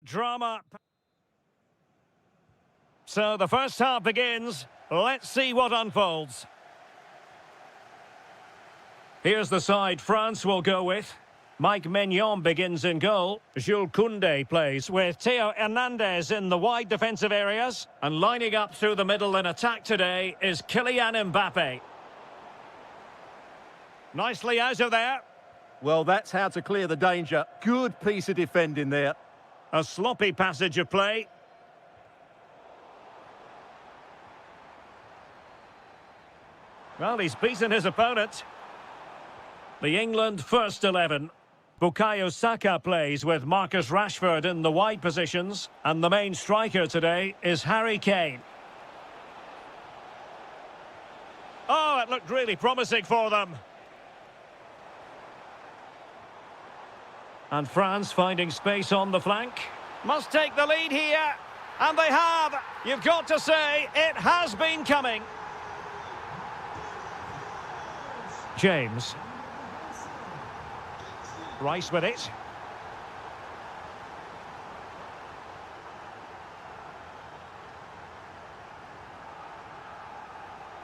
Drama. So the first half begins. Let's see what unfolds. Here's the side France will go with. Mike Maignan begins in goal. Jules Koundé plays with Theo Hernandez in the wide defensive areas. And lining up through the middle in attack today is Kylian Mbappe. Nicely out of there. Well, that's how to clear the danger. Good piece of defending there. A sloppy passage of play. Well, he's beaten his opponent. The England first 11. Bukayo Saka plays with Marcus Rashford in the wide positions. And the main striker today is Harry Kane. Oh, it looked really promising for them. And France finding space on the flank. Must take the lead here. And they have. You've got to say, it has been coming. James. Rice with it.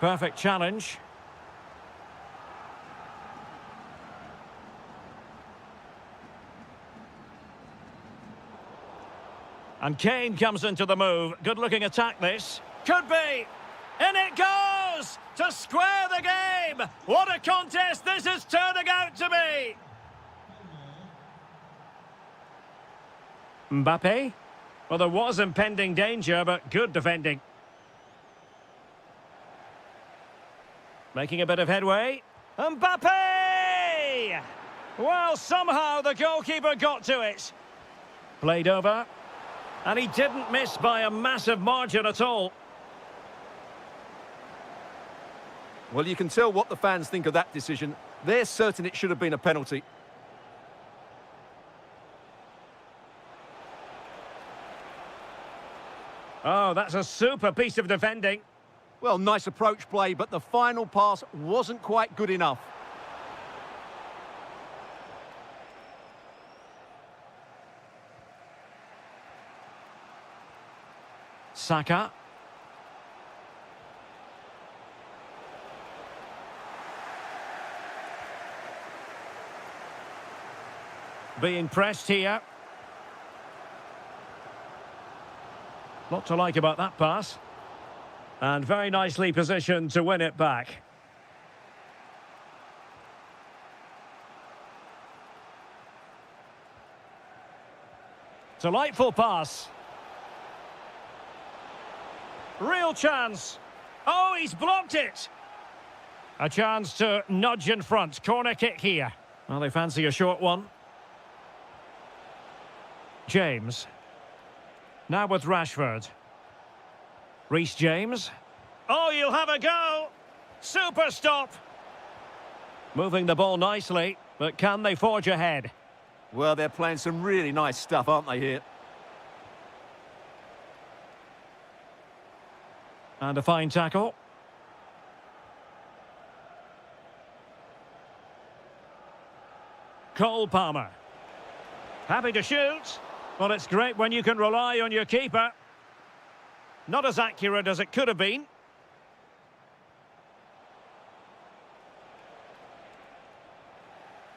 Perfect challenge. And Kane comes into the move. Good-looking attack, this. Could be. In it goes! To square the game! What a contest this is turning out to be! Mbappe? Well, there was impending danger, but good defending. Making a bit of headway. Mbappe! Well, somehow the goalkeeper got to it. Played over. And he didn't miss by a massive margin at all. Well, you can tell what the fans think of that decision. They're certain it should have been a penalty. Oh, that's a super piece of defending. Well, nice approach play, but the final pass wasn't quite good enough. Saka. Being pressed here. Lot to like about that pass. And very nicely positioned to win it back. Delightful pass. Real chance. Oh, he's blocked it. A chance to nudge in front. Corner kick here. Well, they fancy a short one. James. Now with Rashford. Reece James. Oh, you'll have a go. Super stop. Moving the ball nicely, but can they forge ahead? Well, they're playing some really nice stuff, aren't they, here? And a fine tackle. Cole Palmer. Happy to shoot. Well, it's great when you can rely on your keeper. Not as accurate as it could have been.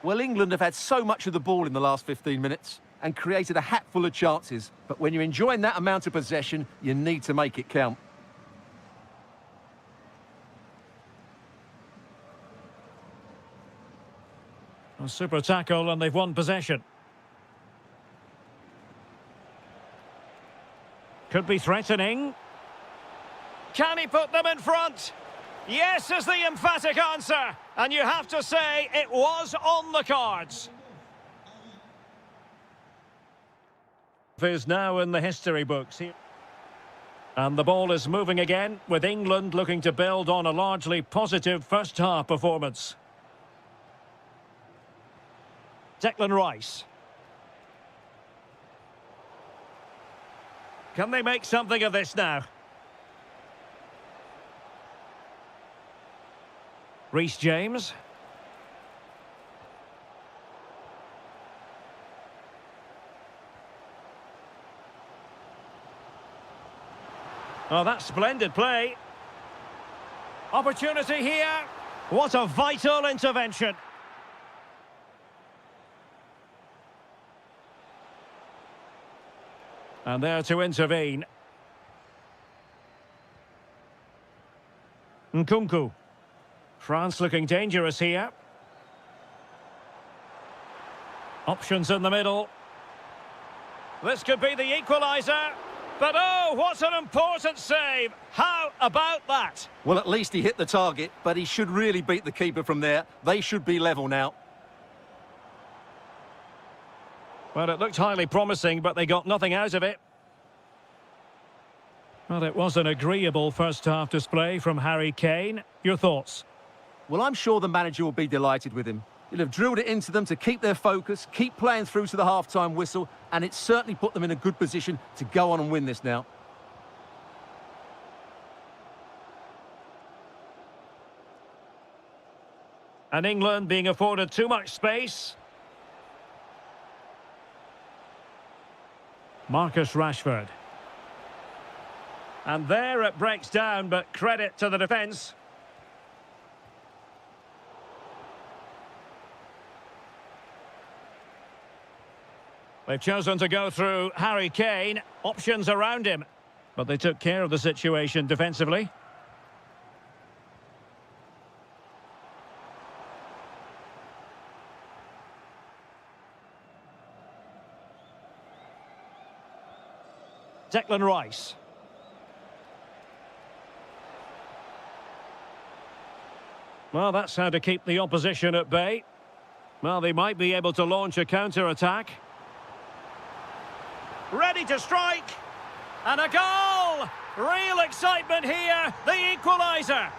Well, England have had so much of the ball in the last 15 minutes and created a hatful of chances. But when you're enjoying that amount of possession, you need to make it count. A super tackle, and they've won possession. Could be threatening. Can he put them in front? Yes is the emphatic answer. And you have to say it was on the cards. Is now in the history books here. And the ball is moving again, with England looking to build on a largely positive first-half performance. Declan Rice. Can they make something of this now? Reece James. Oh, that's splendid play. Opportunity here. What a vital intervention. And there to intervene. Nkunku. France looking dangerous here. Options in the middle. This could be the equaliser. But oh, what an important save. How about that? Well, at least he hit the target, but he should really beat the keeper from there. They should be level now. Well, it looked highly promising, but they got nothing out of it. Well, it was an agreeable first-half display from Harry Kane. Your thoughts? Well, I'm sure the manager will be delighted with him. He'll have drilled it into them to keep their focus, keep playing through to the half-time whistle, and it's certainly put them in a good position to go on and win this now. And England being afforded too much space. Marcus Rashford. And there it breaks down, but credit to the defence. They've chosen to go through Harry Kane. Options around him. But they took care of the situation defensively. Declan Rice. Well, that's how to keep the opposition at bay. Well, they might be able to launch a counter-attack. Ready to strike. And a goal! Real excitement here. The equaliser.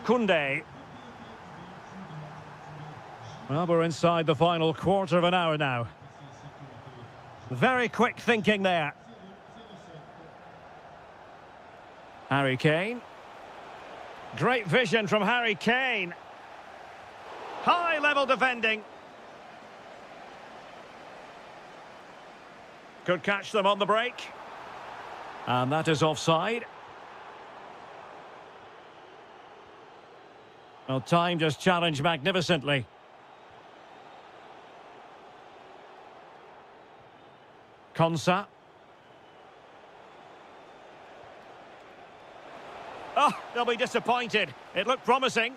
Koundé. Well, we're inside the final quarter of an hour now. Very quick thinking there. Harry Kane. Great vision from Harry Kane. High-level defending. Could catch them on the break. And that is offside. Well, time just challenged magnificently. Konsa. Oh, they'll be disappointed. It looked promising.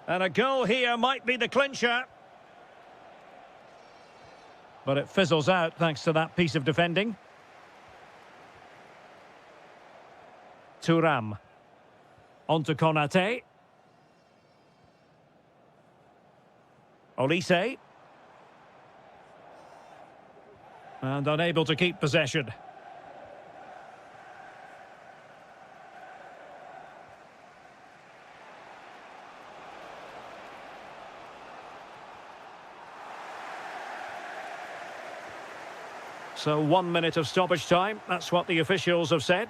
And a goal here might be the clincher. But it fizzles out thanks to that piece of defending. Thuram. On to Konate. Olise. And unable to keep possession. So 1 minute of stoppage time. That's what the officials have said.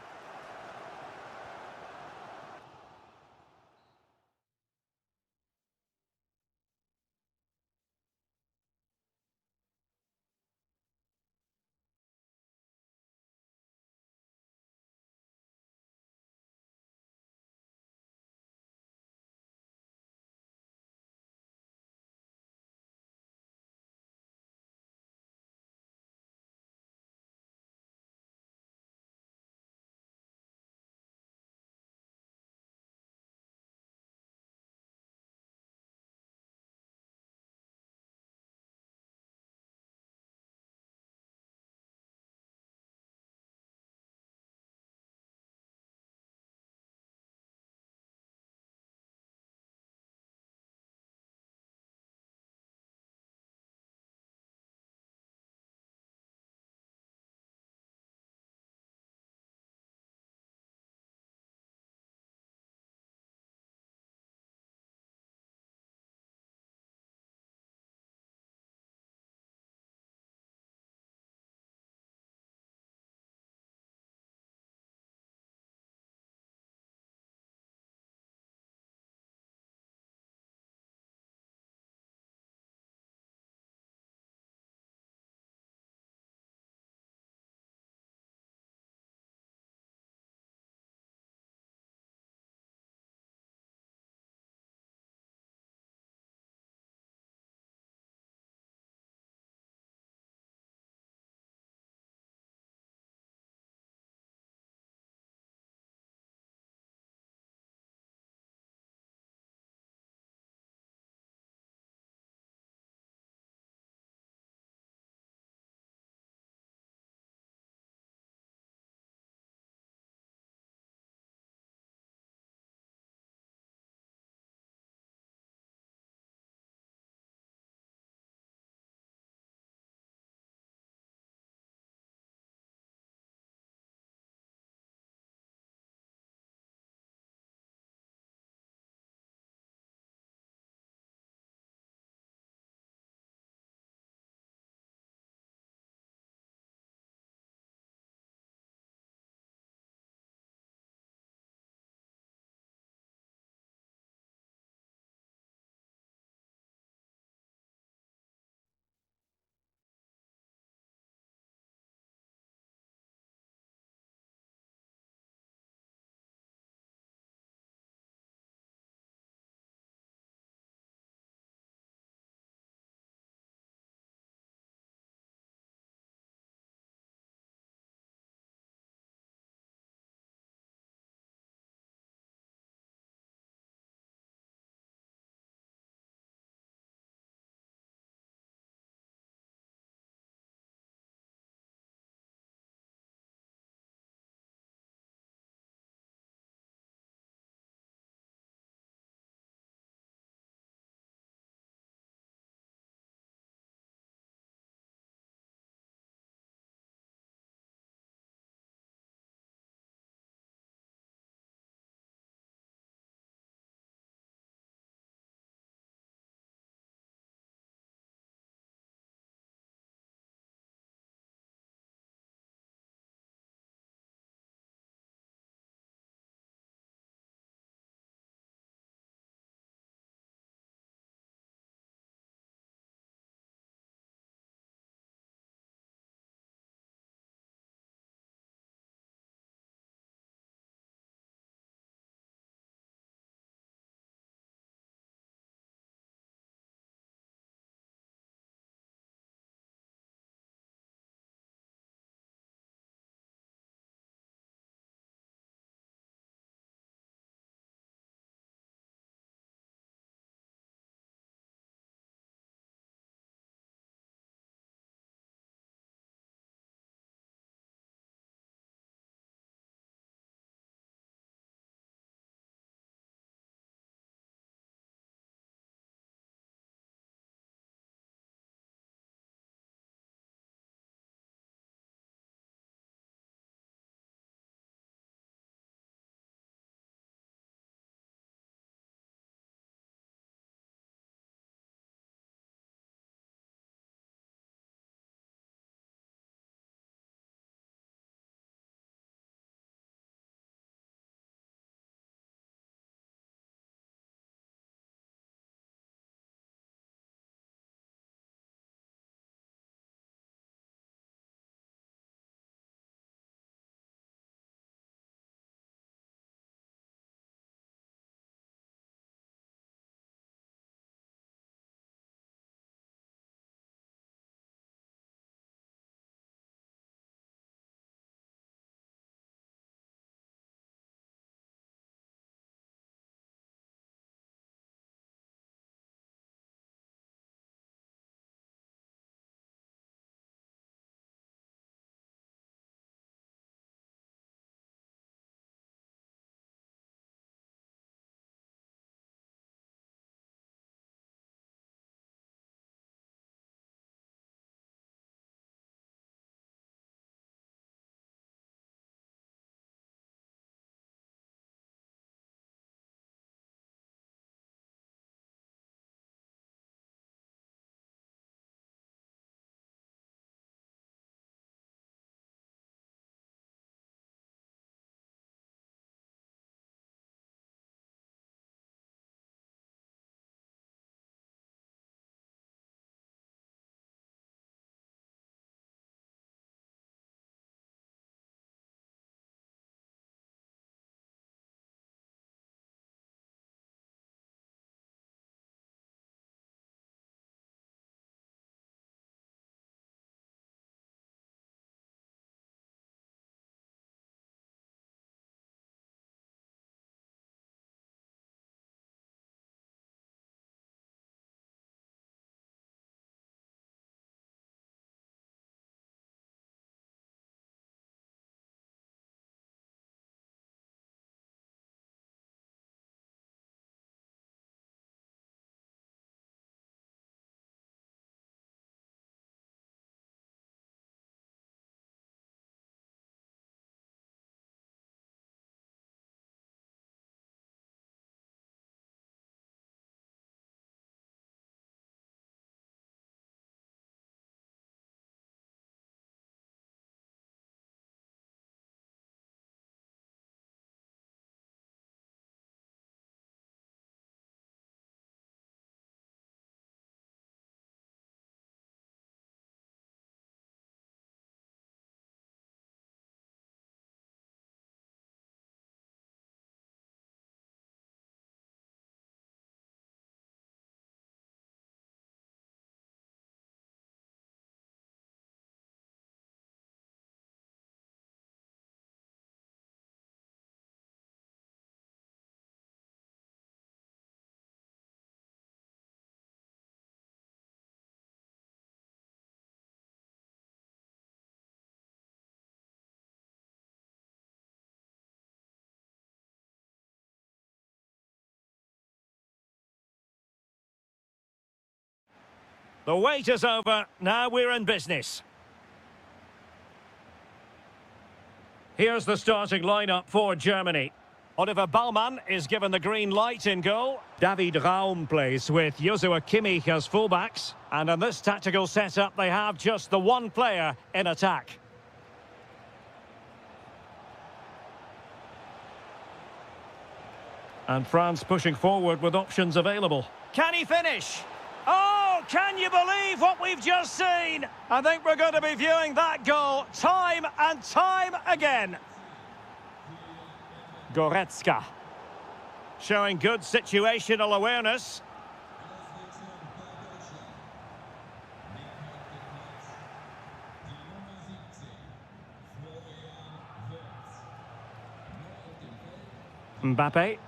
The wait is over. Now we're in business. Here's the starting lineup for Germany. Oliver Baumann is given the green light in goal. David Raum plays with Joshua Kimmich as fullbacks. And in this tactical setup, they have just the one player in attack. And France pushing forward with options available. Can he finish? Oh, can you believe what we've just seen? I think we're going to be viewing that goal time and time again. Goretzka. Showing good situational awareness. Mbappe.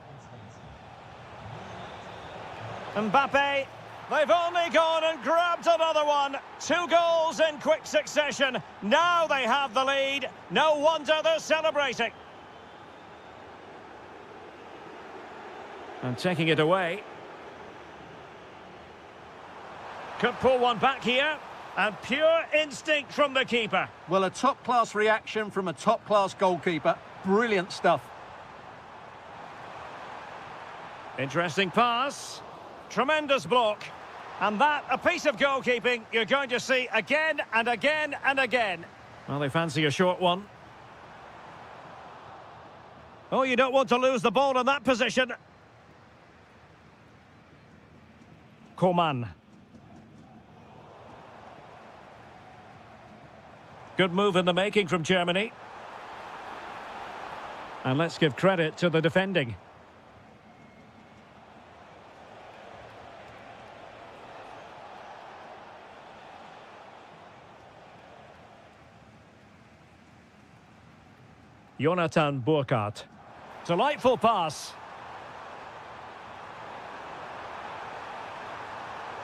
Mbappe. They've only gone and grabbed another one. 2 goals in quick succession. Now they have the lead. No wonder they're celebrating. And taking it away. Could pull one back here. And pure instinct from the keeper. Well, a top-class reaction from a top-class goalkeeper. Brilliant stuff. Interesting pass. Tremendous block. And that, a piece of goalkeeping you're going to see again and again and again. Well, they fancy a short one. Oh, you don't want to lose the ball in that position. Coman. Good move in the making from Germany. And let's give credit to the defending. Jonathan Burkhardt. Delightful pass.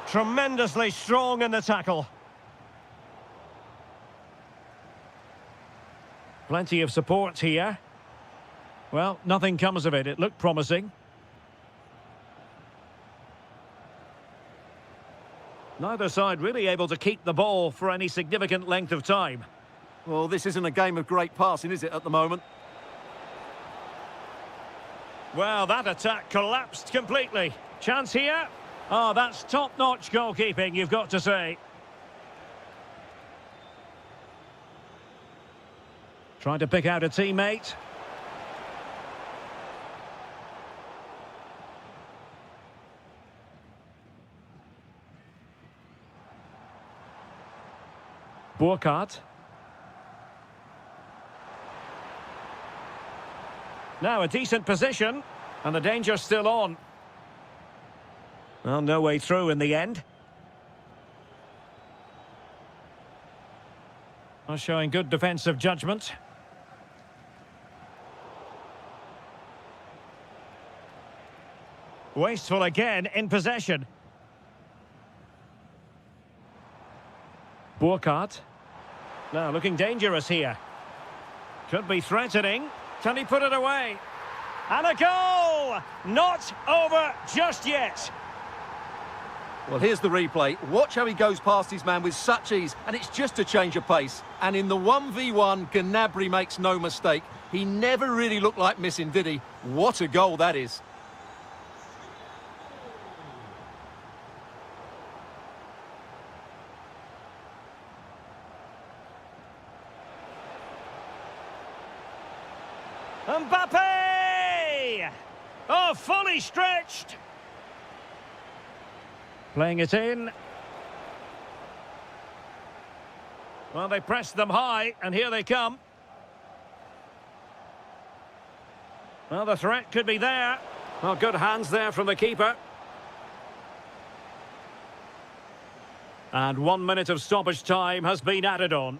Tremendously strong in the tackle. Plenty of support here. Well, nothing comes of it. It looked promising. Neither side really able to keep the ball for any significant length of time. Well, this isn't a game of great passing, is it, at the moment? Well, that attack collapsed completely. Chance here. Oh, that's top-notch goalkeeping, you've got to say. Trying to pick out a teammate. Burkhardt. Now a decent position, and the danger's still on. Well, no way through in the end. Well, showing good defensive judgment. Wasteful again in possession. Burkhardt. Now looking dangerous here. Could be threatening. Can he put it away? And a goal! Not over just yet. Well, here's the replay. Watch how he goes past his man with such ease, and it's just a change of pace. And in the 1v1, Gnabry makes no mistake. He never really looked like missing, did he? What a goal that is. Mbappe! Oh, fully stretched. Playing it in. Well, they pressed them high, and here they come. Well, the threat could be there. Well, good hands there from the keeper. And 1 minute of stoppage time has been added on.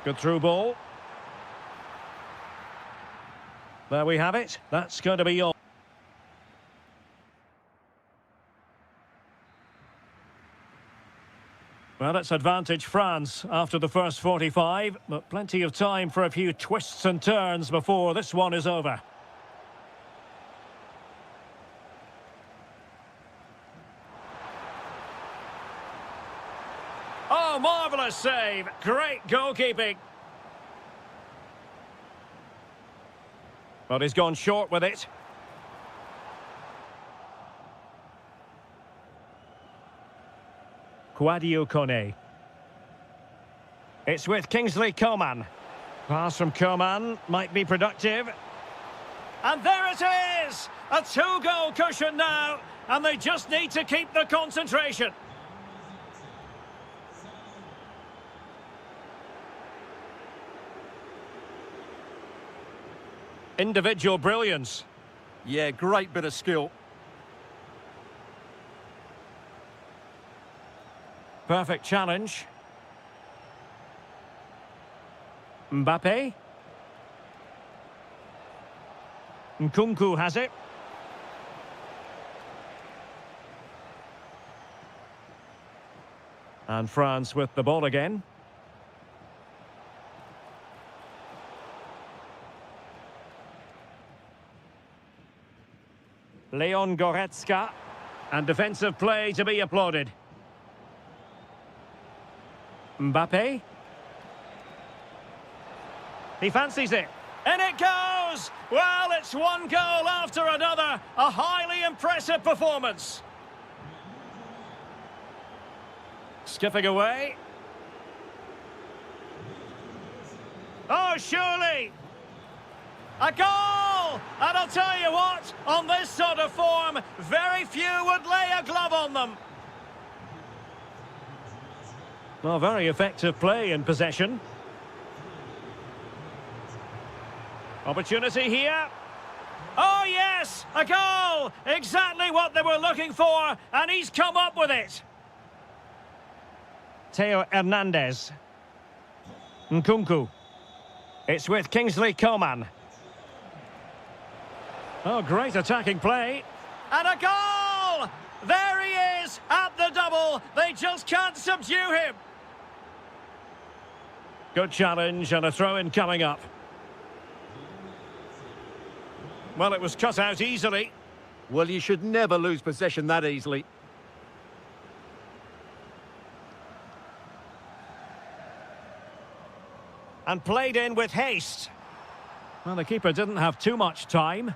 Good through ball. There we have it. That's going to be all. Well, it's advantage France after the first 45, but plenty of time for a few twists and turns before this one is over. Oh, marvellous save. Great goalkeeping. But he's gone short with it. Quadio Kone. It's with Kingsley Coman. Pass from Coman might be productive. And there it is! A two-goal cushion now, and they just need to keep the concentration. Individual brilliance. Yeah, great bit of skill. Perfect challenge. Mbappe. Nkunku has it. And France with the ball again. Leon Goretzka. And defensive play to be applauded. Mbappe. He fancies it. And it goes! Well, it's one goal after another. A highly impressive performance. Skipping away. Oh, surely! A goal! And I'll tell you what, on this sort of form, very few would lay a glove on them. Well, very effective play in possession. Opportunity here. Oh, yes! A goal! Exactly what they were looking for, and he's come up with it. Theo Hernandez. Nkunku. It's with Kingsley Coman. Oh, great attacking play. And a goal! There he is at the double. They just can't subdue him. Good challenge and a throw-in coming up. Well, it was cut out easily. Well, you should never lose possession that easily. And played in with haste. Well, the keeper didn't have too much time.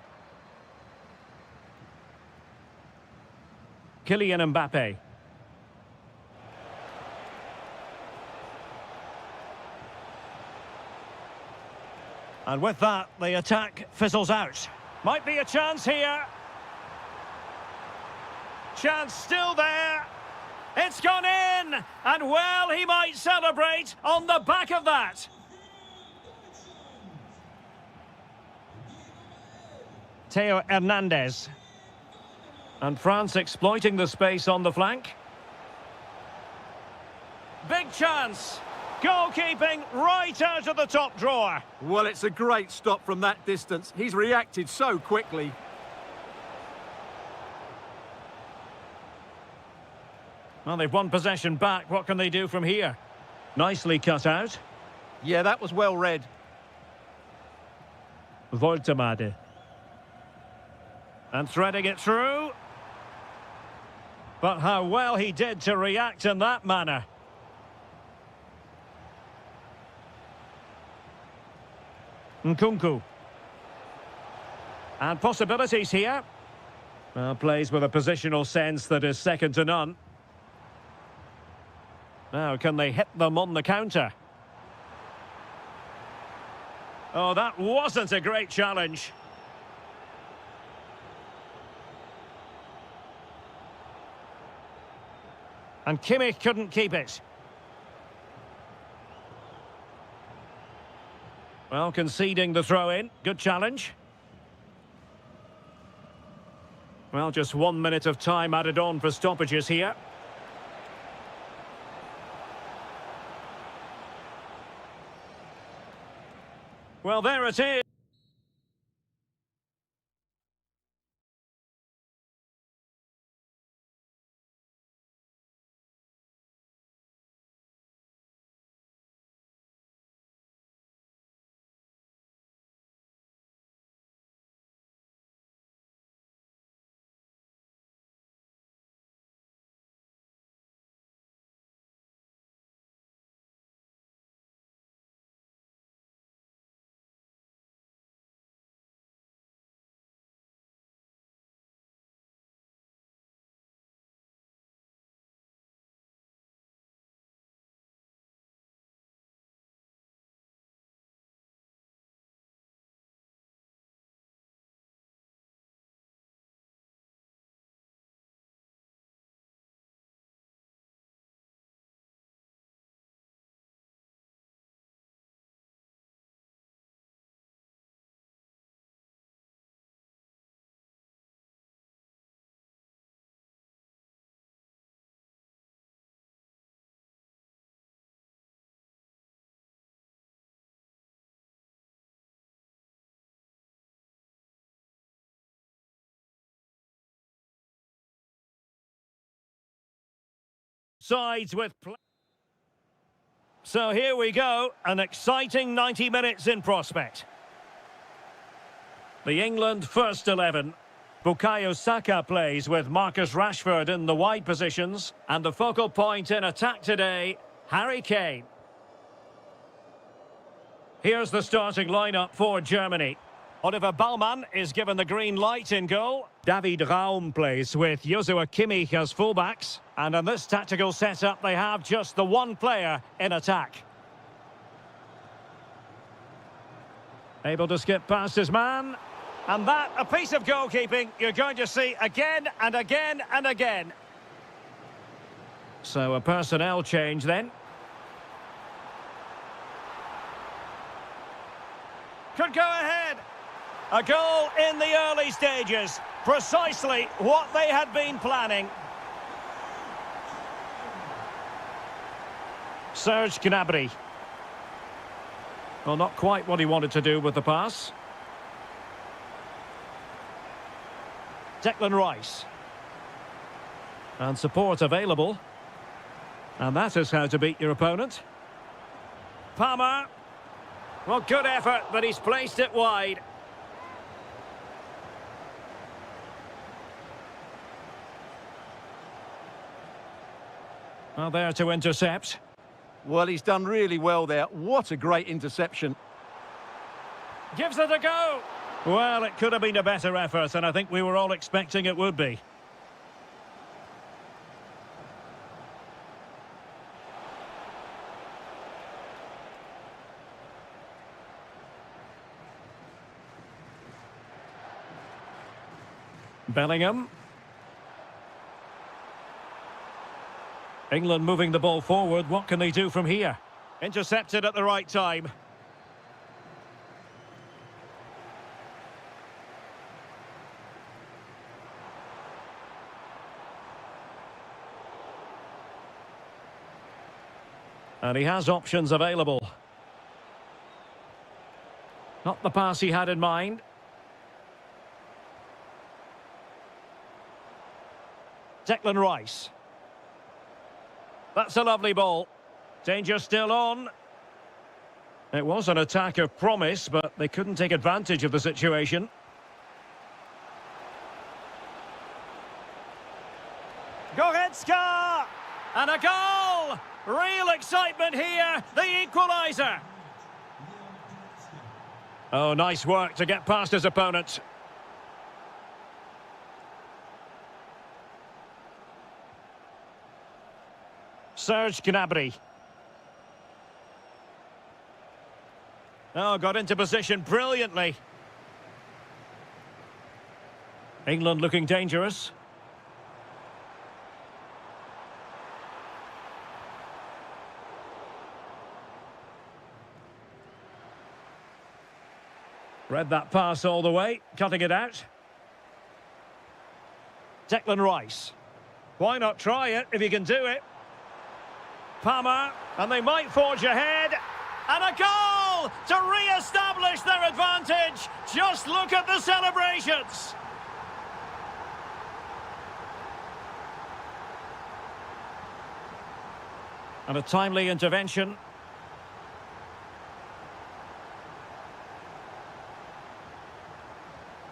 Kylian Mbappe. And with that, the attack fizzles out. Might be a chance here. Chance still there. It's gone in. And well, he might celebrate on the back of that. Theo Hernandez. And France exploiting the space on the flank. Big chance. Goalkeeping right out of the top drawer. Well, it's a great stop from that distance. He's reacted so quickly. Well, they've won possession back. What can they do from here? Nicely cut out. Yeah, that was well read. Voltemade. And threading it through. But how well he did to react in that manner. Nkunku. And possibilities here. Well, plays with a positional sense that is second to none. Now, can they hit them on the counter? Oh, that wasn't a great challenge. And Kimmich couldn't keep it. Well, conceding the throw-in. Good challenge. Well, just 1 minute of time added on for stoppages here. Well, there it is. Sides with play. So here we go, an exciting 90 minutes in prospect. The England first 11. Bukayo Saka plays with Marcus Rashford in the wide positions. And the focal point in attack today, Harry Kane. Here's the starting lineup for Germany. Oliver Baumann is given the green light in goal. David Raum plays with Joshua Kimmich as fullbacks. And in this tactical setup, they have just the one player in attack. Able to skip past his man. And that, a piece of goalkeeping you're going to see again and again and again. So a personnel change then. Could go ahead. A goal in the early stages. Precisely what they had been planning. Serge Gnabry. Well, not quite what he wanted to do with the pass. Declan Rice. And support available. And that is how to beat your opponent. Palmer. Well, good effort, but he's placed it wide. Well, there to intercept. Well, he's done really well there. What a great interception. Gives it a go. Well, it could have been a better effort, and I think we were all expecting it would be. Bellingham. England moving the ball forward. What can they do from here? Intercepted at the right time. And he has options available. Not the pass he had in mind. Declan Rice. That's a lovely ball. Danger still on. It was an attack of promise, but they couldn't take advantage of the situation. Goretzka! And a goal! Real excitement here, the equaliser. Oh, nice work to get past his opponent. Serge Gnabry. Oh, got into position brilliantly. England looking dangerous. Read that pass all the way, cutting it out. Declan Rice. Why not try it if you can do it? Palmer, and they might forge ahead. And a goal to re-establish their advantage. Just look at the celebrations. And a timely intervention.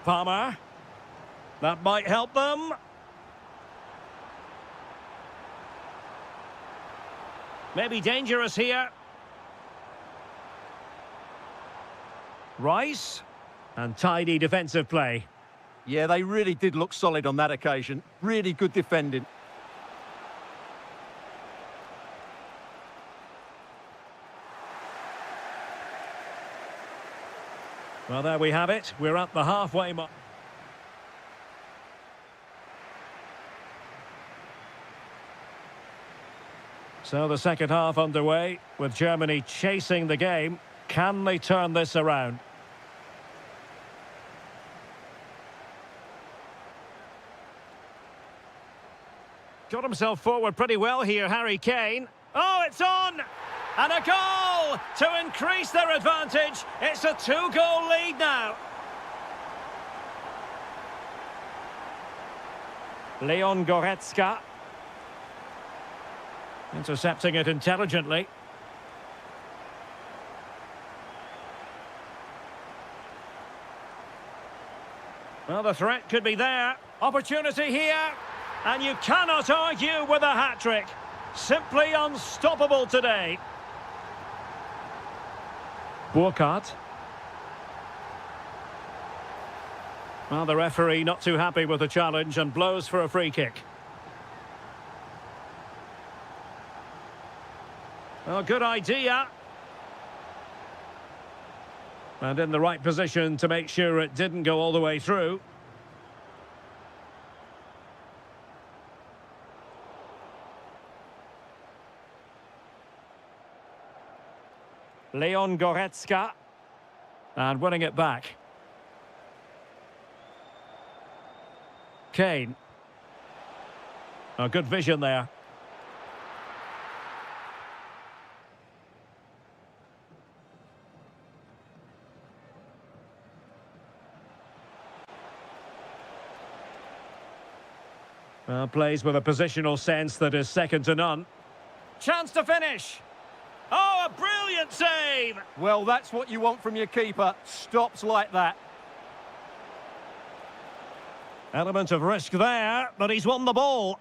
Palmer. That might help them. Maybe dangerous here. Rice. And tidy defensive play. Yeah, they really did look solid on that occasion. Really good defending. Well, there we have it. We're at the halfway mark. So the second half underway, with Germany chasing the game. Can they turn this around? Got himself forward pretty well here, Harry Kane. Oh, it's on! And a goal to increase their advantage. It's a 2-goal lead now. Leon Goretzka. Intercepting it intelligently. Well, the threat could be there. Opportunity here. And you cannot argue with a hat-trick. Simply unstoppable today. Burkhardt. Well, the referee not too happy with the challenge and blows for a free kick. Well, good idea. And in the right position to make sure it didn't go all the way through. Leon Goretzka. And winning it back. Kane. Oh, good vision there. Well, plays with a positional sense that is second to none. Chance to finish. Oh, a brilliant save! Well, that's what you want from your keeper. Stops like that. Element of risk there, but he's won the ball.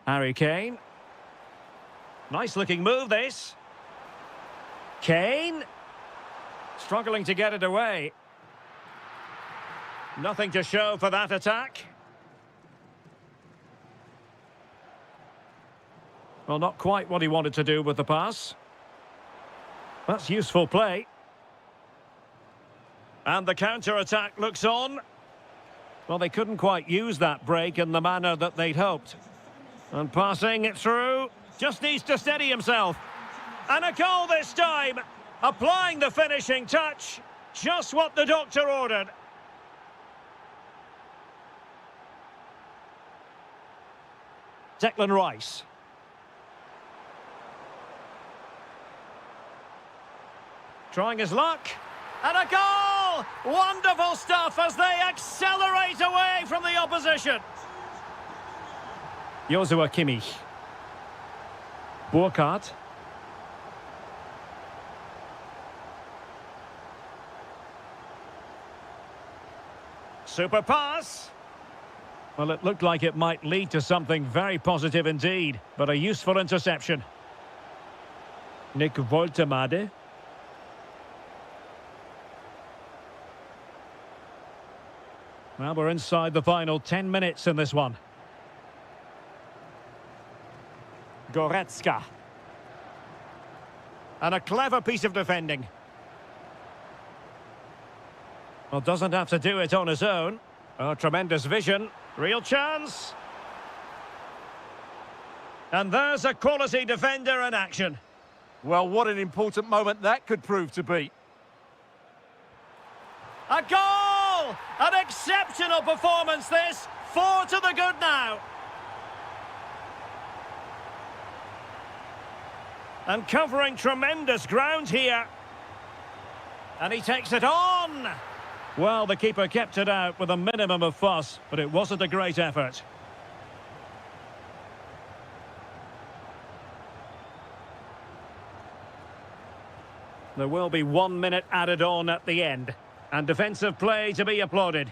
Harry Kane. Nice looking move, this. Kane. Struggling to get it away. Nothing to show for that attack. Well, not quite what he wanted to do with the pass. That's useful play. And the counter-attack looks on. Well, they couldn't quite use that break in the manner that they'd hoped. And passing it through. Just needs to steady himself. And a goal this time. Applying the finishing touch. Just what the doctor ordered. Declan Rice. Trying his luck. And a goal! Wonderful stuff as they accelerate away from the opposition. Joshua Kimmich. Burkhardt. Super pass. Well, it looked like it might lead to something very positive indeed, but a useful interception. Nick Woltemade. Well, we're inside the final 10 minutes in this one. Goretzka. And a clever piece of defending. Well, doesn't have to do it on his own. Oh, tremendous vision. Real chance. And there's a quality defender in action. Well, what an important moment that could prove to be. A goal! An exceptional performance this. 4 to the good now. And covering tremendous ground here. And he takes it on. Well, the keeper kept it out with a minimum of fuss, but it wasn't a great effort. There will be 1 minute added on at the end, and defensive play to be applauded.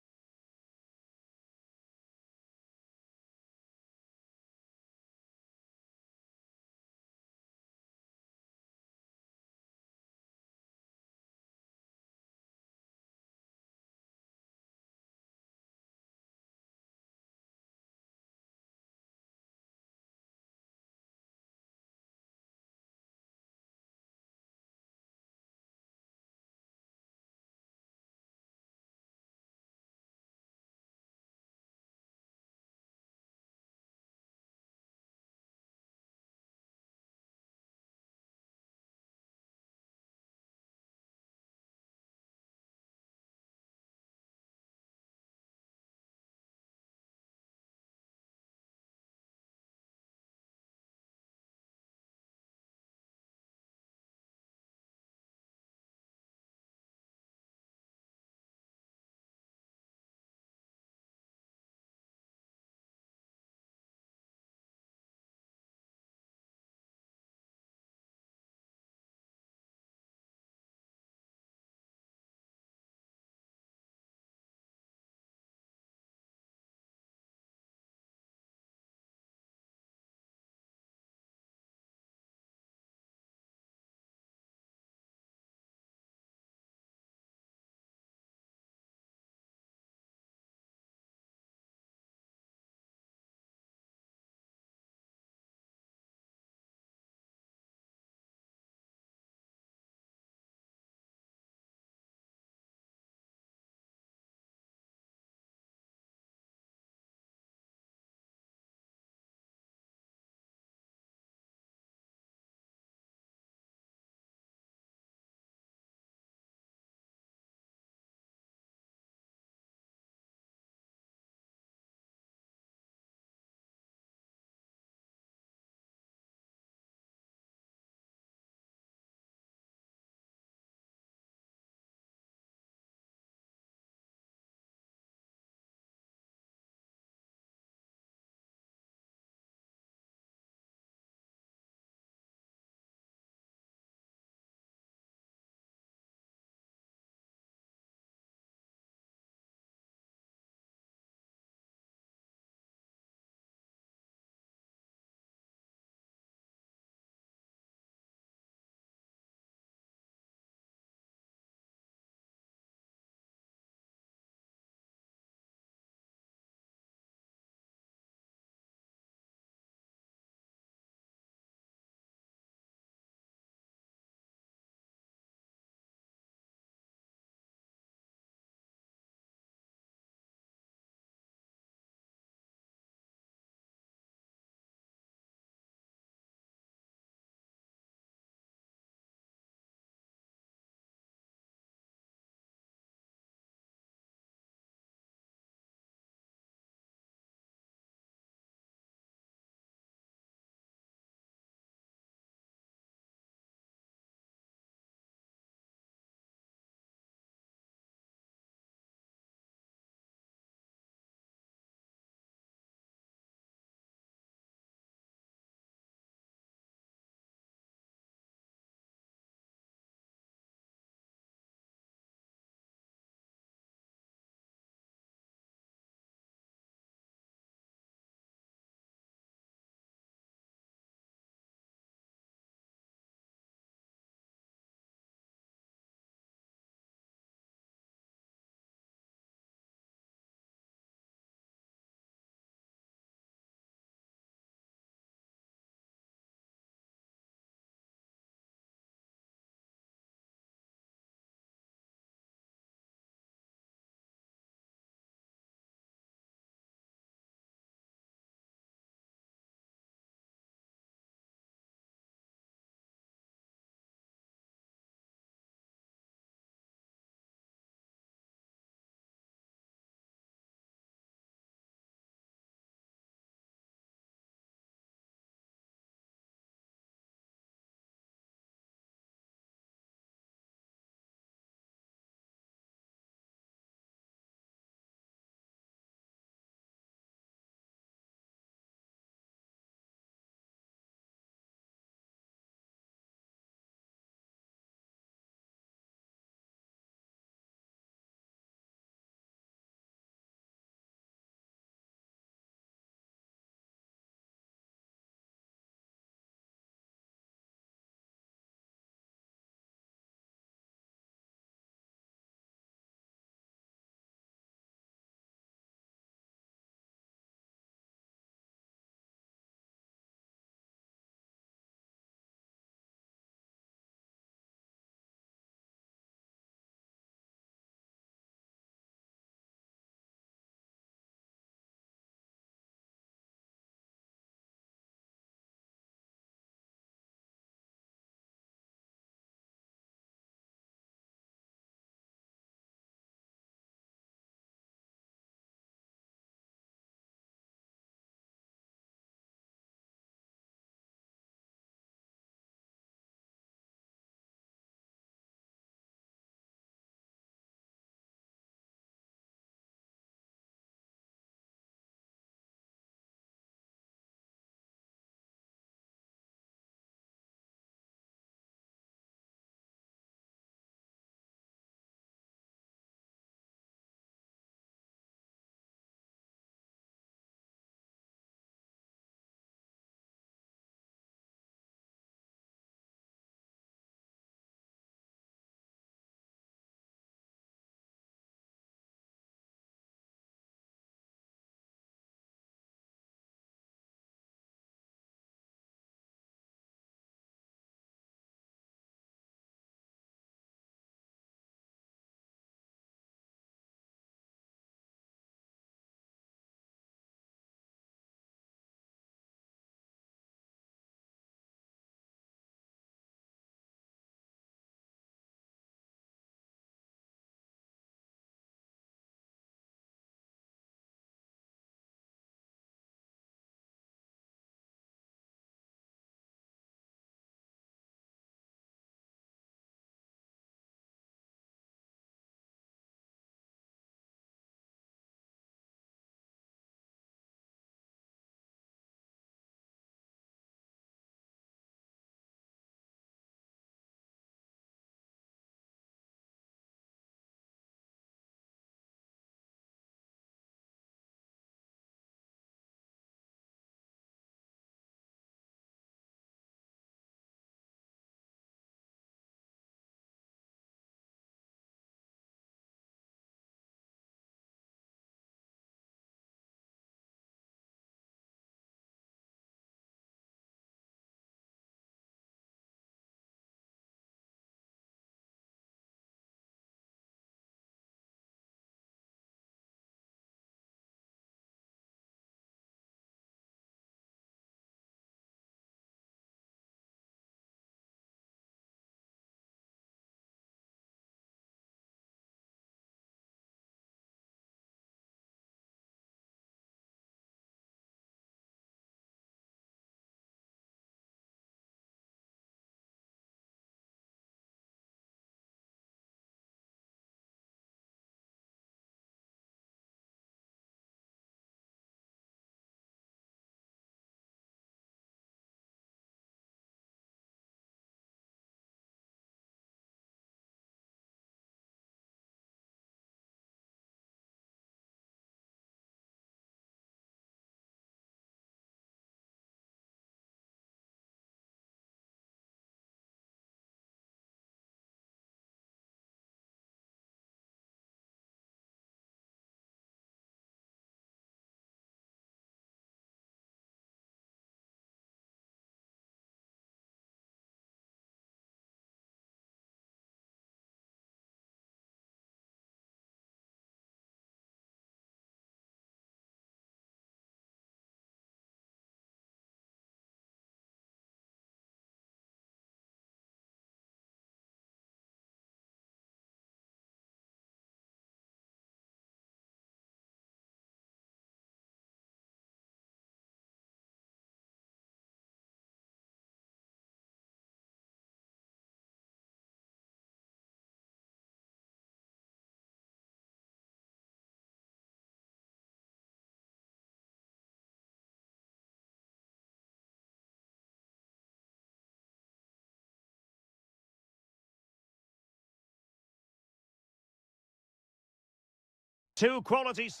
Two qualities.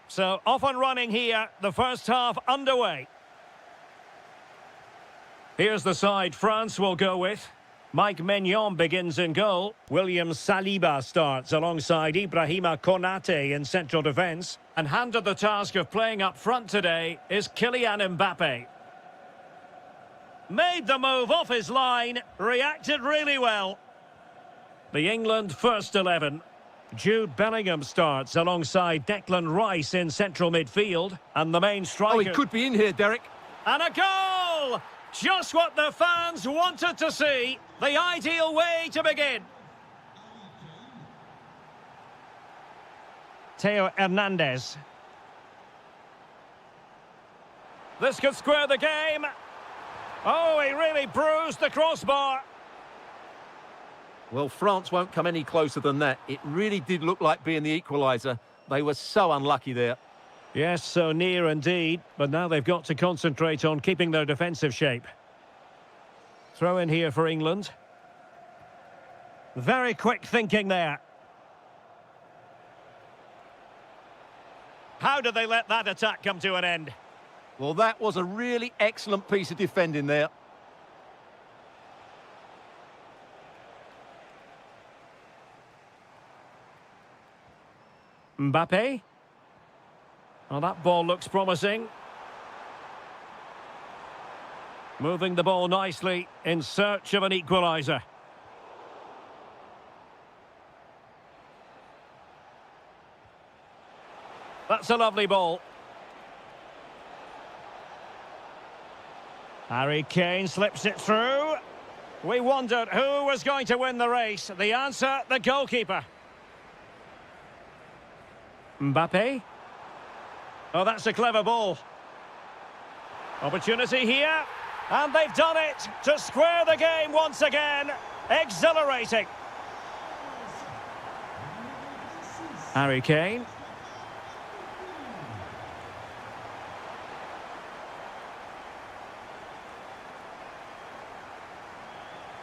So off and running here, the first half underway. Here's the side France will go with. Mike Maignan begins in goal. William Saliba starts alongside Ibrahima Konate in central defence. And handed the task of playing up front today is Kylian Mbappe. Made the move off his line, reacted really well. The England first 11. Jude Bellingham starts alongside Declan Rice in central midfield. And the main striker... Oh, he could be in here, Derek. And a goal! Just what the fans wanted to see. The ideal way to begin. Theo Hernandez. This could square the game. Oh, he really bruised the crossbar. Well, France won't come any closer than that. It really did look like being the equaliser. They were so unlucky there. Yes, so near indeed. But now they've got to concentrate on keeping their defensive shape. Throw in here for England. Very quick thinking there. How did they let that attack come to an end? Well, that was a really excellent piece of defending there. Mbappe. Well, that ball looks promising. Moving the ball nicely in search of an equaliser. That's a lovely ball. Harry Kane slips it through. We wondered who was going to win the race. The answer, the goalkeeper. Mbappe. Oh, that's a clever ball. Opportunity here. And they've done it to square the game once again. Exhilarating. Harry Kane.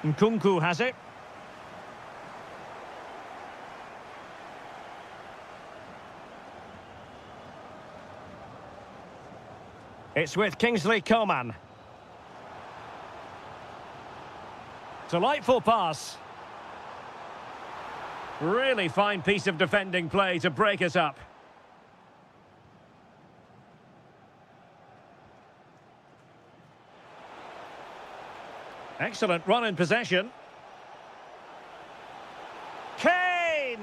Nkunku has it. It's with Kingsley Coman. Delightful pass. Really fine piece of defending play to break us up. Excellent run in possession. Kane!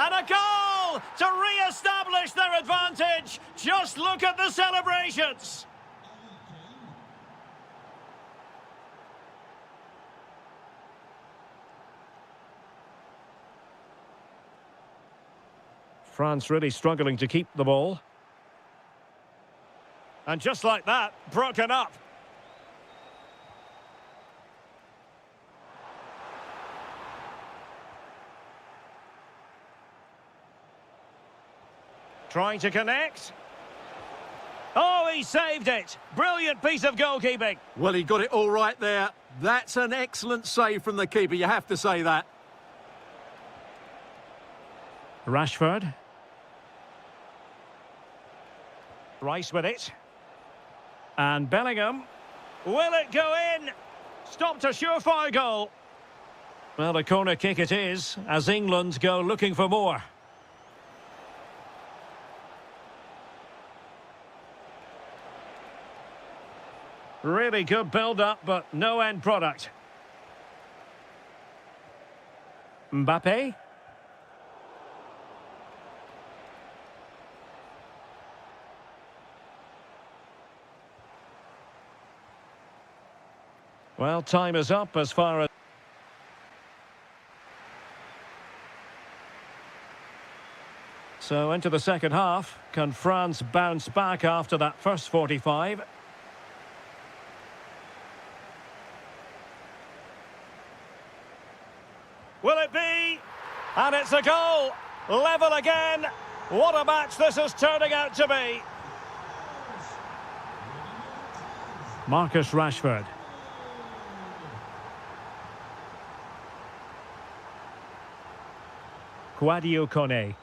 And a goal to re-establish their advantage. Just look at the celebrations. France really struggling to keep the ball. And just like that, broken up. Trying to connect. Oh, he saved it. Brilliant piece of goalkeeping. Well, he got it all right there. That's an excellent save from the keeper, you have to say that. Rashford. Rice with it. And Bellingham. Will it go in? Stopped a surefire goal. Well, a corner kick it is, as England go looking for more. Really good build-up, but no end product. Mbappe. Well, time is up as far as... So into the second half. Can France bounce back after that first 45? Will it be? And it's a goal. Level again. What a match this is turning out to be. Marcus Rashford. Sadio Kone.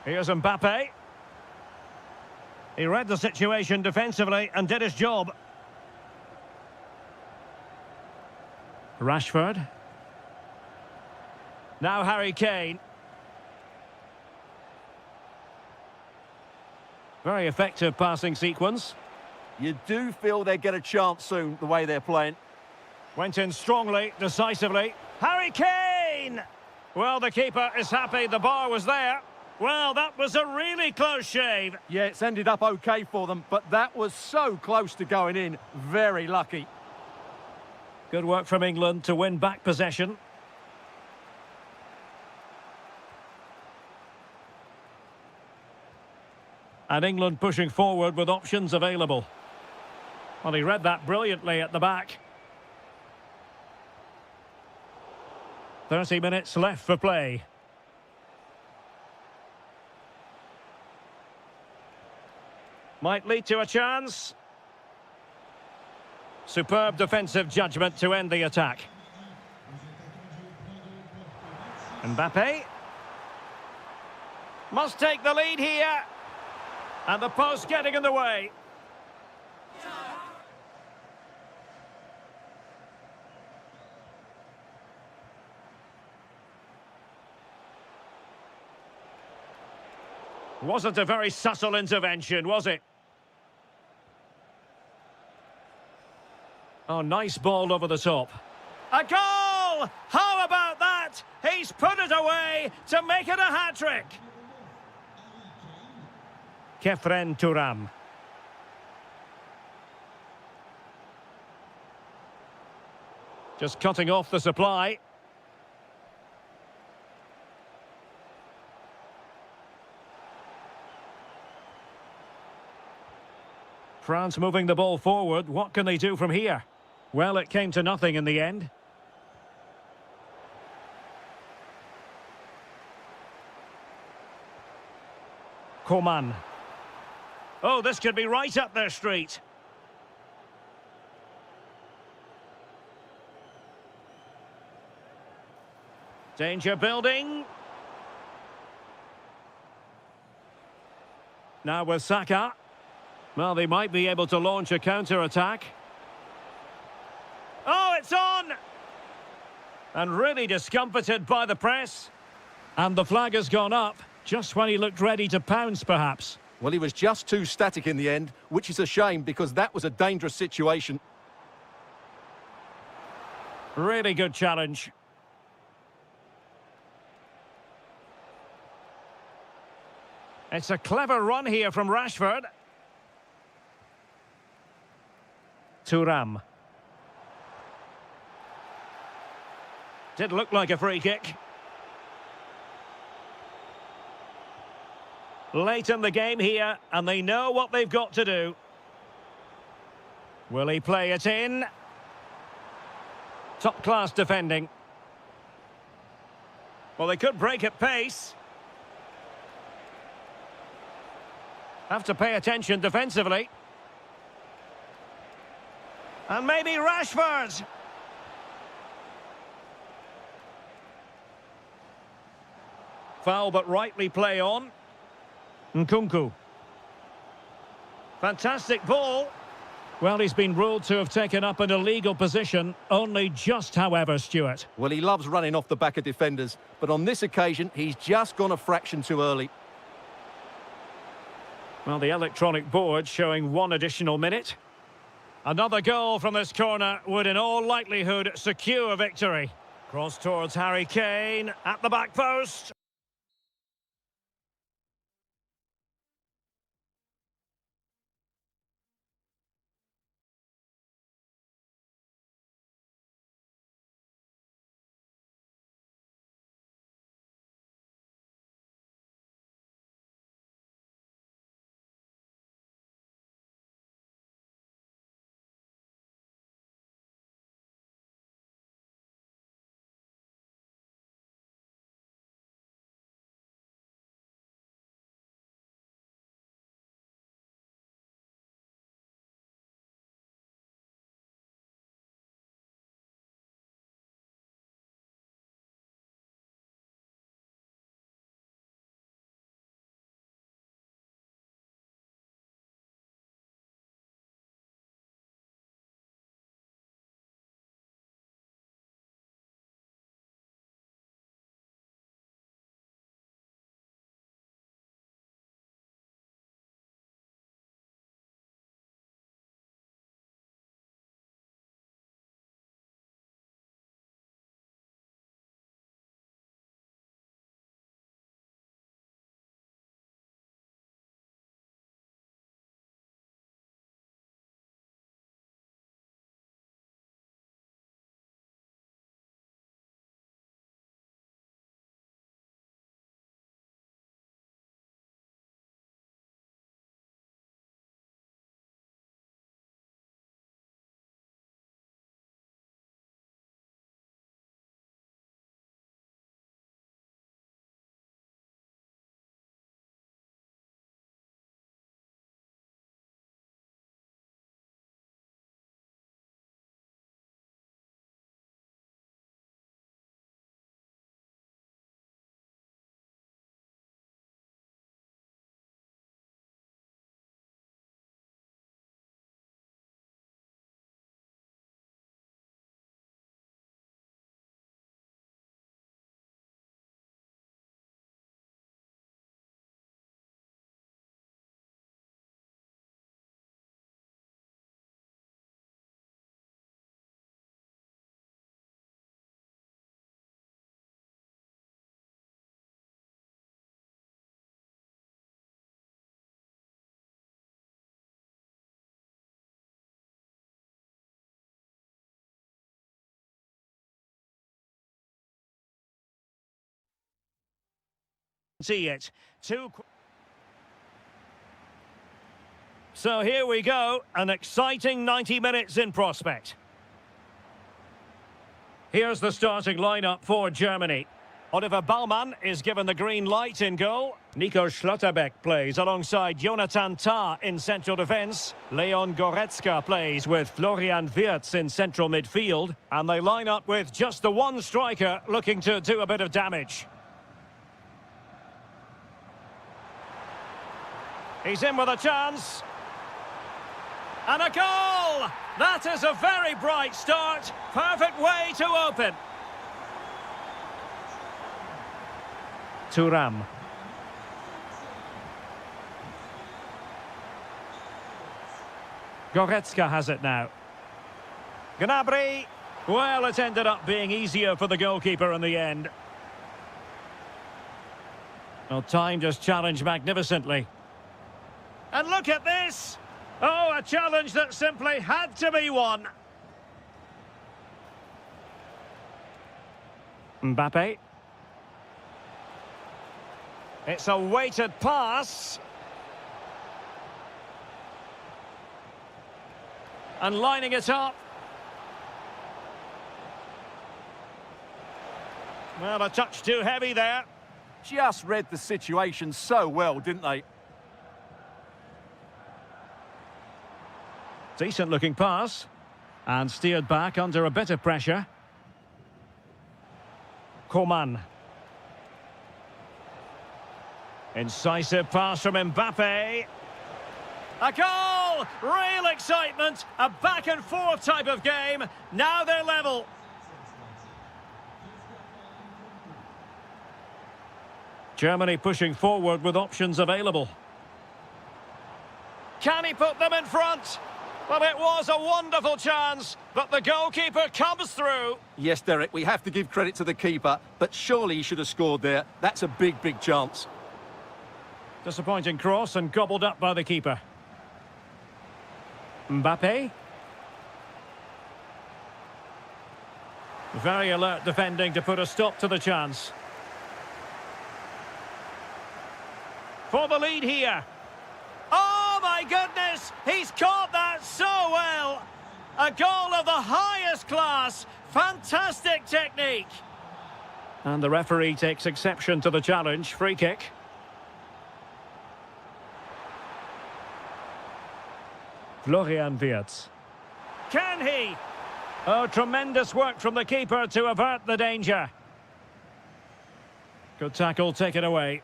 Here's Mbappe. He read the situation defensively and did his job. Rashford. Now Harry Kane. Very effective passing sequence. You do feel they get a chance soon, the way they're playing. Went in strongly, decisively. Harry Kane! Well, the keeper is happy the bar was there. Well, that was a really close shave. Yeah, it's ended up okay for them, but that was so close to going in. Very lucky. Good work from England to win back possession. And England pushing forward with options available. Well, he read that brilliantly at the back. 30 minutes left for play. Might lead to a chance. Superb defensive judgment to end the attack. Mbappe. Must take the lead here. And the post getting in the way. Wasn't a very subtle intervention, was it? Oh, nice ball over the top. A goal! How about that? He's put it away to make it a hat-trick. Kefren Turam. Just cutting off the supply. France moving the ball forward. What can they do from here? Well, it came to nothing in the end. Coman. Oh, this could be right up their street. Danger building. Now with Saka. Well, they might be able to launch a counter-attack. Oh, it's on! And really discomfited by the press. And the flag has gone up, just when he looked ready to pounce, perhaps. Well, he was just too static in the end, which is a shame because that was a dangerous situation. Really good challenge. It's a clever run here from Rashford. Turam. Did look like a free kick. Late in the game here, and they know what they've got to do. Will he play it in? Top-class defending. Well, they could break at pace. Have to pay attention defensively. And maybe Rashford. Foul, but rightly play on. Nkunku. Fantastic ball. Well, he's been ruled to have taken up an illegal position. Only just, however, Stuart. Well, he loves running off the back of defenders, but on this occasion, he's just gone a fraction too early. Well, the electronic board showing one additional minute. Another goal from this corner would in all likelihood secure victory. Cross towards Harry Kane at the back post. See it. So here we go, an exciting 90 minutes in prospect. Here's the starting lineup for Germany. Oliver Baumann is given the green light in goal. Nico Schlotterbeck plays alongside Jonathan Tah in central defence. Leon Goretzka plays with Florian Wirtz in central midfield. And they line up with just the one striker looking to do a bit of damage. He's in with a chance. And a goal! That is a very bright start. Perfect way to open. Thuram. Goretzka has it now. Gnabry. Well, it ended up being easier for the goalkeeper in the end. Well, timed his challenge magnificently. And look at this! Oh, a challenge that simply had to be won. Mbappe. It's a weighted pass. And lining it up. Well, a touch too heavy there. Just read the situation so well, didn't they? Decent looking pass. And steered back under a bit of pressure. Coman. Incisive pass from Mbappe. A goal! Real excitement. A back and forth type of game. Now they're level. Germany pushing forward with options available. Can he put them in front? Well, it was a wonderful chance, but the goalkeeper comes through. Yes, Derek, we have to give credit to the keeper, but surely he should have scored there. That's a big, big chance. Disappointing cross and gobbled up by the keeper. Mbappe. Very alert defending to put a stop to the chance. For the lead here. Oh my goodness! He's caught that so well! A goal of the highest class! Fantastic technique! And the referee takes exception to the challenge. Free kick. Florian Wirtz. Can he? Oh, tremendous work from the keeper to avert the danger. Good tackle taken away.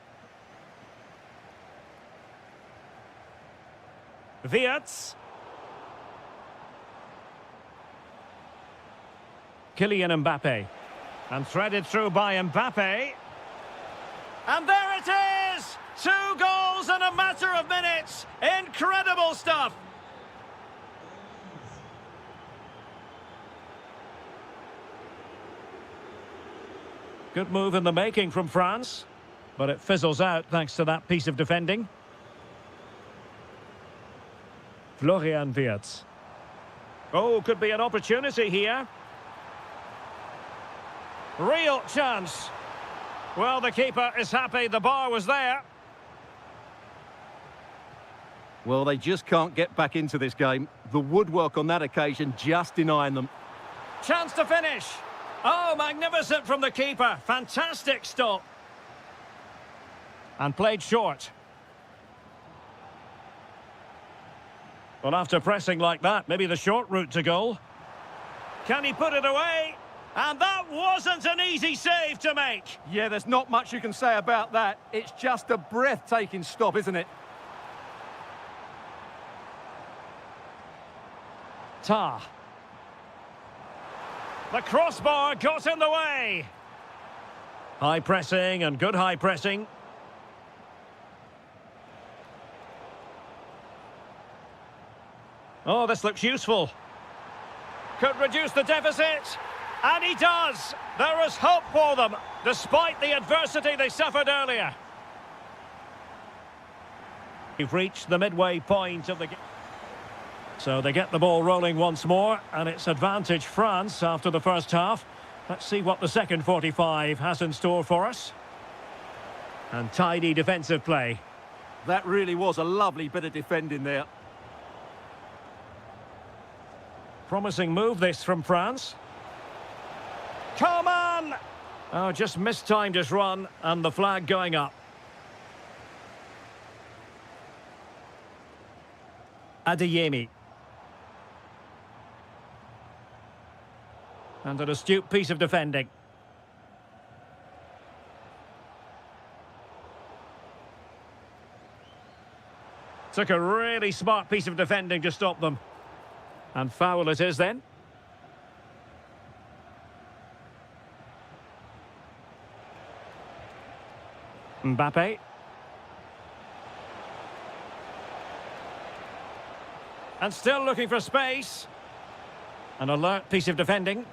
Wirtz. Kylian Mbappe. And threaded through by Mbappe. And there it is! 2 goals in a matter of minutes. Incredible stuff. Good move in the making from France. But it fizzles out thanks to that piece of defending. Florian Wirtz. Oh, could be an opportunity here. Real chance. Well, the keeper is happy the bar was there. Well, they just can't get back into this game. The woodwork on that occasion just denying them. Chance to finish. Oh, magnificent from the keeper. Fantastic stop. And played short. Well, after pressing like that, maybe the short route to goal. Can he put it away? And that wasn't an easy save to make. Yeah, there's not much you can say about that. It's just a breathtaking stop, isn't it? Tah. The crossbar got in the way. High pressing and good high pressing. Oh, this looks useful. Could reduce the deficit. And he does. There is hope for them, despite the adversity they suffered earlier. We've reached the midway point of the game. So they get the ball rolling once more, and it's advantage France after the first half. Let's see what the second 45 has in store for us. And tidy defensive play. That really was a lovely bit of defending there. Promising move this from France. Come on! Oh, just mistimed his run, and the flag going up. Adeyemi. And an astute piece of defending. Took a really smart piece of defending to stop them. And foul it is then. Mbappe. And still looking for space. An alert piece of defending.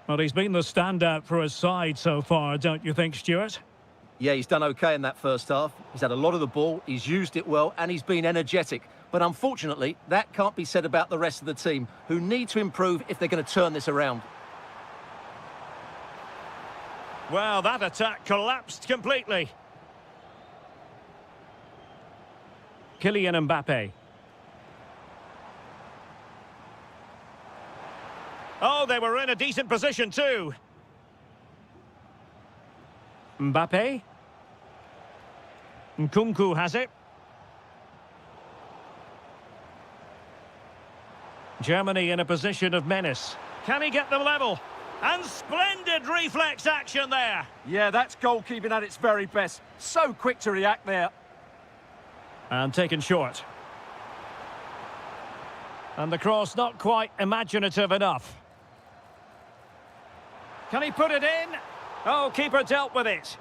Well, he's been the standout for his side so far, don't you think, Stuart? Yeah, he's done okay in that first half. He's had a lot of the ball, he's used it well, and he's been energetic. But unfortunately, that can't be said about the rest of the team, who need to improve if they're going to turn this around. Well, that attack collapsed completely. Kylian Mbappe. Oh, they were in a decent position too. Mbappe. Nkunku has it. Germany in a position of menace. Can he get them level? And splendid reflex action there. Yeah, that's goalkeeping at its very best. So quick to react there. And taken short. And the cross not quite imaginative enough. Can he put it in? Oh, keeper dealt with it.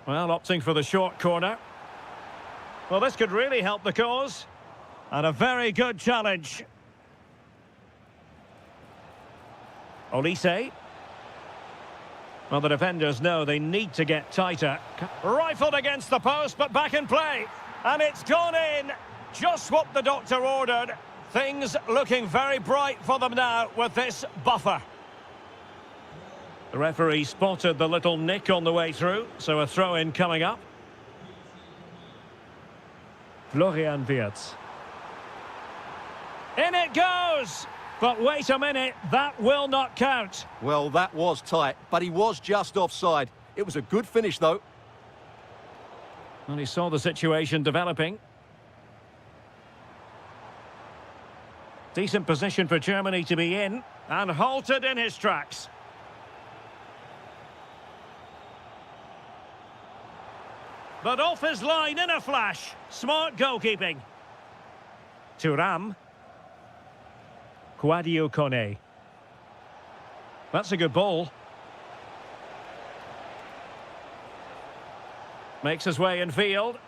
Well, opting for the short corner. Well, this could really help the cause. And a very good challenge. Olise. Well, the defenders know they need to get tighter. Rifled against the post, but back in play. And it's gone in. Just what the doctor ordered. Things looking very bright for them now with this buffer. The referee spotted the little nick on the way through, so a throw-in coming up. Florian Wirtz. In it goes! But wait a minute, that will not count. Well, that was tight, but he was just offside. It was a good finish, though. And he saw the situation developing. Decent position for Germany to be in, and halted in his tracks. But off his line in a flash. Smart goalkeeping. Thuram. Kouadio Kone. That's a good ball. Makes his way in field.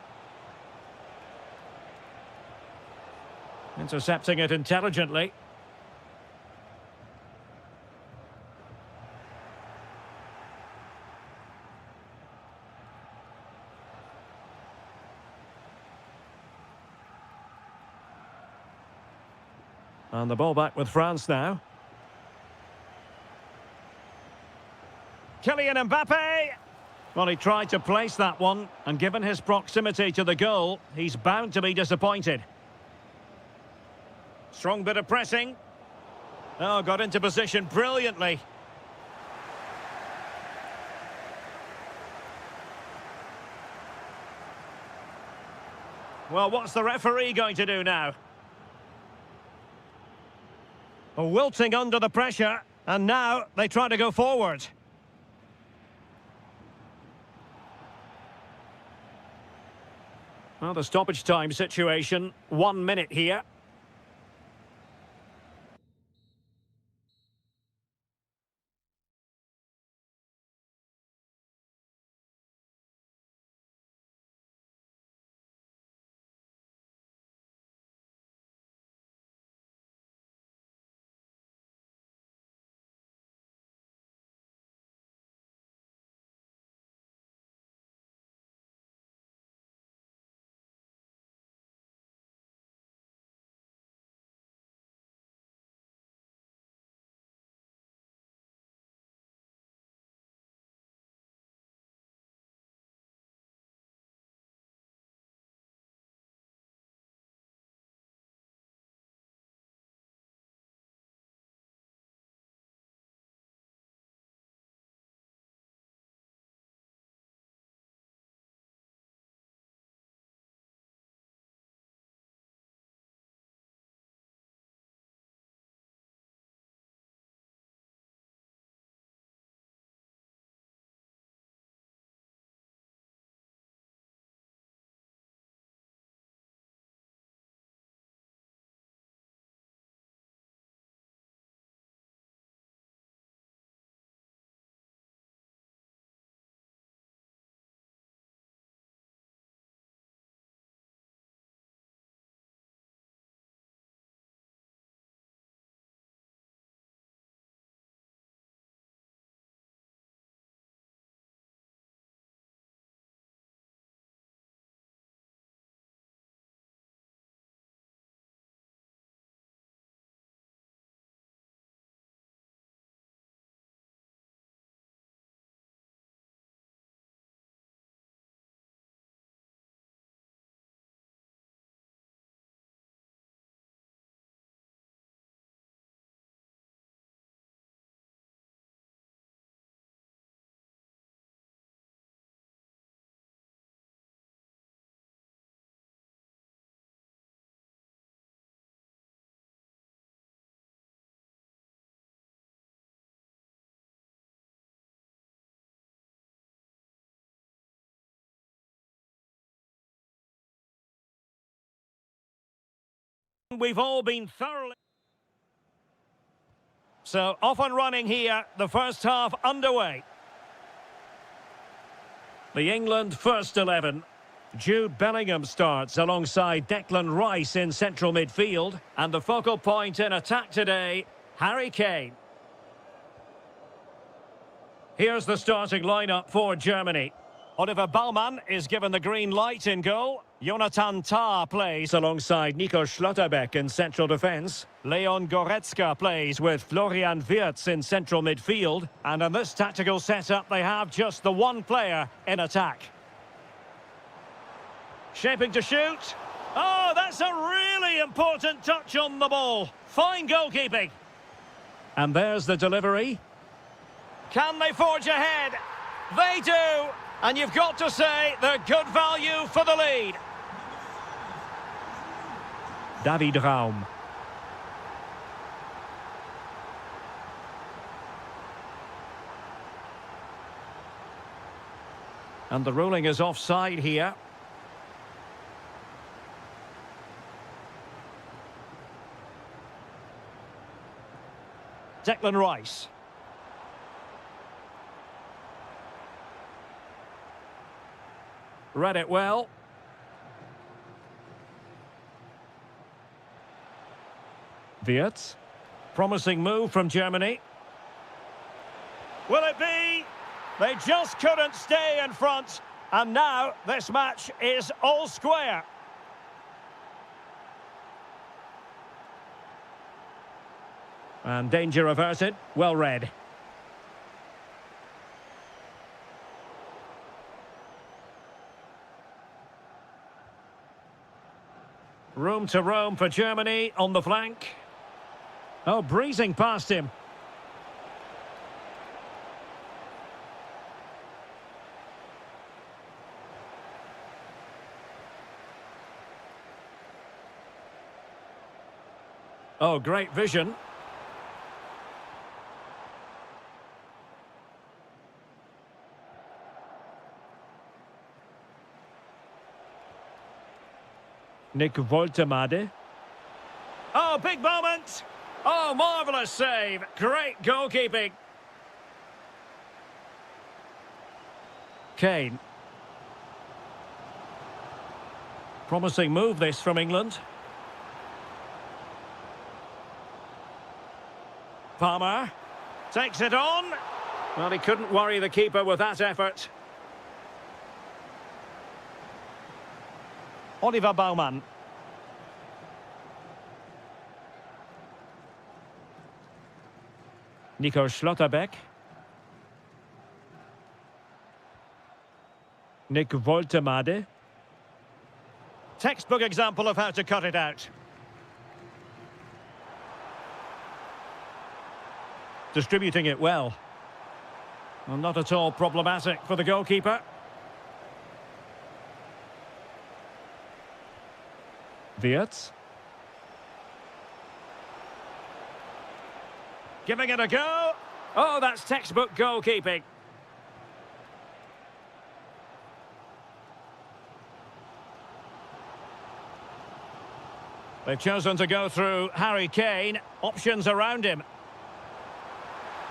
Intercepting it intelligently. And the ball back with France now. Kylian Mbappe! Well, he tried to place that one, and given his proximity to the goal, he's bound to be disappointed. Strong bit of pressing. Oh, got into position brilliantly. Well, what's the referee going to do now? Wilting under the pressure, and now they try to go forward. Well, the stoppage time situation, 1 minute here. We've all been thoroughly... So, off and running here, the first half underway. The England first 11. Jude Bellingham starts alongside Declan Rice in central midfield. And the focal point in attack today, Harry Kane. Here's the starting lineup for Germany. Oliver Baumann is given the green light in goal. Jonathan Tah plays alongside Nico Schlotterbeck in central defence. Leon Goretzka plays with Florian Wirtz in central midfield. And in this tactical setup, they have just the one player in attack. Shaping to shoot. Oh, that's a really important touch on the ball. Fine goalkeeping. And there's the delivery. Can they forge ahead? They do. And you've got to say, they're good value for the lead. David Raum. And the ruling is offside here. Declan Rice. Read it well. Wirtz. Promising move from Germany. Will it be? They just couldn't stay in front. And now this match is all square. And danger averted. Well read. Room to roam for Germany on the flank. Oh, breezing past him. Oh, great vision. Nick Woltemade. Oh, big moment. Oh, marvellous save. Great goalkeeping. Kane. Promising move this from England. Palmer. Takes it on. Well, he couldn't worry the keeper with that effort. Oliver Baumann. Nico Schlotterbeck. Nick Woltemade. Textbook example of how to cut it out. Distributing it well. Well, not at all problematic for the goalkeeper. Wirtz. Giving it a go. Oh, that's textbook goalkeeping. They've chosen to go through Harry Kane. Options around him.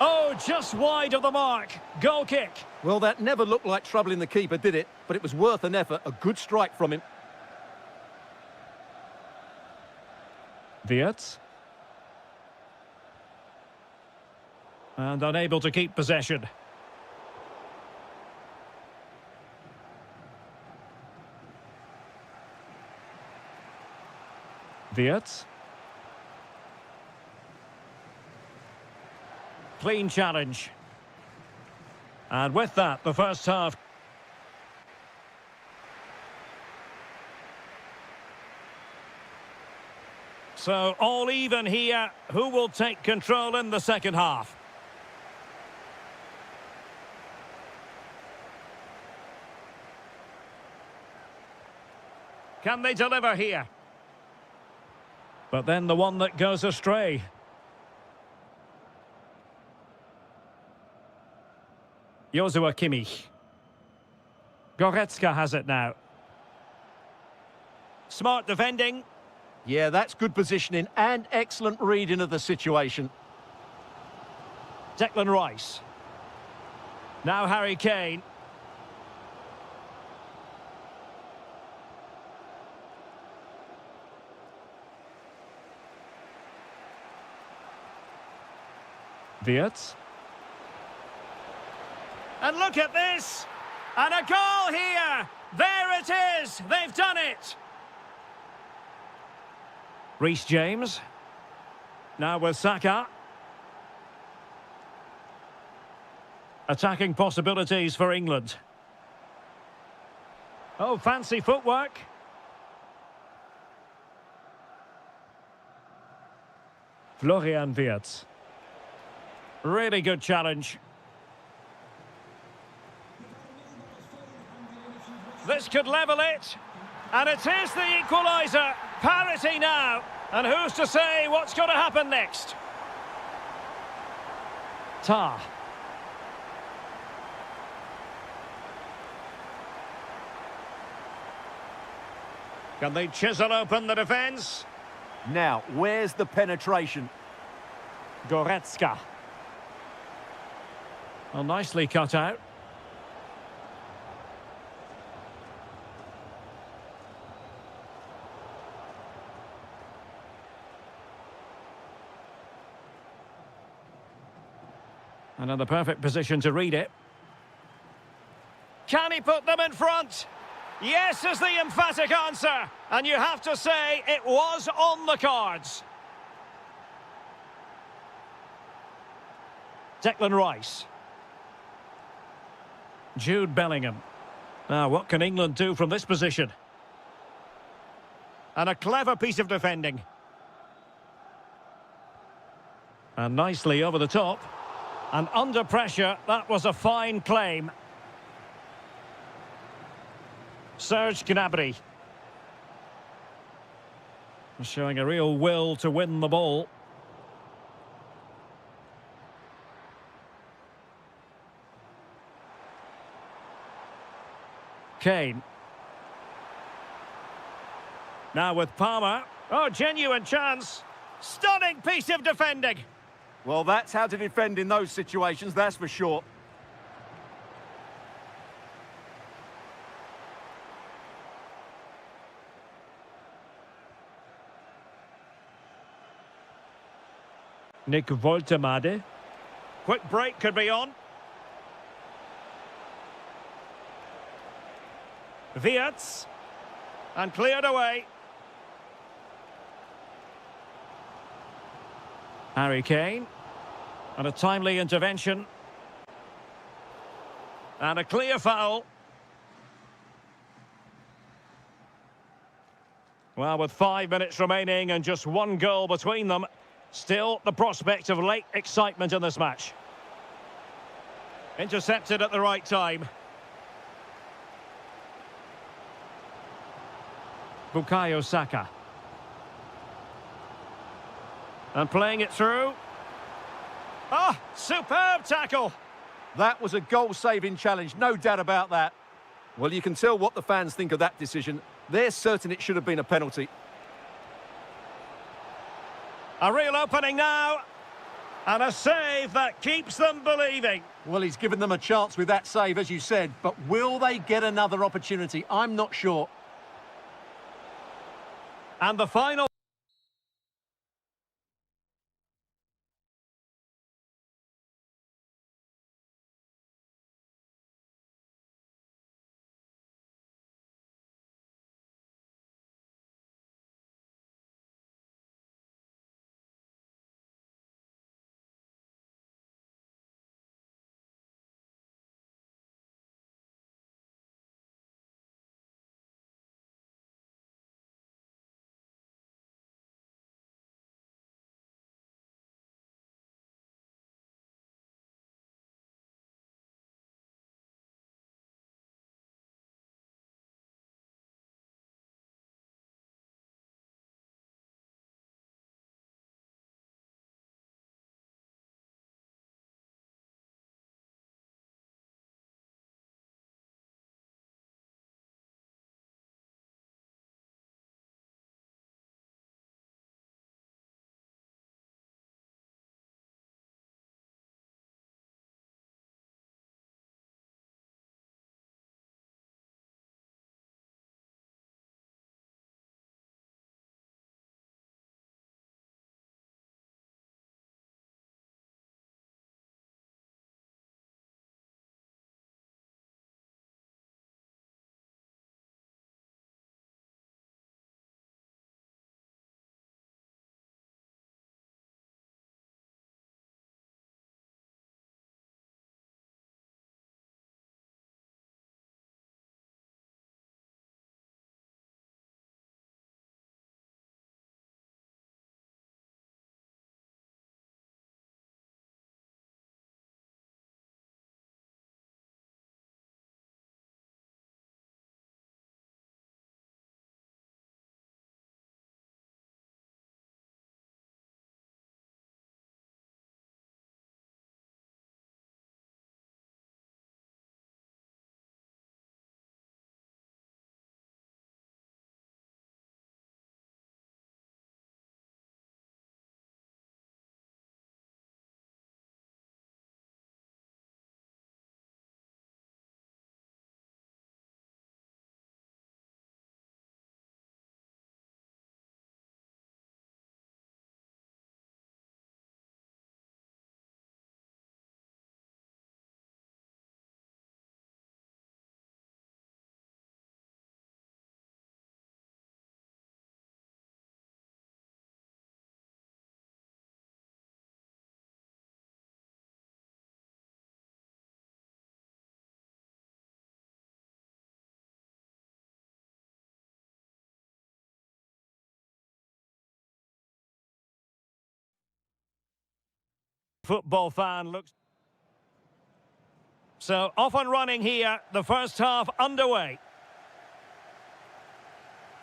Oh, just wide of the mark. Goal kick. Well, that never looked like troubling the keeper, did it? But it was worth an effort. A good strike from him. Wirtz. And unable to keep possession. Wirtz. Clean challenge. And with that, the first half. So, all even here. Who will take control in the second half? Can they deliver here? But then the one that goes astray. Joshua Kimmich. Goretzka has it now. Smart defending. Yeah, that's good positioning and excellent reading of the situation. Declan Rice. Now Harry Kane. Wirtz. And look at this! And a goal here! There it is! They've done it! Reece James. Now with Saka. Attacking possibilities for England. Oh, fancy footwork. Florian Wirtz. Really good challenge. This could level it. And it is the equaliser. Parity now. And who's to say what's going to happen next? Tar. Can they chisel open the defence? Now, where's the penetration? Goretzka. Well, nicely cut out. And in the perfect position to read it. Can he put them in front? Yes is the emphatic answer. And you have to say it was on the cards. Declan Rice. Jude Bellingham. Now, what can England do from this position? And a clever piece of defending. And nicely over the top. And under pressure, that was a fine claim. Serge Gnabry. Showing a real will to win the ball. Kane. Now with Palmer. Oh, genuine chance. Stunning piece of defending. Well, that's how to defend in those situations, that's for sure. Nick Woltemade. Quick break could be on. Wirtz. And cleared away. Harry Kane. And a timely intervention. And a clear foul. Well, with 5 minutes remaining and just one goal between them, still the prospect of late excitement in this match. Intercepted at the right time. Bukayo Saka. And playing it through. Ah, superb tackle. That was a goal-saving challenge, no doubt about that. Well, you can tell what the fans think of that decision. They're certain it should have been a penalty. A real opening now. And a save that keeps them believing. Well, he's given them a chance with that save, as you said. But will they get another opportunity? I'm not sure. And the final... football fan looks... So, off and running here, the first half underway.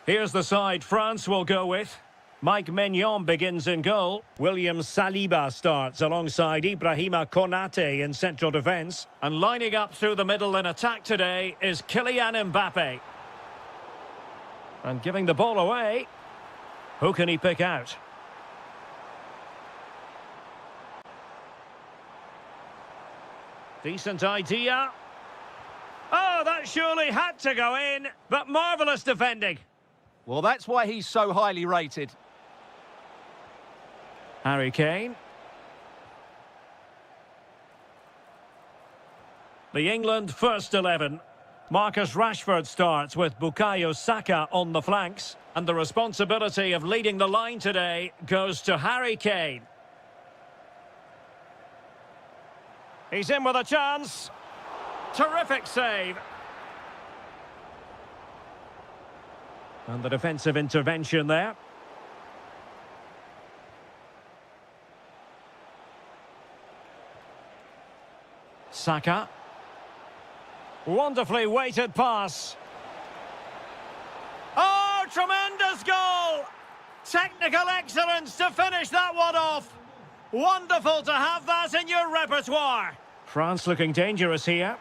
Here's the side France will go with. Mike Maignan begins in goal. William Saliba starts alongside Ibrahima Konate in central defence. And lining up through the middle in attack today is Kylian Mbappe. And giving the ball away. Who can he pick out? Decent idea. Oh, that surely had to go in, but marvellous defending. Well, that's why he's so highly rated. Harry Kane. The England first 11. Marcus Rashford starts with Bukayo Saka on the flanks. And the responsibility of leading the line today goes to Harry Kane. He's in with a chance. Terrific save. And the defensive intervention there. Saka. Wonderfully weighted pass. Oh, tremendous goal! Technical excellence to finish that one off. Wonderful to have that in your repertoire. France looking dangerous here.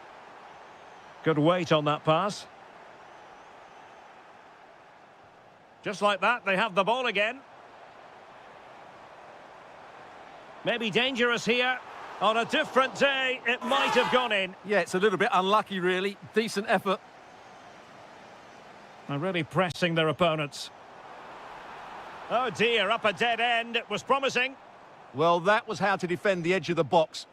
Good weight on that pass. Just like that, they have the ball again. Maybe dangerous here. On a different day, it might have gone in. Yeah, it's a little bit unlucky, really. Decent effort. They're really pressing their opponents. Oh dear, up a dead end. It was promising. Well, that was how to defend the edge of the box.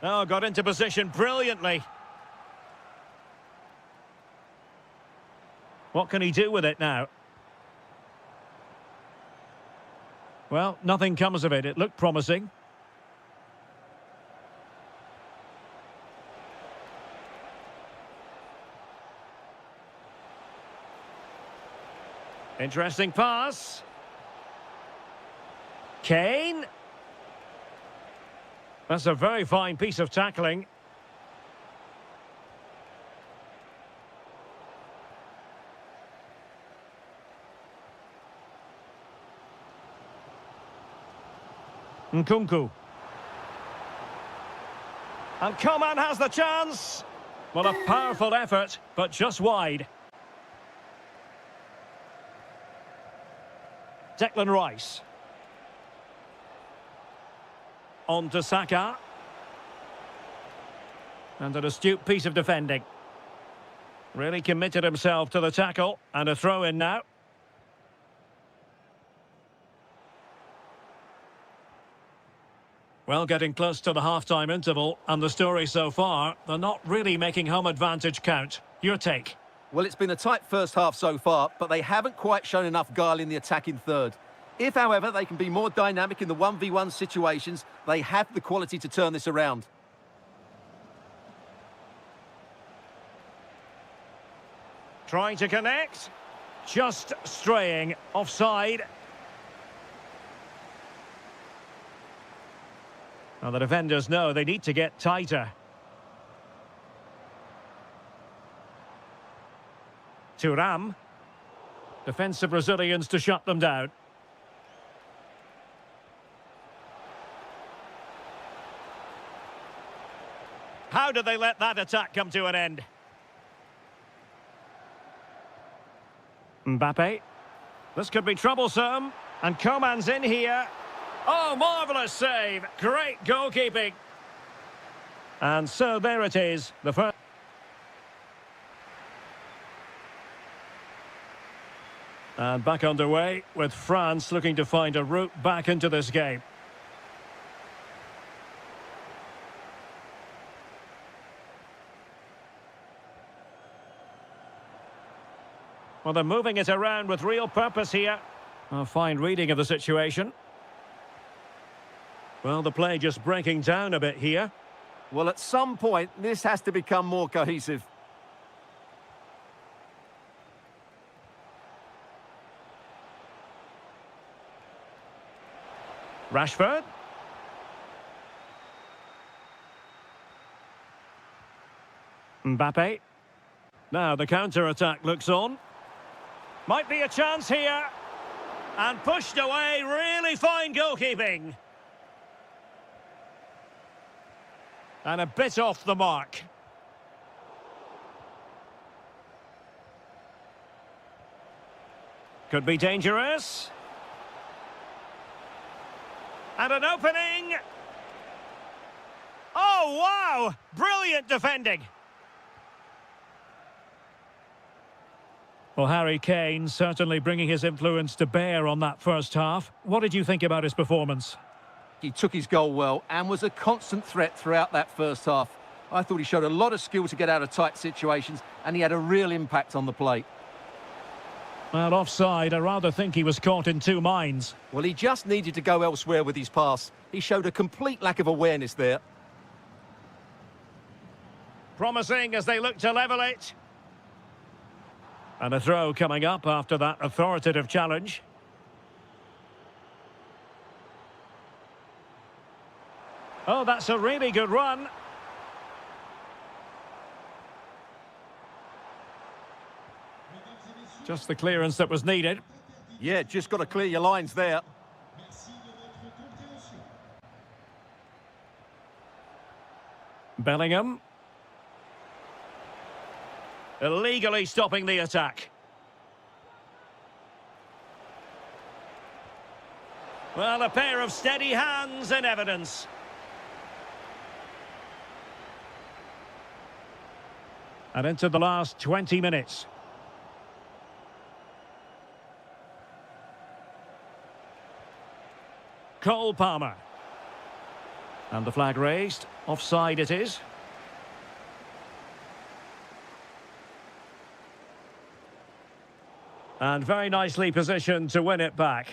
Oh, got into position brilliantly. What can he do with it now? Well, nothing comes of it. It looked promising. Interesting pass. Kane. That's a very fine piece of tackling. Nkunku. And Coman has the chance. Well, a powerful effort, but just wide. Declan Rice. On to Saka. And an astute piece of defending. Really committed himself to the tackle. And a throw in now. Well, getting close to the half-time interval, and the story so far, they're not really making home advantage count. Your take? Well, it's been a tight first half so far, but they haven't quite shown enough guile in the attacking third. If, however, they can be more dynamic in the 1v1 situations, they have the quality to turn this around. Trying to connect. Just straying offside. Now the defenders know they need to get tighter. Thuram. Defensive Brazilians to shut them down. How did they let that attack come to an end? Mbappe. This could be troublesome. And Coman's in here. Oh, marvellous save. Great goalkeeping. And so there it is. The first. And back underway with France looking to find a route back into this game. Well, they're moving it around with real purpose here. A fine reading of the situation. Well, the play just breaking down a bit here. Well, at some point, this has to become more cohesive. Rashford. Mbappe. Now the counter-attack looks on. Might be a chance here. And pushed away, really fine goalkeeping. And a bit off the mark. Could be dangerous. And an opening. Oh, wow! Brilliant defending. Well, Harry Kane certainly bringing his influence to bear on that first half. What did you think about his performance? He took his goal well and was a constant threat throughout that first half. I thought he showed a lot of skill to get out of tight situations, and he had a real impact on the play. Well, offside, I rather think he was caught in two minds. Well, he just needed to go elsewhere with his pass. He showed a complete lack of awareness there. Promising as they look to level it. And a throw coming up after that authoritative challenge. Oh, that's a really good run. Just the clearance that was needed. Yeah, just got to clear your lines there. Bellingham. Illegally stopping the attack. Well, a pair of steady hands in evidence. And into the last 20 minutes. Cole Palmer. And the flag raised. Offside it is. And very nicely positioned to win it back.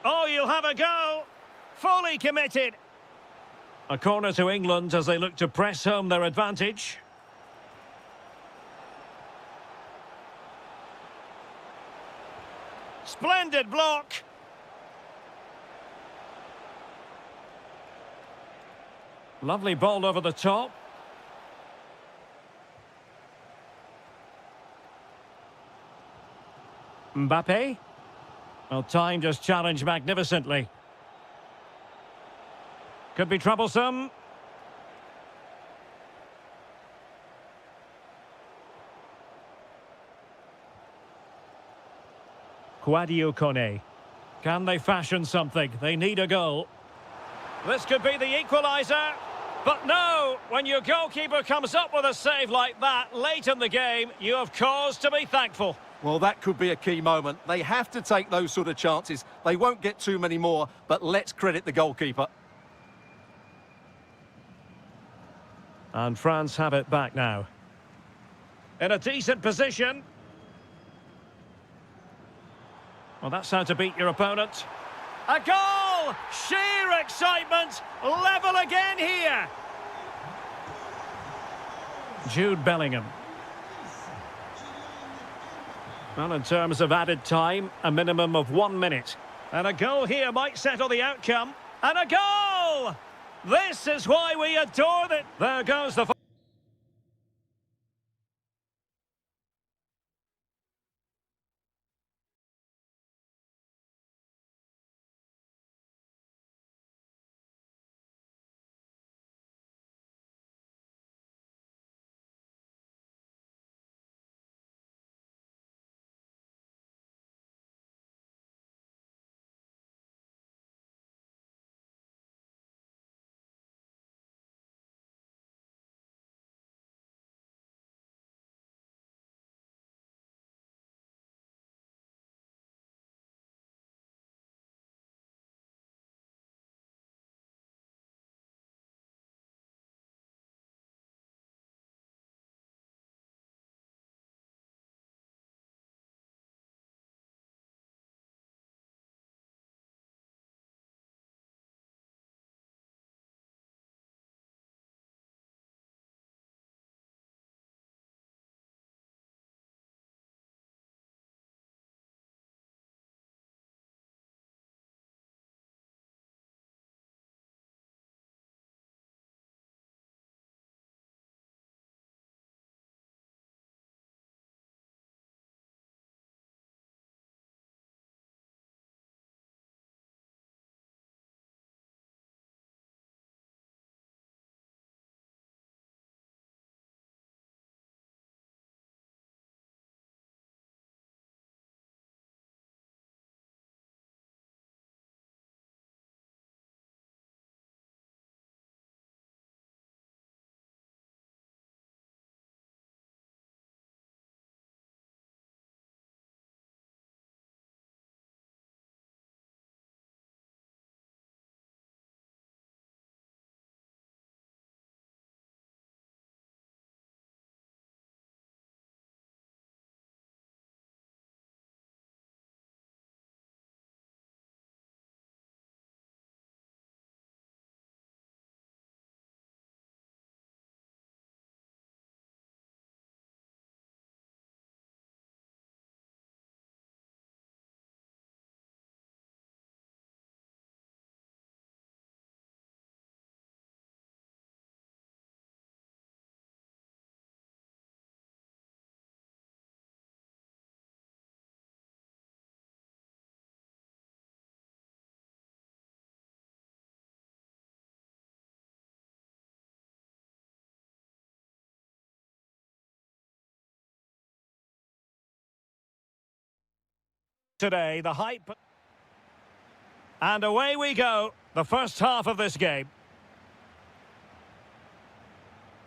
Oh, you'll have a go. Fully committed. A corner to England as they look to press home their advantage. Splendid block. Lovely ball over the top. Mbappe. Well, timed his challenge magnificently. Could be troublesome. Quadio Kone. Can they fashion something? They need a goal. This could be the equaliser. But no, when your goalkeeper comes up with a save like that late in the game, you have cause to be thankful. Well, that could be a key moment. They have to take those sort of chances. They won't get too many more, but let's credit the goalkeeper. And France have it back now. In a decent position. Well, that's how to beat your opponent. A goal! Sheer excitement! Level again here! Jude Bellingham. Well, in terms of added time, a minimum of 1 minute. And a goal here might settle the outcome. And a goal! This is why we adore it. There goes the... Today, the hype. And away we go, the first half of this game.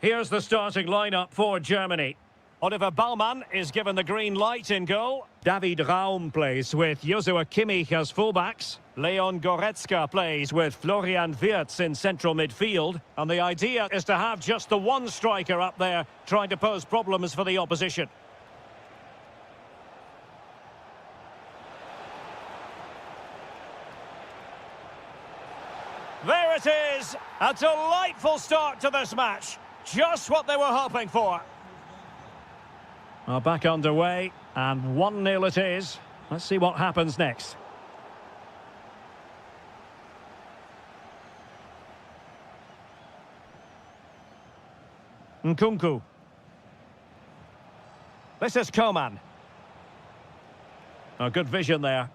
Here's the starting lineup for Germany. Oliver Baumann is given the green light in goal. David Raum plays with Joshua Kimmich as fullbacks. Leon Goretzka plays with Florian Wirtz in central midfield. And the idea is to have just the one striker up there trying to pose problems for the opposition. There it is! A delightful start to this match. Just what they were hoping for. Well, back underway, and 1-0 it is. Let's see what happens next. Nkunku. This is Coman. Oh, good vision there.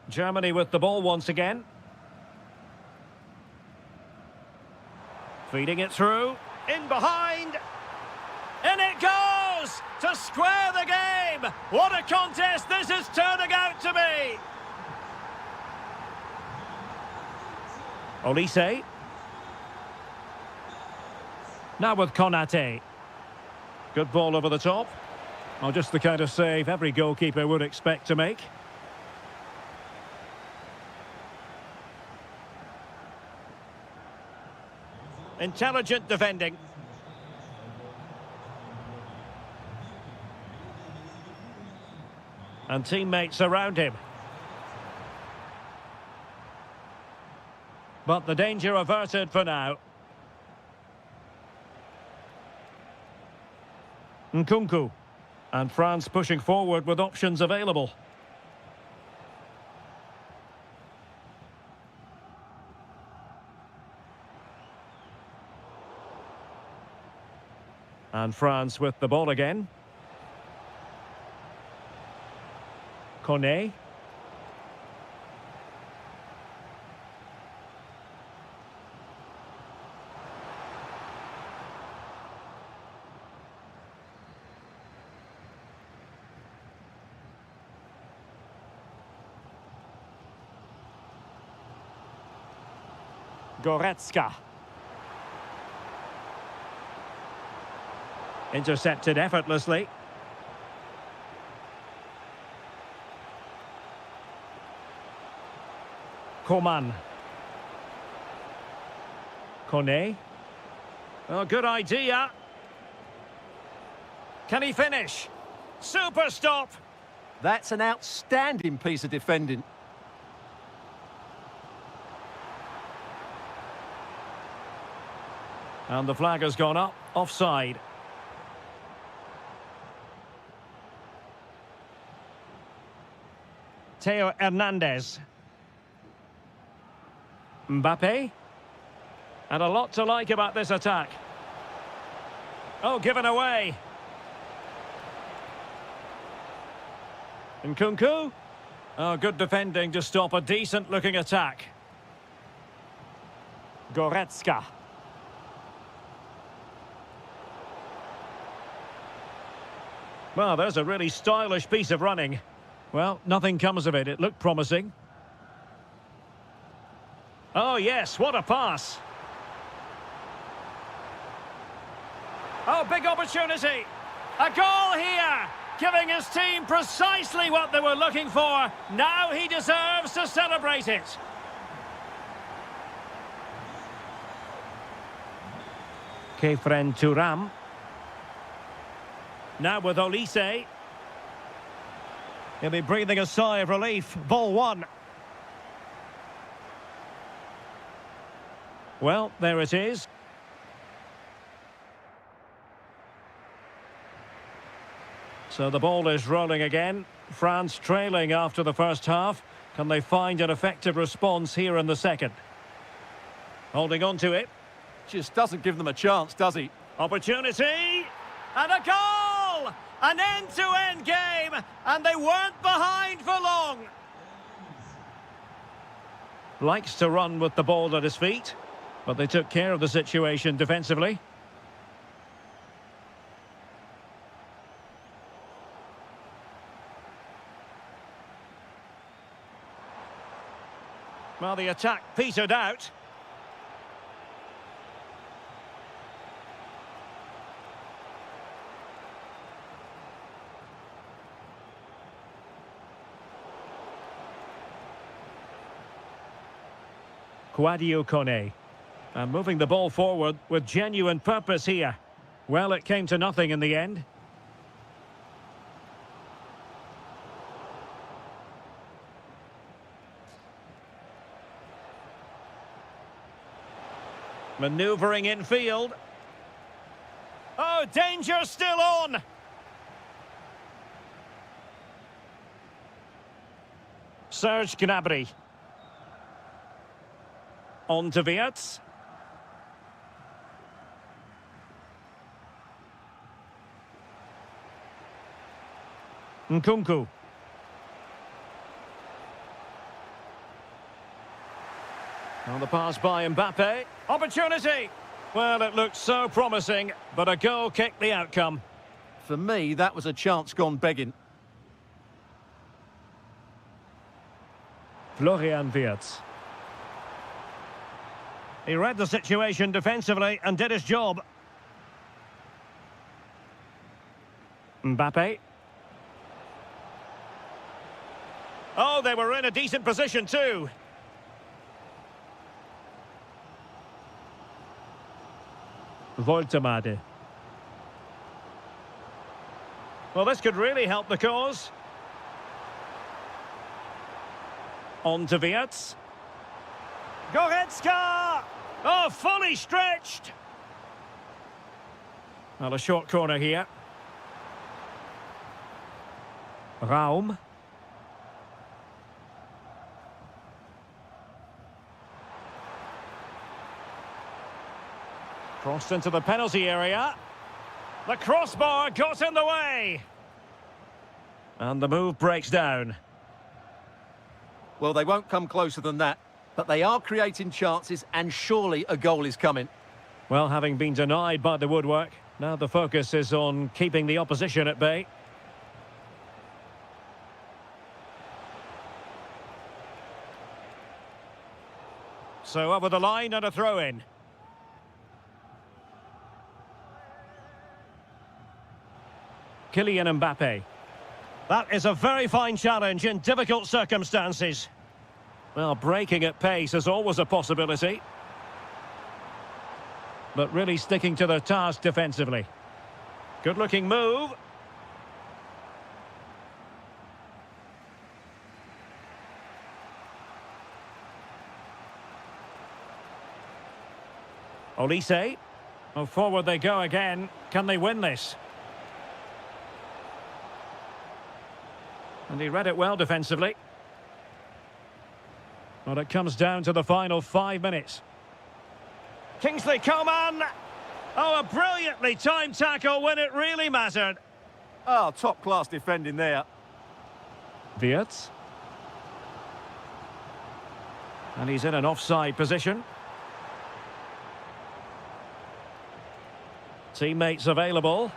Germany with the ball once again. Feeding it through, in behind, in it goes to square the game. What a contest this is turning out to be. Olise. Now with Konate. Good ball over the top. Oh, just the kind of save every goalkeeper would expect to make. Intelligent defending. And teammates around him. But the danger averted for now. Nkunku. And France pushing forward with options available. And France with the ball again. Kone. Goretzka. Intercepted effortlessly. Coman. Kone. Oh, good idea. Can he finish? Super stop. That's an outstanding piece of defending. And the flag has gone up, offside. Theo Hernandez. Mbappe. And a lot to like about this attack. Oh, given away. Nkunku. Oh, good defending to stop a decent-looking attack. Goretzka. Well, there's a really stylish piece of running. Well, nothing comes of it. It looked promising. Oh, yes, what a pass. Oh, big opportunity. A goal here, giving his team precisely what they were looking for. Now he deserves to celebrate it. Kefren Thuram. Now with Olise. He'll be breathing a sigh of relief. Ball one. Well, there it is. So the ball is rolling again. France trailing after the first half. Can they find an effective response here in the second? Holding on to it. Just doesn't give them a chance, does he? Opportunity. And a goal! An end-to-end game, and they weren't behind for long. Likes to run with the ball at his feet, but they took care of the situation defensively. Well, the attack petered out. Quadio Kone. And moving the ball forward with genuine purpose here. Well, it came to nothing in the end. Manoeuvring infield. Oh, danger still on! Serge Gnabry. On to Wirtz. Nkunku. On the pass by Mbappe. Opportunity! Well, it looked so promising, but a goal kicked the outcome. For me, that was a chance gone begging. Florian Wirtz. He read the situation defensively and did his job. Mbappe. Oh, they were in a decent position too. Voltemade. Well, this could really help the cause. On to Wirtz. Goretzka! Oh, fully stretched! Well, a short corner here. Raum. Crossed into the penalty area. The crossbar got in the way. And the move breaks down. Well, they won't come closer than that, but they are creating chances, and surely a goal is coming. Well, having been denied by the woodwork, now the focus is on keeping the opposition at bay. So over the line and a throw-in. Kylian Mbappe. That is a very fine challenge in difficult circumstances. Well, breaking at pace is always a possibility. But really sticking to their task defensively. Good-looking move. Olise. Oh, forward they go again. Can they win this? And he read it well defensively. Well, it comes down to the final 5 minutes. Kingsley Coman! Oh, a brilliantly timed tackle when it really mattered. Oh, top-class defending there. Wirtz. And he's in an offside position. Teammates available.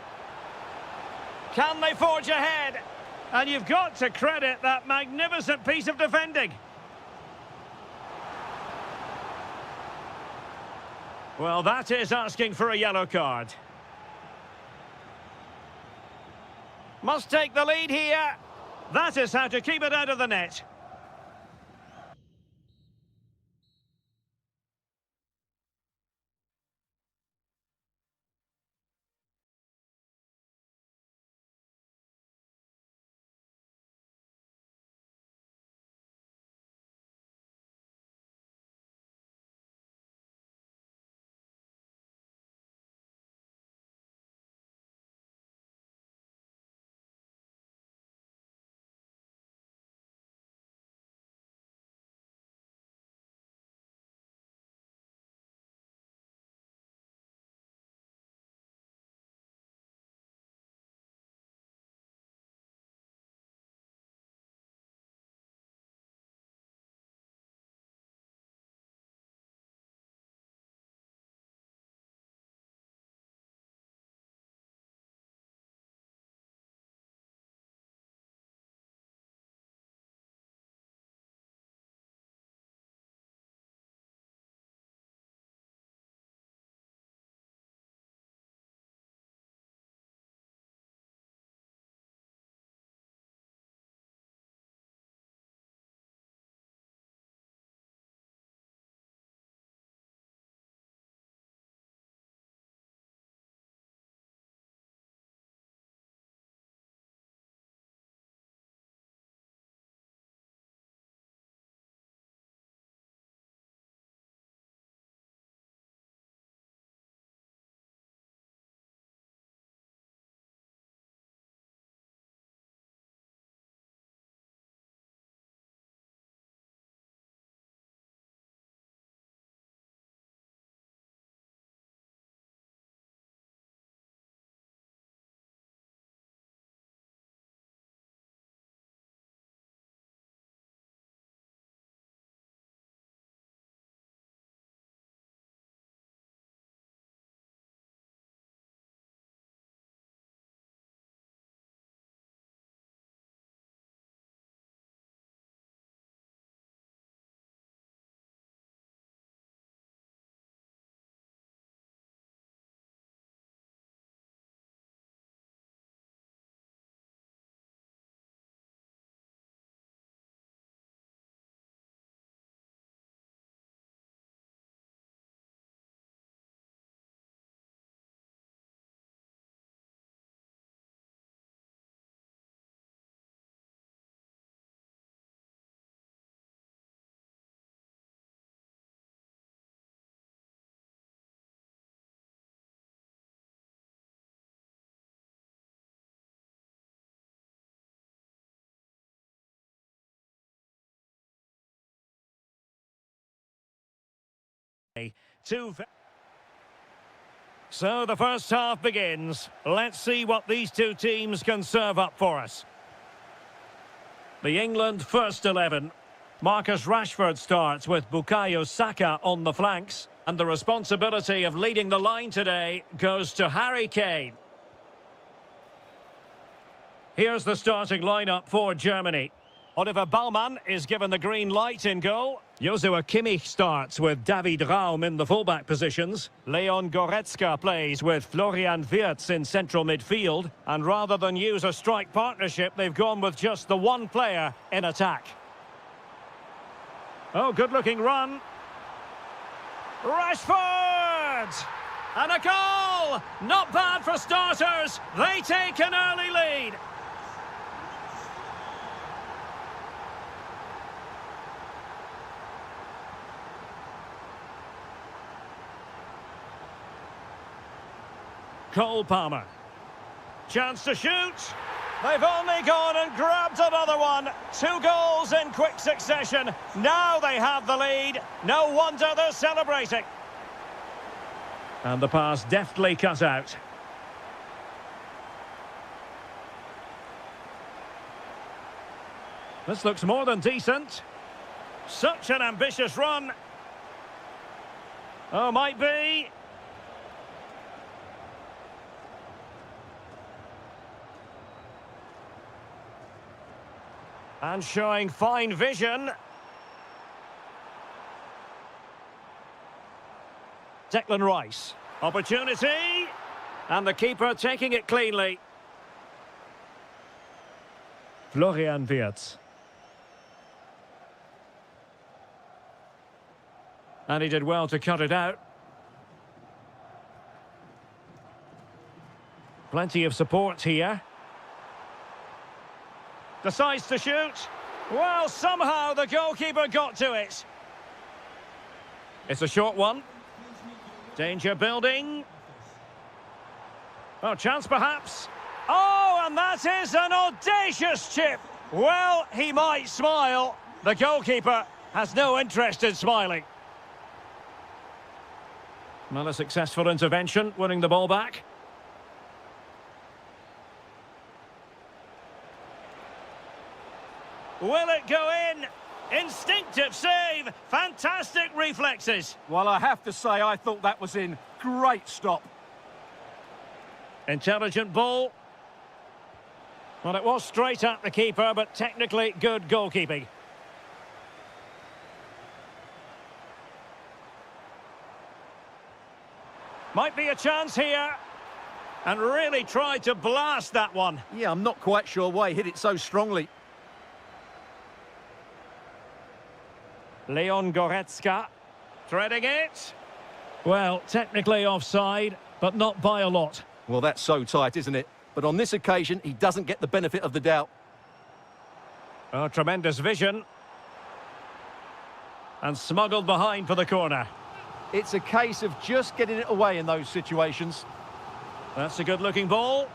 Can they forge ahead? And you've got to credit that magnificent piece of defending. Well, that is asking for a yellow card. Must take the lead here. That is how to keep it out of the net. So the first half begins. Let's see what these two teams can serve up for us. The England first 11. Marcus Rashford starts with Bukayo Saka on the flanks. And the responsibility of leading the line today goes to Harry Kane. Here's the starting lineup for Germany. Oliver Baumann is given the green light in goal. Joshua Kimmich starts with David Raum in the fullback positions. Leon Goretzka plays with Florian Wirtz in central midfield. And rather than use a strike partnership, they've gone with just the one player in attack. Oh, good-looking run. Rashford! And a goal! Not bad for starters. They take an early lead. Cole Palmer. Chance to shoot. They've only gone and grabbed another one. 2 goals in quick succession. Now they have the lead. No wonder they're celebrating. And the pass deftly cut out. This looks more than decent. Such an ambitious run. Oh, might be. And showing fine vision. Declan Rice. Opportunity. And the keeper taking it cleanly. Florian Wirtz. And he did well to cut it out. Plenty of support here. Decides to shoot. Well, somehow the goalkeeper got to it. It's a short one. Danger building. Oh, chance perhaps. Oh, and that is an audacious chip. Well, he might smile. The goalkeeper has no interest in smiling. Well, a successful intervention, winning the ball back. Will it go in? Instinctive save. Fantastic reflexes. Well, I have to say, I thought that was in. Great stop. Intelligent ball. Well, it was straight at the keeper, but technically good goalkeeping. Might be a chance here. And really tried to blast that one. Yeah, I'm not quite sure why he hit it so strongly. Leon Goretzka, threading it. Well, technically offside, but not by a lot. Well, that's so tight, isn't it? But on this occasion, he doesn't get the benefit of the doubt. Oh, tremendous vision. And smuggled behind for the corner. It's a case of just getting it away in those situations. That's a good-looking ball.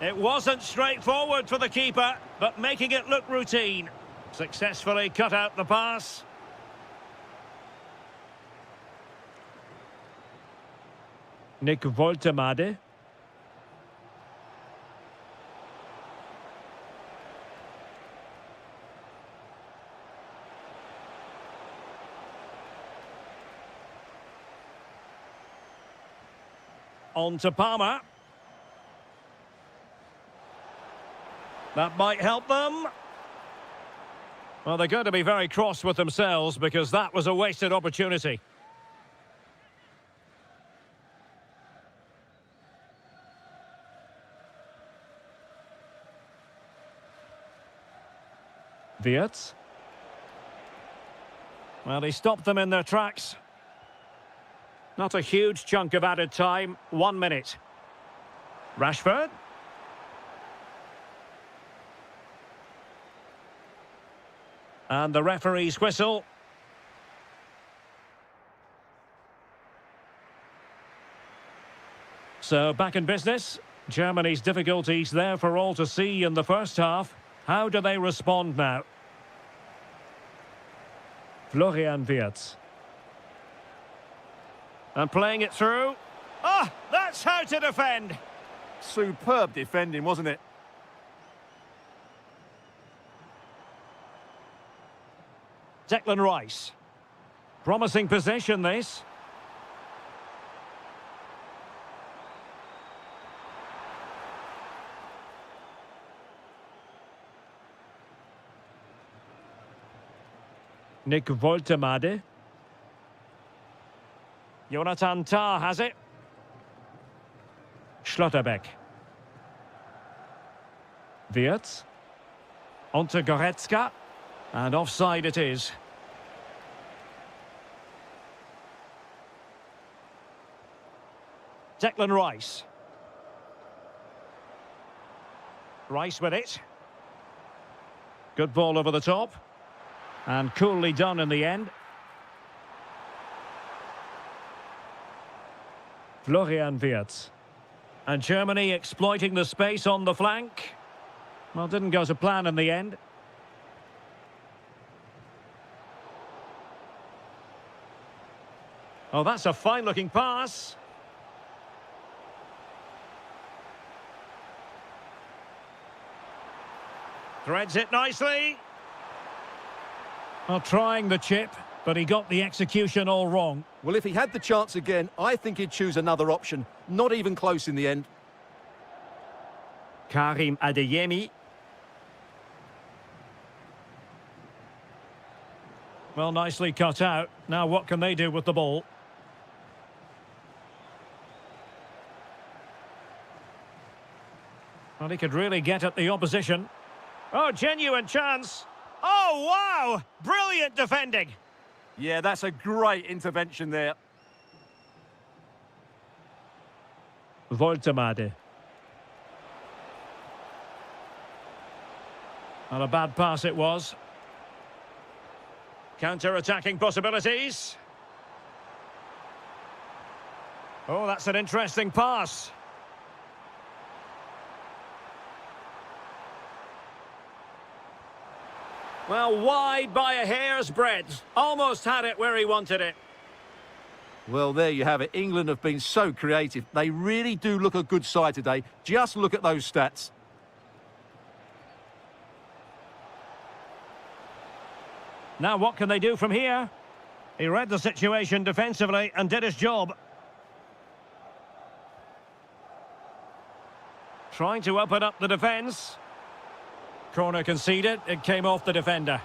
It wasn't straightforward for the keeper, but making it look routine. Successfully cut out the pass. Nick Woltemade. On to Palmer. That might help them. Well, they're going to be very cross with themselves because that was a wasted opportunity. Wirtz. Well, he stopped them in their tracks. Not a huge chunk of added time. 1 minute. Rashford. And the referee's whistle. So, back in business. Germany's difficulties there for all to see in the first half. How do they respond now? Florian Wirtz. And playing it through. Oh, that's how to defend. Superb defending, wasn't it? Declan Rice. Promising possession, this. Nick Woltemade. Jonathan Tah has it. Schlotterbeck. Wirtz. Onto Goretzka. And offside it is. Declan Rice. Rice with it. Good ball over the top. And coolly done in the end. Florian Wirtz. And Germany exploiting the space on the flank. Well, didn't go to plan in the end. Oh, that's a fine-looking pass. Threads it nicely. Well, trying the chip, but he got the execution all wrong. Well, if he had the chance again, I think he'd choose another option. Not even close in the end. Karim Adeyemi. Well, nicely cut out. Now what can they do with the ball? Well, he could really get at the opposition. Oh, genuine chance. Oh, wow! Brilliant defending. Yeah, that's a great intervention there. Woltemade. Not a bad pass it was. Counter-attacking possibilities. Oh, that's an interesting pass. Well, wide by a hair's breadth. Almost had it where he wanted it. Well, there you have it. England have been so creative. They really do look a good side today. Just look at those stats. Now what can they do from here? He read the situation defensively and did his job. Trying to open up the defence. Corner conceded, it came off the defender.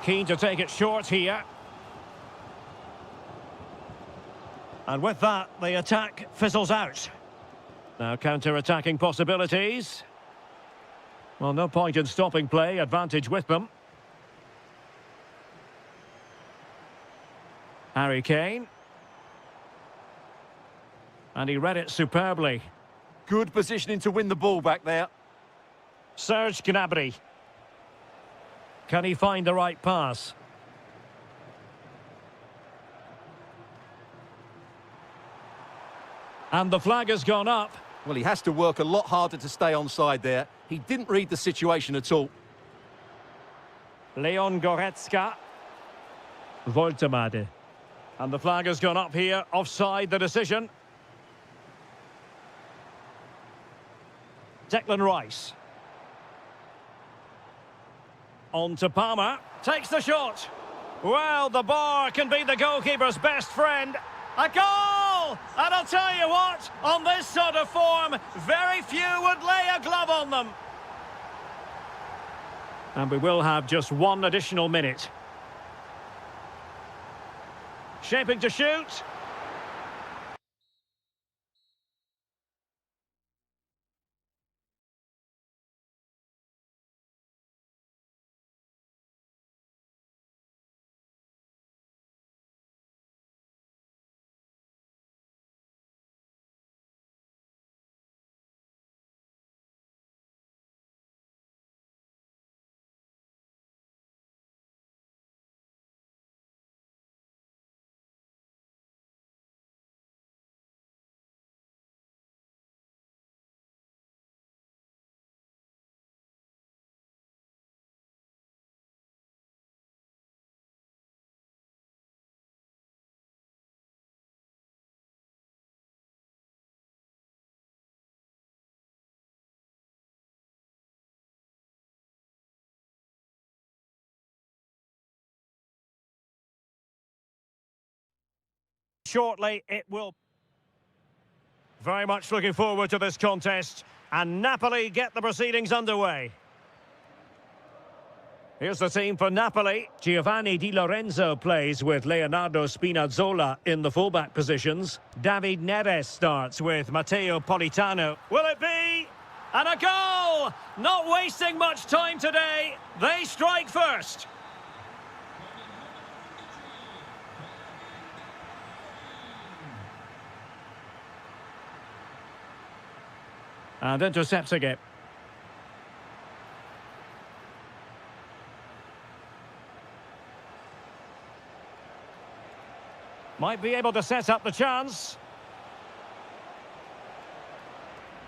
Keen to take it short here. And with that, the attack fizzles out. Now counter-attacking possibilities. Well, no point in stopping play, advantage with them. Harry Kane. And he read it superbly. Good positioning to win the ball back there. Serge Gnabry. Can he find the right pass? And the flag has gone up. Well, he has to work a lot harder to stay onside there. He didn't read the situation at all. Leon Goretzka. Woltemade. And the flag has gone up here. Offside the decision. Declan Rice. On to Palmer. Takes the shot. Well, the bar can be the goalkeeper's best friend. A goal! And I'll tell you what, on this sort of form, very few would lay a glove on them. And we will have just one additional minute. Shaping to shoot. shortly. It will... Very much looking forward to this contest. And Napoli get the proceedings underway. Here's the team for Napoli. Giovanni Di Lorenzo plays with Leonardo Spinazzola in the fullback positions. David Neres starts with Matteo Politano. Will it be? And a goal! Not wasting much time today. They strike first. And intercepting it. Might be able to set up the chance.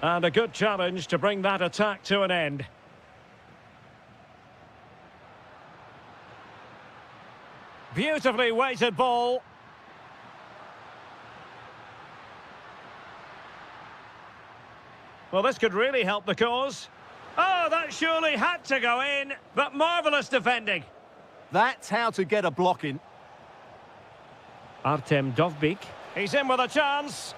And a good challenge to bring that attack to an end. Beautifully weighted ball. Well, this could really help the cause. Oh, that surely had to go in, but marvellous defending. That's how to get a block in. Artem Dovbyk. He's in with a chance.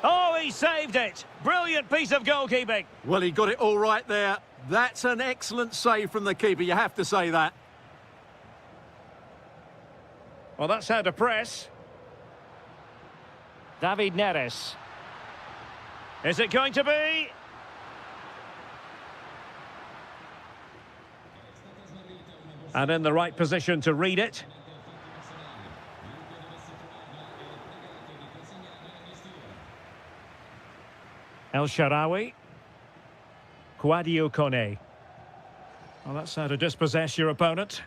Oh, he saved it. Brilliant piece of goalkeeping. Well, he got it all right there. That's an excellent save from the keeper, you have to say that. Well, that's how to press. David Neres. Is it going to be? And in the right position to read it. El Shaarawy. Kouadio Kone. Well, that's how to dispossess your opponent.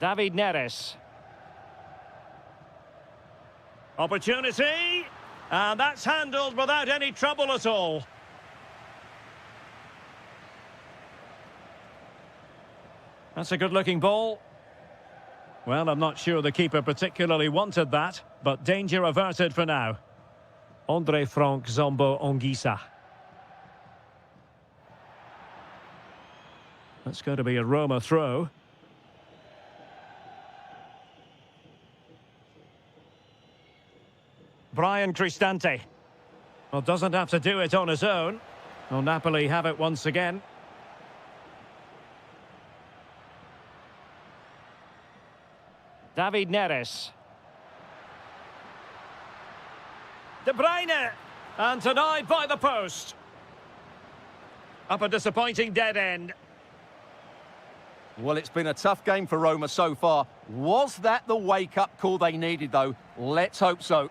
David Neres. Opportunity. And that's handled without any trouble at all. That's a good-looking ball. Well, I'm not sure the keeper particularly wanted that, but danger averted for now. Andre Frank Zombo Ongisa. That's going to be a Roma throw. Brian Cristante. Well, doesn't have to do it on his own. Well, Napoli have it once again. David Neres. De Bruyne. And denied by the post. Up a disappointing dead end. Well, it's been a tough game for Roma so far. Was that the wake-up call they needed, though? Let's hope so.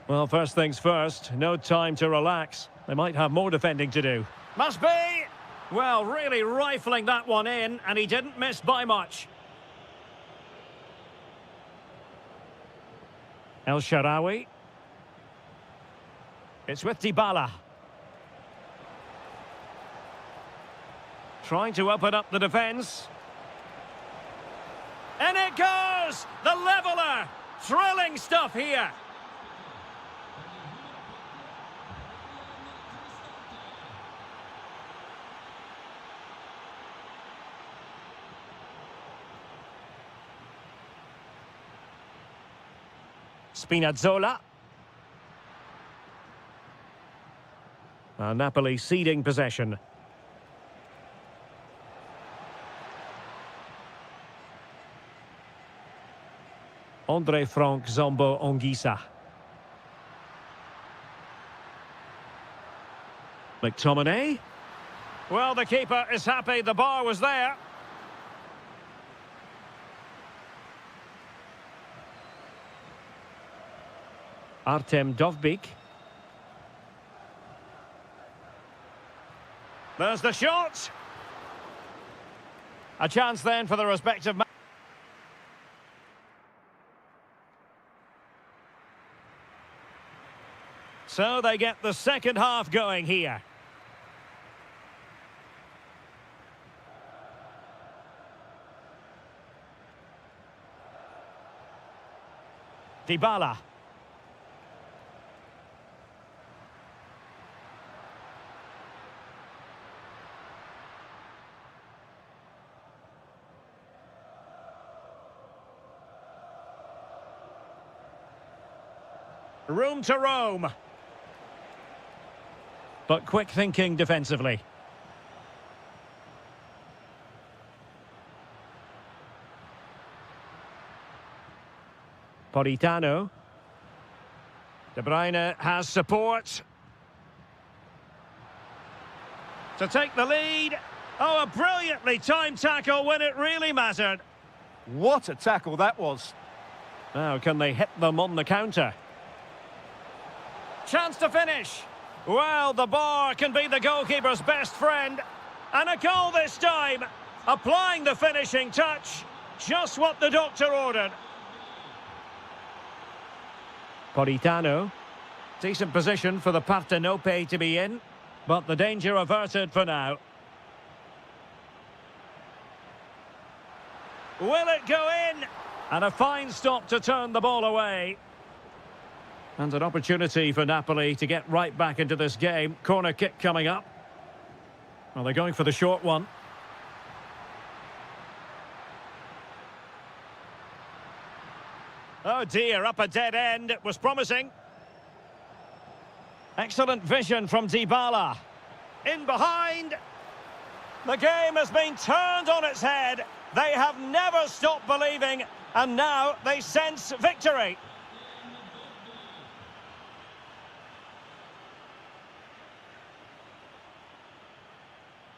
Well, first things first, no time to relax. They might have more defending to do. Must be! Well, really rifling that one in, and he didn't miss by much. El Shaarawy. It's with Dybala. Trying to open up the defence. And it goes! The leveller! Thrilling stuff here. Spinazzola. Napoli ceding possession. Andre Frank Zombo Ongisa. McTominay. Well, the keeper is happy the bar was there. Artem Dovbyk. There's the shot. A chance then for the respective... So they get the second half going here. Dybala. Room to roam. But quick thinking defensively. Politano. De Bruyne has support. To take the lead. Oh, a brilliantly timed tackle when it really mattered. What a tackle that was. Now, can they hit them on the counter? Chance to finish. Well, the bar can be the goalkeeper's best friend. And a goal this time. Applying the finishing touch. Just what the doctor ordered. Politano. Decent position for the Partenope to be in. But the danger averted for now. Will it go in? And a fine stop to turn the ball away. And an opportunity for Napoli to get right back into this game. Corner kick coming up. Well, they're going for the short one. Oh dear, up a dead end. It was promising. Excellent vision from Dybala. In behind. The game has been turned on its head. They have never stopped believing, and now they sense victory.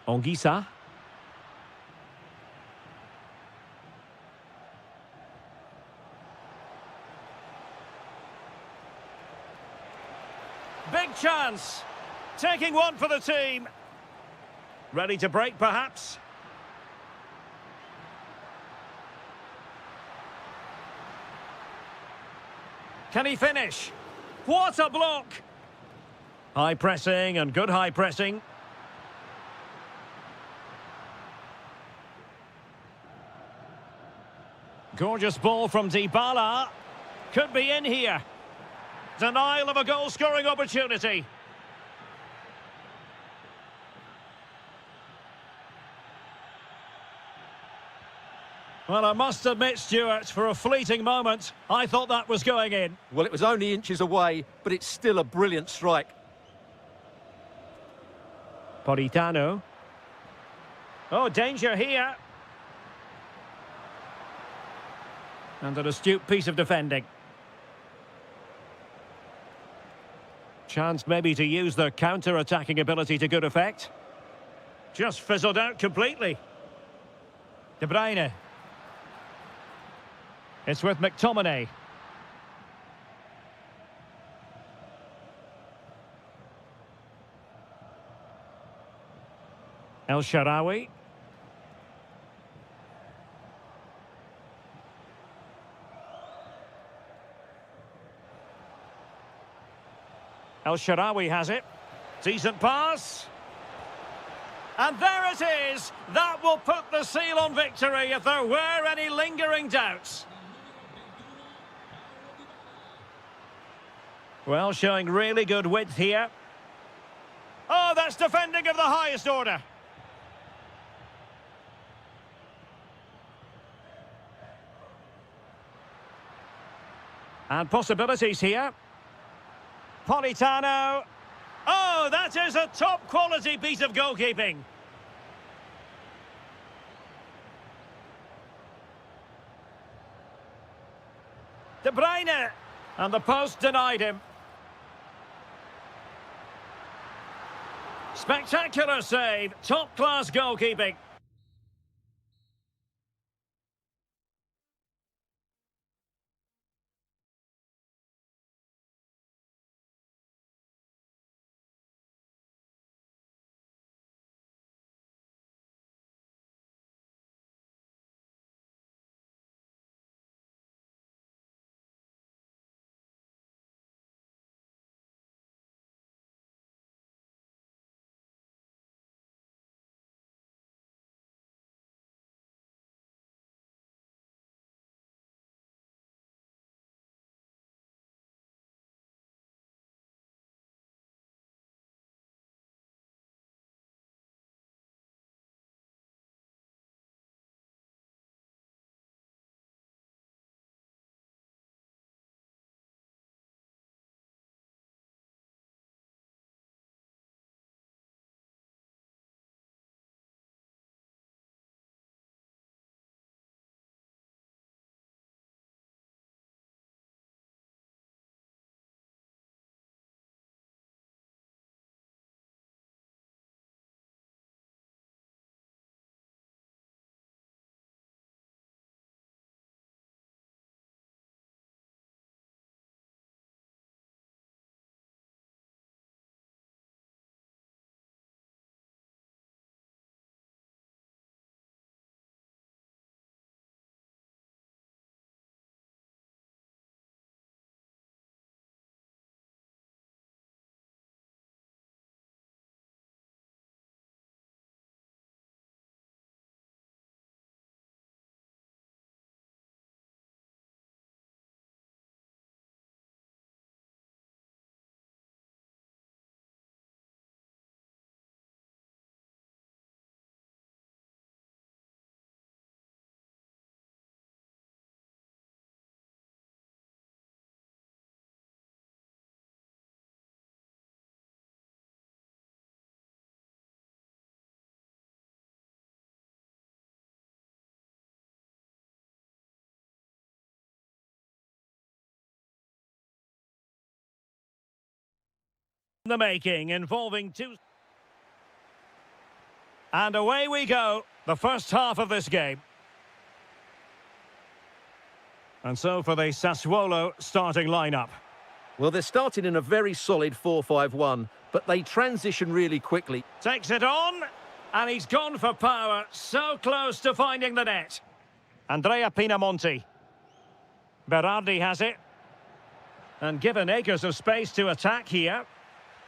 Onguisa. Big chance. Taking one for the team. Ready to break, perhaps? Can he finish? What a block! High pressing and good high pressing. Gorgeous ball from Dybala. Could be in here. Denial of a goal-scoring opportunity. Well, I must admit, Stuart, for a fleeting moment, I thought that was going in. Well, it was only inches away, but it's still a brilliant strike. Politano. Oh, danger here. And an astute piece of defending. Chance maybe to use their counter-attacking ability to good effect. Just fizzled out completely. De Bruyne. It's with McTominay. El Shaarawy. El Shaarawy has it. Decent pass. And there it is. That will put the seal on victory if there were any lingering doubts. Well, showing really good width here. Oh, that's defending of the highest order. And possibilities here. Politano. Oh, that is a top-quality piece of goalkeeping. De Bruyne. And the post denied him. Spectacular save. Top-class goalkeeping. the making, involving two. And away we go, the first half of this game. And so for the Sassuolo starting lineup. Well, they're starting in a very solid 4-5-1, but they transition really quickly. Takes it on, and he's gone for power, so close to finding the net. Andrea Pinamonti. Berardi has it. And given acres of space to attack here,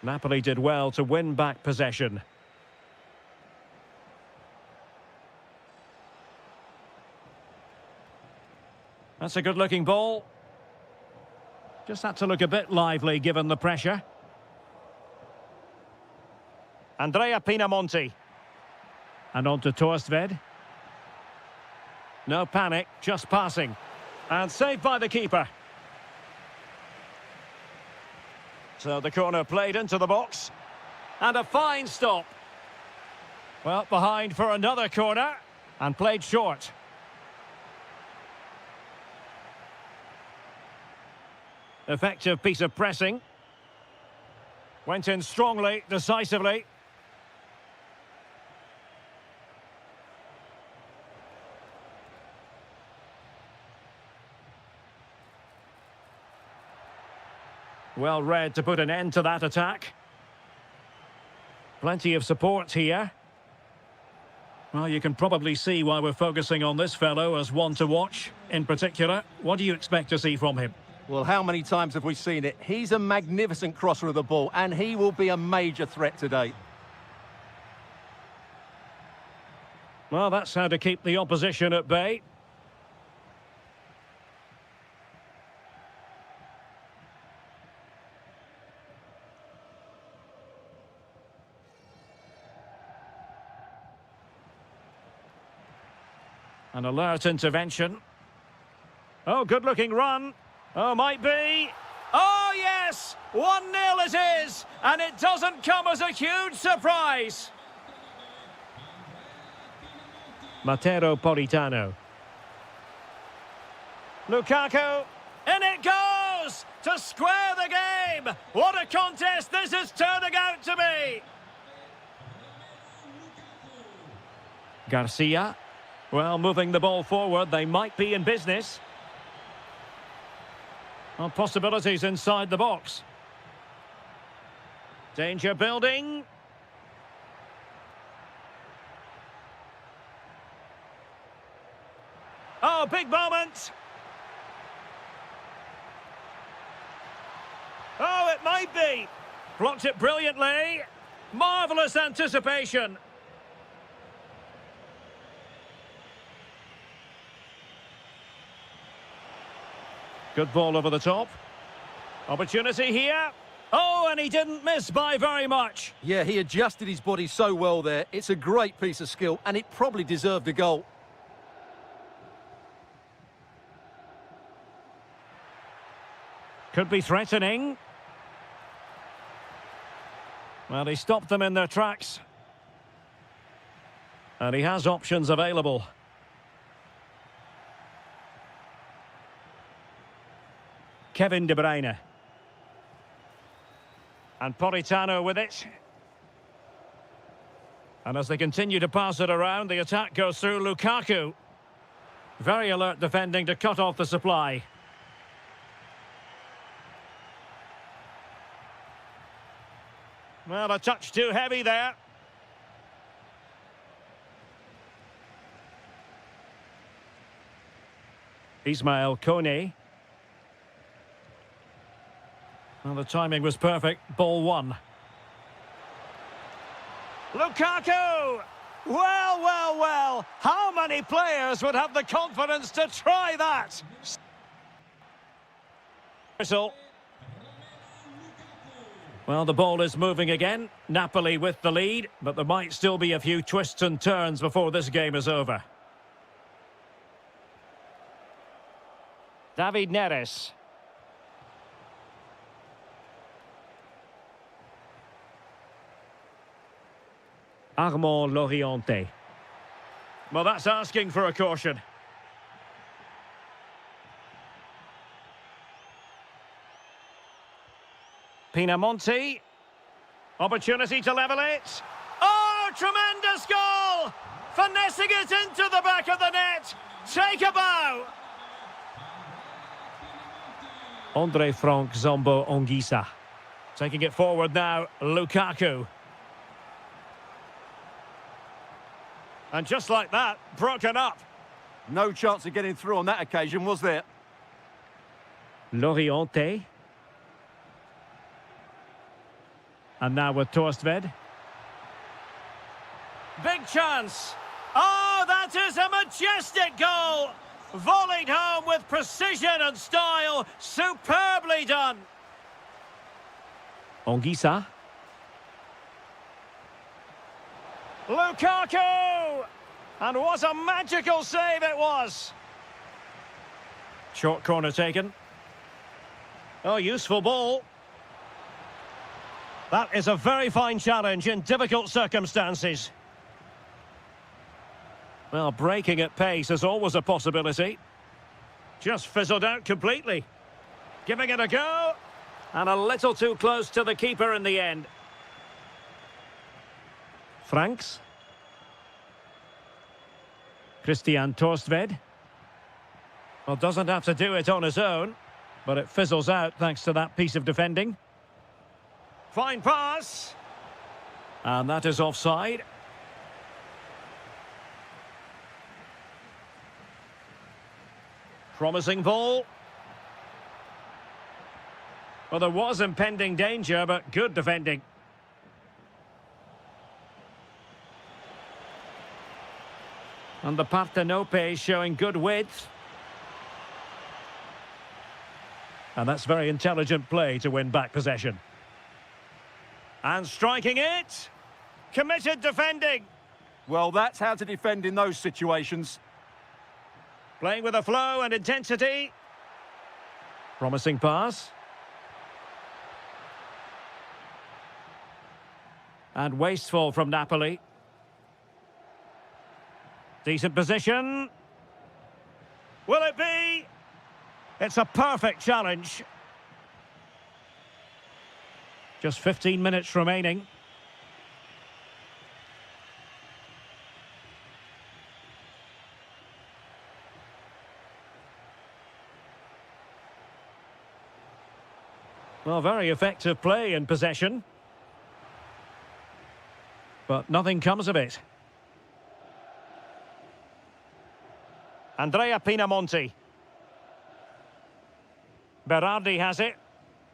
Napoli did well to win back possession. That's a good-looking ball. Just had to look a bit lively given the pressure. Andrea Pinamonti. And on to Torstved. No panic, just passing. And saved by the keeper. So the corner played into the box. And a fine stop. Well, behind for another corner. And played short. Effective piece of pressing. Went in strongly, decisively. Well read to put an end to that attack. Plenty of support here. Well, you can probably see why we're focusing on this fellow as one to watch. In particular, what do you expect to see from him? Well, how many times have we seen it? He's a magnificent crosser of the ball, and he will be a major threat today. Well, that's how to keep the opposition at bay. An alert intervention. Oh, good-looking run. Oh, might be. Oh, yes! 1-0 it is, and it doesn't come as a huge surprise. Matteo Politano. Lukaku. In it goes! To square the game! What a contest this is turning out to be! Garcia. Well, moving the ball forward, they might be in business. Well, possibilities inside the box. Danger building. Oh, big moment. Oh, it might be. Blocked it brilliantly. Marvellous anticipation. Good ball over the top. Opportunity here. Oh, and he didn't miss by very much. Yeah, he adjusted his body so well there. It's a great piece of skill, and it probably deserved a goal. Could be threatening. Well, he stopped them in their tracks. And he has options available. Kevin De Bruyne. And Politano with it. And as they continue to pass it around, the attack goes through Lukaku. Very alert defending to cut off the supply. Well, a touch too heavy there. Ismail Kone. Well, the timing was perfect. Ball one. Lukaku! Well, well, well. How many players would have the confidence to try that? Whistle. Well, the ball is moving again. Napoli with the lead, but there might still be a few twists and turns before this game is over. David Neres. Armand Loriente. Well, that's asking for a caution. Pinamonti. Opportunity to level it. Oh, tremendous goal! Finessing it into the back of the net. Take a bow. Andre Frank Zombo Ongisa. Taking it forward now, Lukaku. And just like that, broken up. No chance of getting through on that occasion, was there? Loriente. And now with Torstved. Big chance. Oh, that is a majestic goal. Volleyed home with precision and style. Superbly done. Ongisa. Lukaku! And what a magical save it was. Short corner taken. Oh, useful ball. That is a very fine challenge in difficult circumstances. Well, breaking at pace is always a possibility. Just fizzled out completely. Giving it a go. And a little too close to the keeper in the end. Franks. Christian Torstved. Well, doesn't have to do it on his own, but it fizzles out thanks to that piece of defending. Fine pass. And that is offside. Promising ball. Well, there was impending danger, but good defending. And the Partenope showing good width. And that's very intelligent play to win back possession. And striking it. Committed defending. Well, that's how to defend in those situations. Playing with a flow and intensity. Promising pass. And wasteful from Napoli. Decent position. Will it be? It's a perfect challenge. Just 15 minutes remaining. Well, very effective play in possession. But nothing comes of it. Andrea Pinamonti. Berardi has it.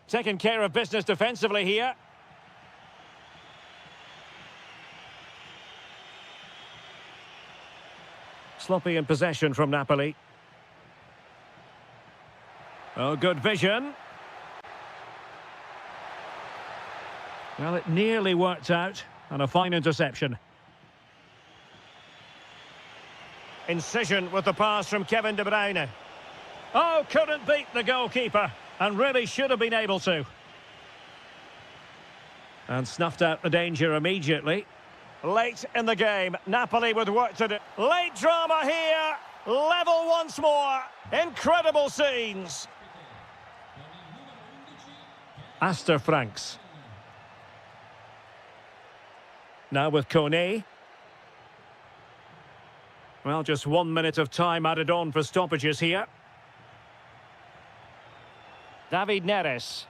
Taking care of business defensively here. Sloppy in possession from Napoli. Oh, good vision. Well, it nearly worked out. And a fine interception. Incision with the pass from Kevin De Bruyne. Oh, couldn't beat the goalkeeper. And really should have been able to. And snuffed out the danger immediately. Late in the game, Napoli with work to do. Late drama here. Level once more. Incredible scenes. Astor Franks. Now with Kone. Well, just 1 minute of time added on for stoppages here. David Neres.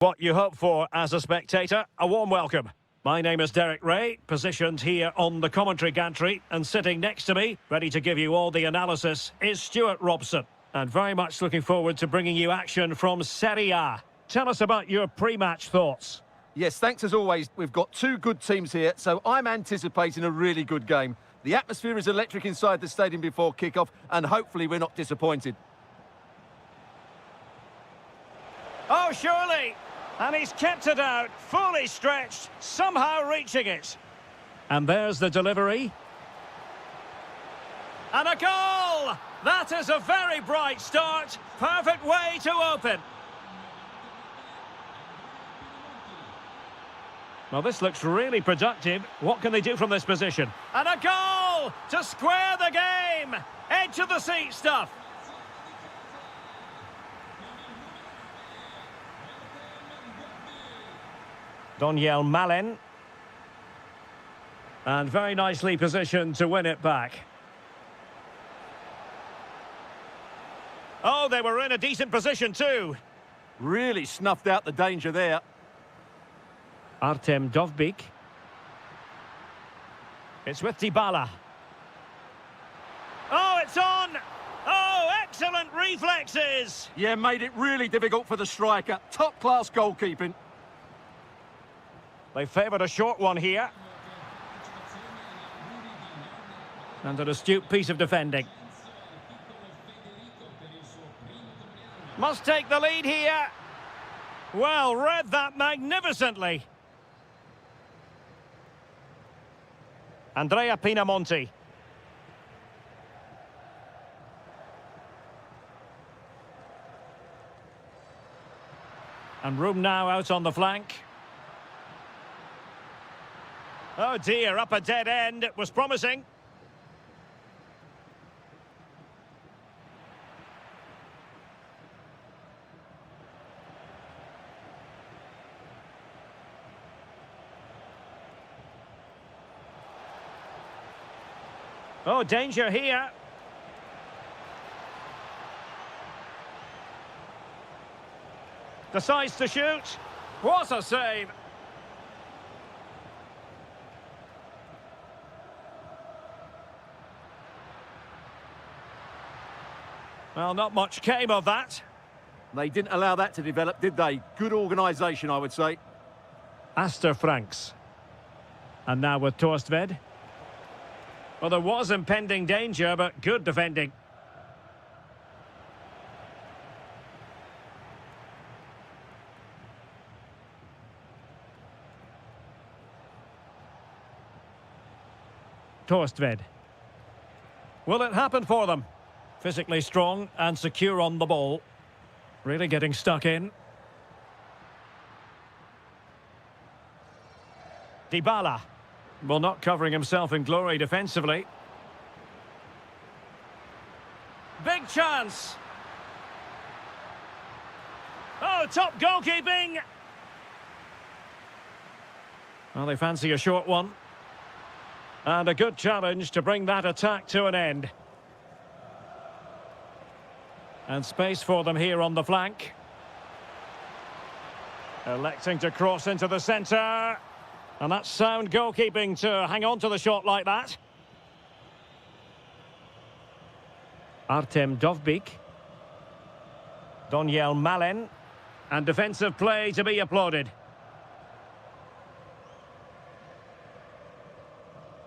What you hope for as a spectator, a warm welcome. My name is Derek Ray, positioned here on the commentary gantry, and sitting next to me, ready to give you all the analysis, is Stuart Robson. And very much looking forward to bringing you action from Serie A. Tell us about your pre-match thoughts. Yes, thanks as always. We've got two good teams here, so I'm anticipating a really good game. The atmosphere is electric inside the stadium before kick-off, and hopefully we're not disappointed. Oh, surely! And he's kept it out, fully stretched, somehow reaching it. And there's the delivery. And a goal! That is a very bright start. Perfect way to open. Well, this looks really productive. What can they do from this position? And a goal to square the game. Edge of the seat stuff. Daniel Malen. And very nicely positioned to win it back. Oh, they were in a decent position too. Really snuffed out the danger there. Artem Dovbyk. It's with Dybala. Oh, it's on! Oh, excellent reflexes! Yeah, made it really difficult for the striker. Top-class goalkeeping. They favoured a short one here. And an astute piece of defending. Must take the lead here. Well, read that magnificently. Andrea Pinamonti. And room now out on the flank. Oh dear, up a dead end. It was promising. Oh, danger here. Decides to shoot. What a save. Well, not much came of that. They didn't allow that to develop, did they? Good organisation, I would say. Aster Franks. And now with Torstved. Well, there was impending danger, but good defending. Torstved. Will it happen for them? Physically strong and secure on the ball. Really getting stuck in. Dybala. Well, not covering himself in glory defensively. Big chance. Oh, top goalkeeping. Well, they fancy a short one. And a good challenge to bring that attack to an end. And space for them here on the flank. Electing to cross into the centre. And that's sound goalkeeping to hang on to the shot like that. Artem Dovbyk. Daniel Malen. And defensive play to be applauded.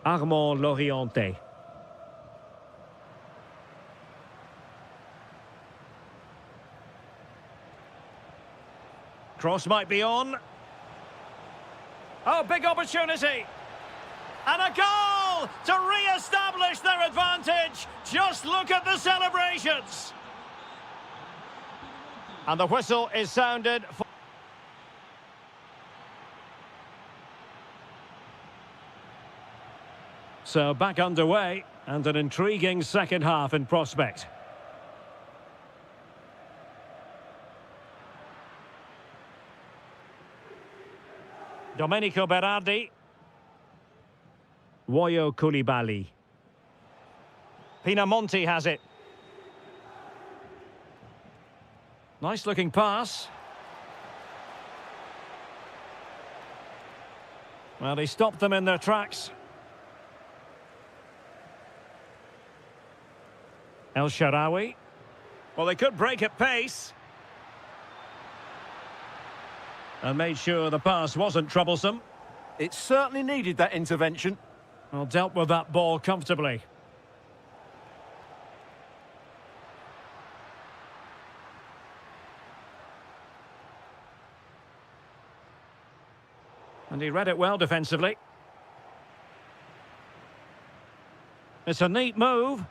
Armand Lorienté. Cross might be on. Oh, big opportunity. And a goal to re-establish their advantage. Just look at the celebrations. And the whistle is sounded for... So back underway, and an intriguing second half in prospect. Domenico Berardi. Woyo Koulibaly. Pinamonti has it. Nice looking pass. Well, he stopped them in their tracks. El Shaarawy. Well, they could break at pace. And made sure the pass wasn't troublesome. It certainly needed that intervention. Well, dealt with that ball comfortably. And he read it well defensively. It's a neat move.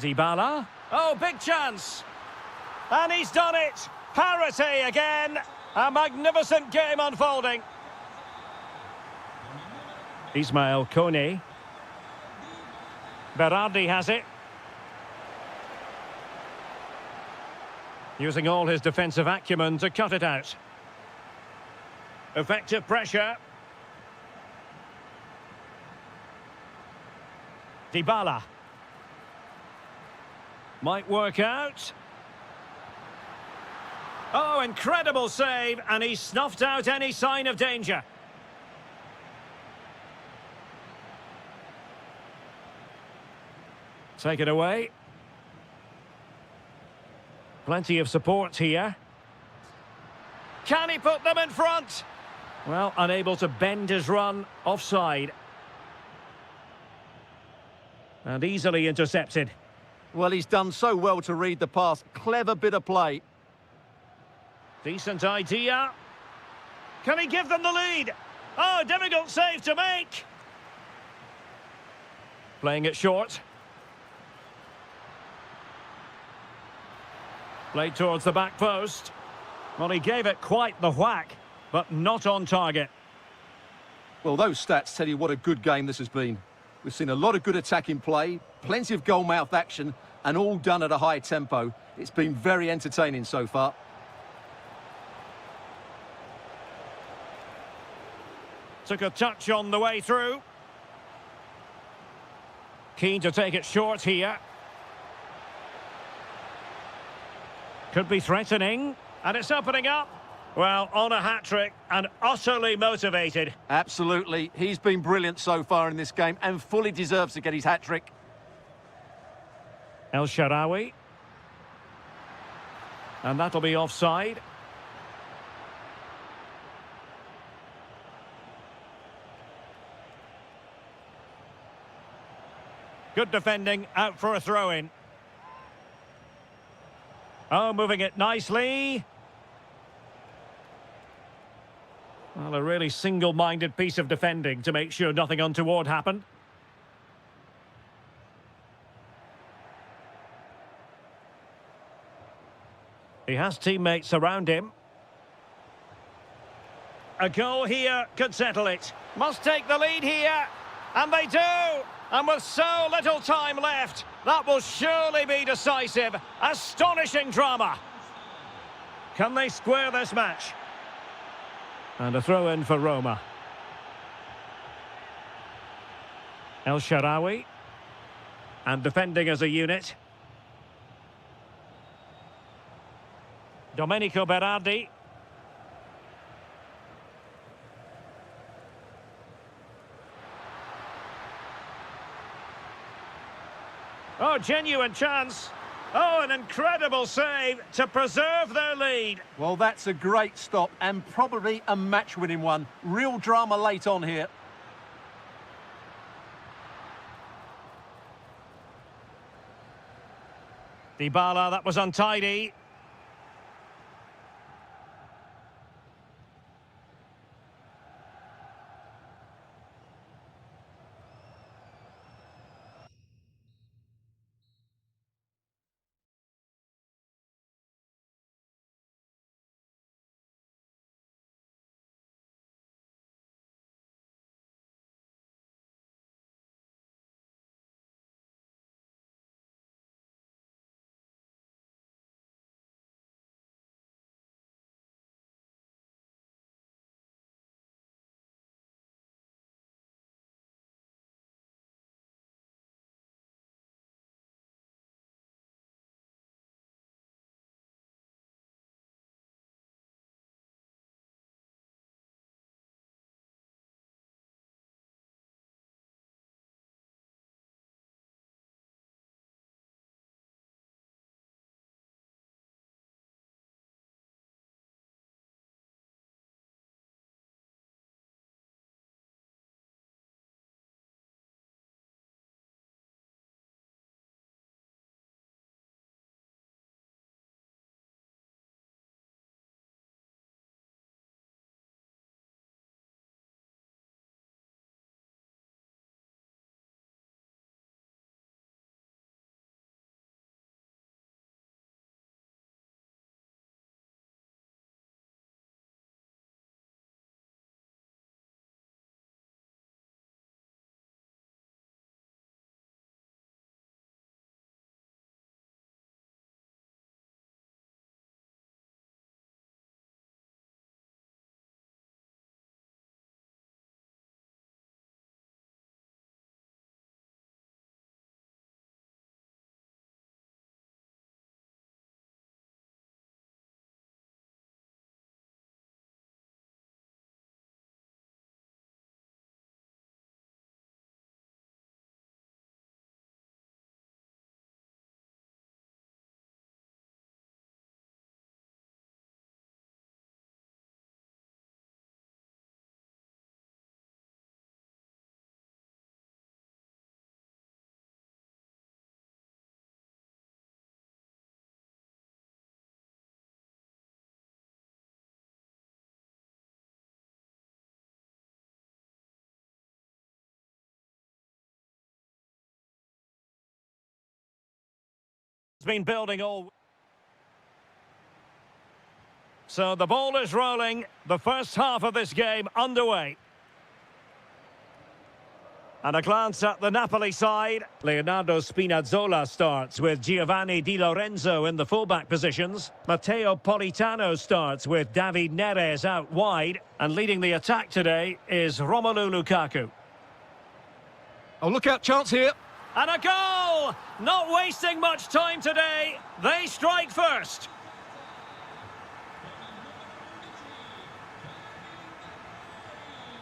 Dybala. Oh, big chance. And he's done it. Parity again. A magnificent game unfolding. Ismail Kone. Berardi has it. Using all his defensive acumen to cut it out. Effective pressure. Dybala. Might work out. Oh, incredible save, and he snuffed out any sign of danger. Take it away. Plenty of support here. Can he put them in front? Well, unable to bend his run, offside. And easily intercepted. Well, he's done so well to read the pass. Clever bit of play. Decent idea. Can he give them the lead? Oh, difficult save to make. Playing it short. Played towards the back post. Well, he gave it quite the whack, but not on target. Well, those stats tell you what a good game this has been. We've seen a lot of good attacking play, plenty of goal-mouth action, and all done at a high tempo. It's been very entertaining so far. Took a touch on the way through. Keen to take it short here. Could be threatening. And it's opening up. Well, on a hat-trick and utterly motivated. Absolutely. He's been brilliant so far in this game and fully deserves to get his hat-trick. El Shaarawy. And that'll be offside. Good defending, out for a throw-in. Oh, moving it nicely. Well, a really single-minded piece of defending to make sure nothing untoward happened. He has teammates around him. A goal here could settle it. Must take the lead here. And they do. And with so little time left, that will surely be decisive. Astonishing drama. Can they square this match? And a throw-in for Roma. El Shaarawy. And defending as a unit. Domenico Berardi. Oh, genuine chance. Oh, an incredible save to preserve their lead. Well, that's a great stop and probably a match-winning one. Real drama late on here. Dybala, that was untidy. It's been building all... So the ball is rolling. The first half of this game underway. And a glance at the Napoli side. Leonardo Spinazzola starts with Giovanni Di Lorenzo in the fullback positions. Matteo Politano starts with David Neres out wide. And leading the attack today is Romelu Lukaku. Oh, look out, chance here. And a goal! Not wasting much time today. They strike first.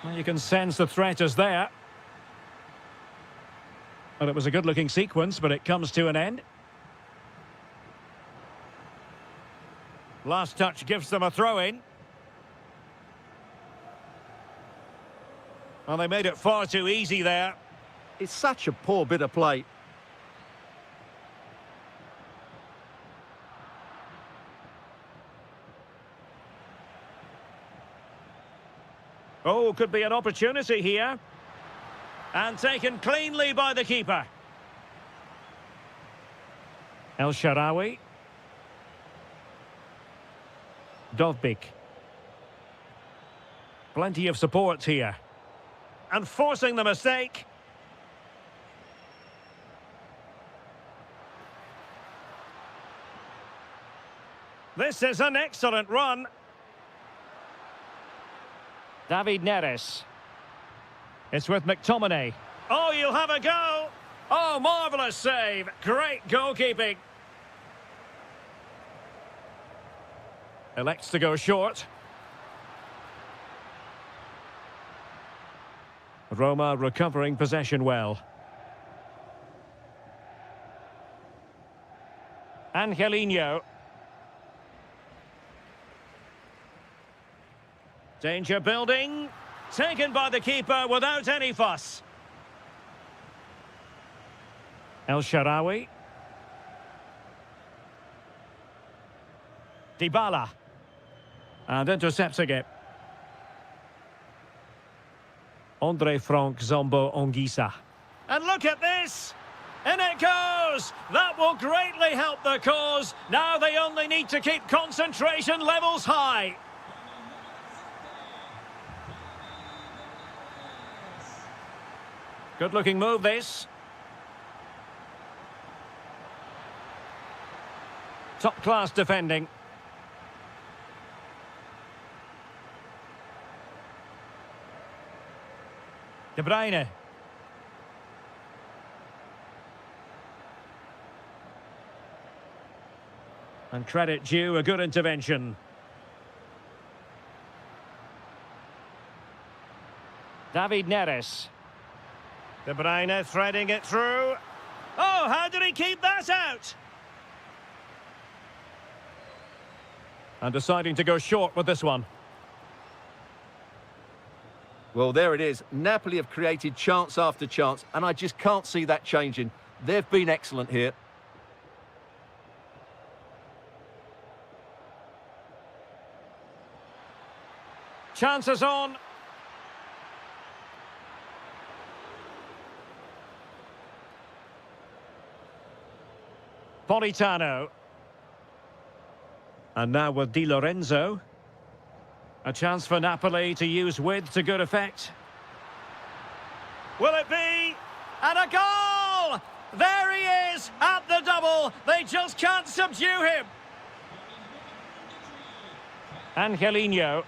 Well, you can sense the threat is there. Well, it was a good-looking sequence, but it comes to an end. Last touch gives them a throw-in. Well, they made it far too easy there. It's such a poor bit of play. Oh, could be an opportunity here. And taken cleanly by the keeper. El Shaarawy. Dovbyk. Plenty of support here. And forcing the mistake. This is an excellent run. David Neres. It's with McTominay. Oh, you'll have a go. Oh, marvellous save. Great goalkeeping. Elects to go short. Roma recovering possession well. Angelino. Danger building. Taken by the keeper without any fuss. El Shaarawy. Dybala. And intercepting it. Andre Frank Zombo Ongisa. And look at this! In it goes! That will greatly help the cause. Now they only need to keep concentration levels high. Good-looking move, this. Top-class defending. De Bruyne. And credit due, a good intervention. David Neres. De Bruyne threading it through. Oh, how did he keep that out? And deciding to go short with this one. Well, there it is. Napoli have created chance after chance, and I just can't see that changing. They've been excellent here. Chances on. Politano. And now with Di Lorenzo. A chance for Napoli to use width to good effect. Will it be? And a goal! There he is at the double. They just can't subdue him. Angelino.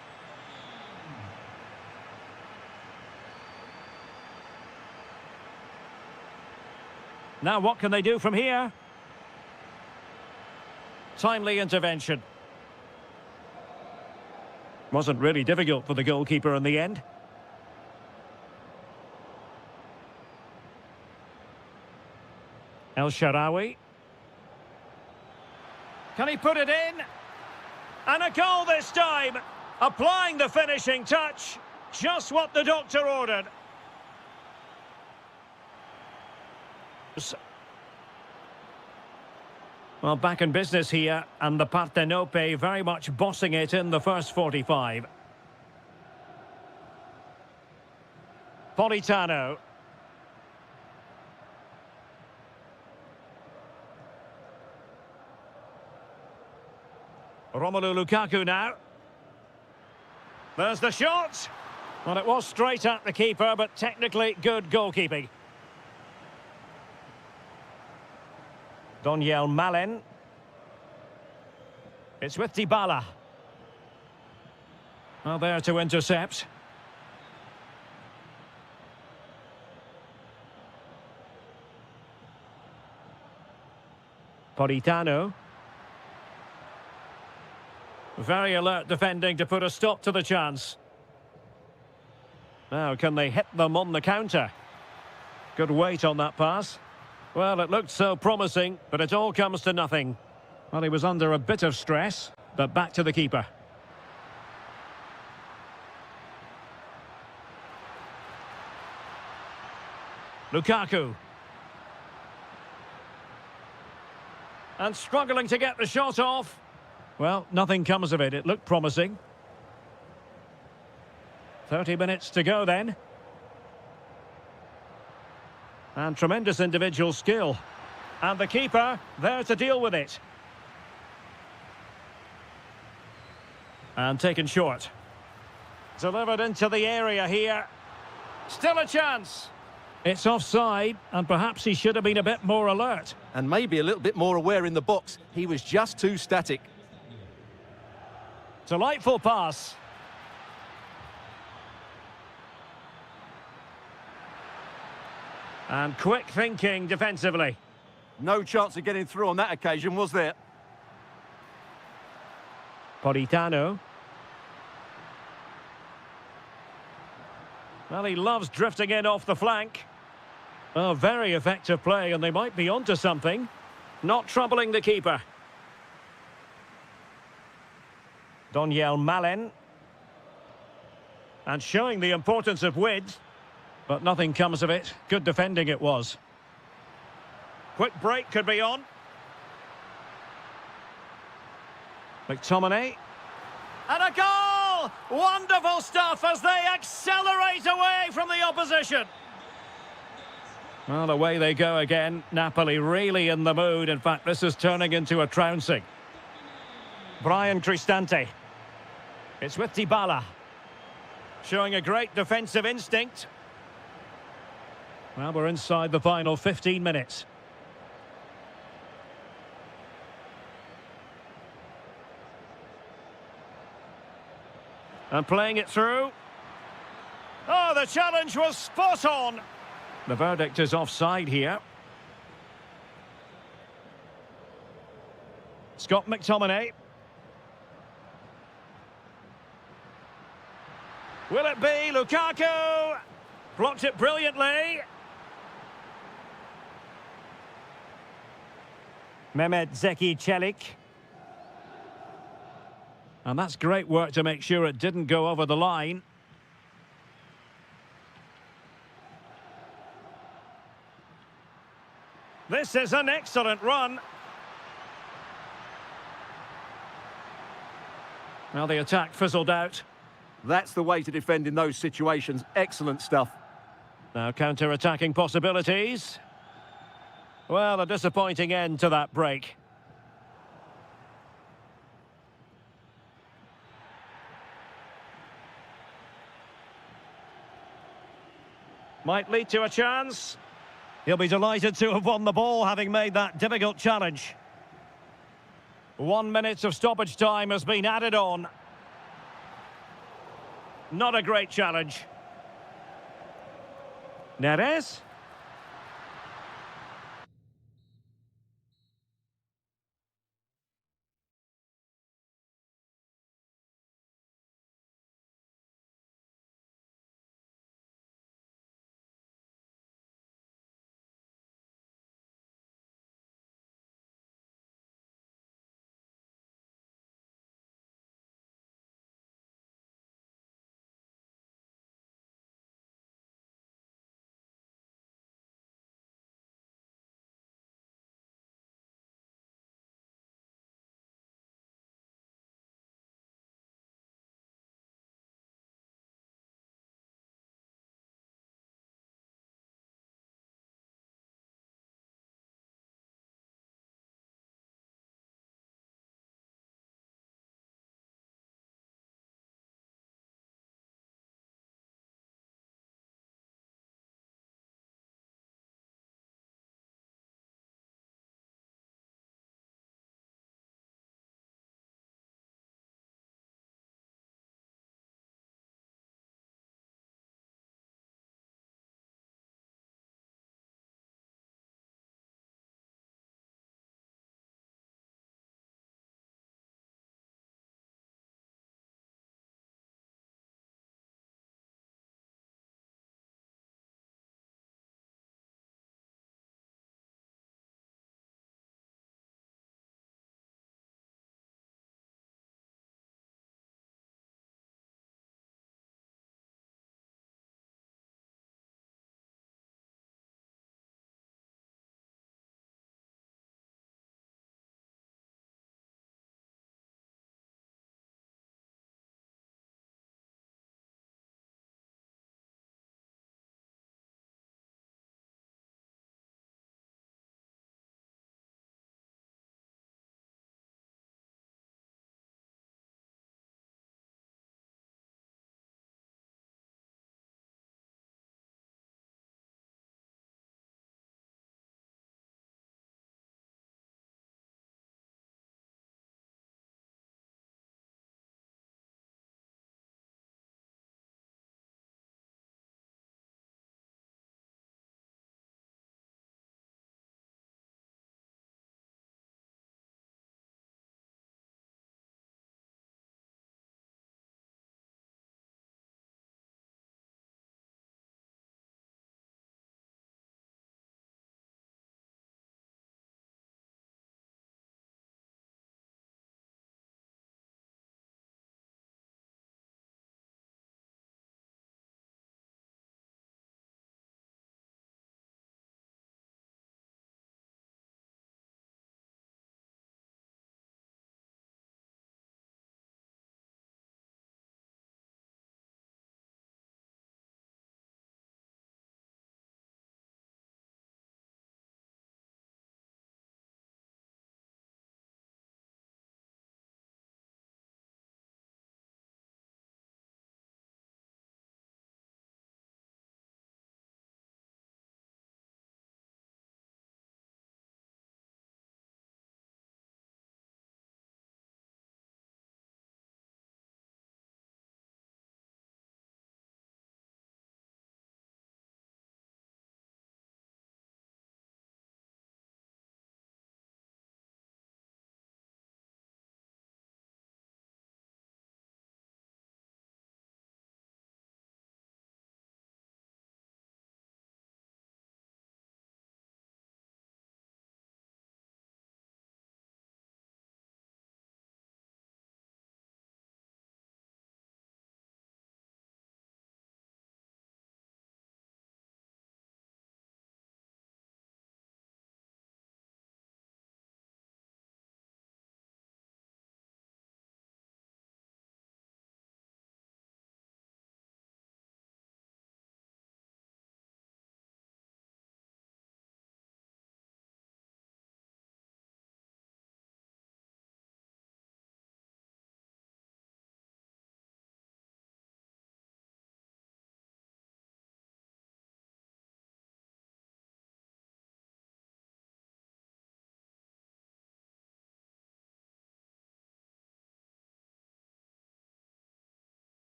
Now what can they do from here? Timely intervention. Wasn't really difficult for the goalkeeper in the end. El Shaarawy. Can he put it in? And a goal this time. Applying the finishing touch. Just what the doctor ordered. Well, back in business here, and the Partenope very much bossing it in the first 45. Politano. Romelu Lukaku now. There's the shot. Well, it was straight at the keeper, but technically good goalkeeping. Donyell Malen. It's with Dybala. Well, there to intercept. Politano. Very alert defending to put a stop to the chance. Now, can they hit them on the counter? Good weight on that pass. Well, it looked so promising, but it all comes to nothing. Well, he was under a bit of stress, but back to the keeper. Lukaku. And struggling to get the shot off. Well, nothing comes of it. It looked promising. 30 minutes to go then. And tremendous individual skill. And the keeper there to deal with it. And taken short. Delivered into the area here. Still a chance. It's offside, and perhaps he should have been a bit more alert. And maybe a little bit more aware in the box. He was just too static. Delightful pass. And quick thinking defensively. No chance of getting through on that occasion, was there? Politano. Well, he loves drifting in off the flank. Oh, very effective play, and they might be onto something. Not troubling the keeper. Donyell Malen. And showing the importance of width. But nothing comes of it. Good defending it was. Quick break could be on. McTominay. And a goal! Wonderful stuff as they accelerate away from the opposition. Well, away they go again. Napoli really in the mood. In fact, this is turning into a trouncing. Brian Cristante. It's with Dybala. Showing a great defensive instinct. Well, we're inside the final 15 minutes. And playing it through. Oh, the challenge was spot on. The verdict is offside here. Scott McTominay. Will it be Lukaku? Blocked it brilliantly. Mehmet Zeki Çelik. And that's great work to make sure it didn't go over the line. This is an excellent run. Now the attack fizzled out. That's the way to defend in those situations. Excellent stuff. Now counter-attacking possibilities. Well, a disappointing end to that break. Might lead to a chance. He'll be delighted to have won the ball, having made that difficult challenge. 1 minute of stoppage time has been added on. Not a great challenge. Neres.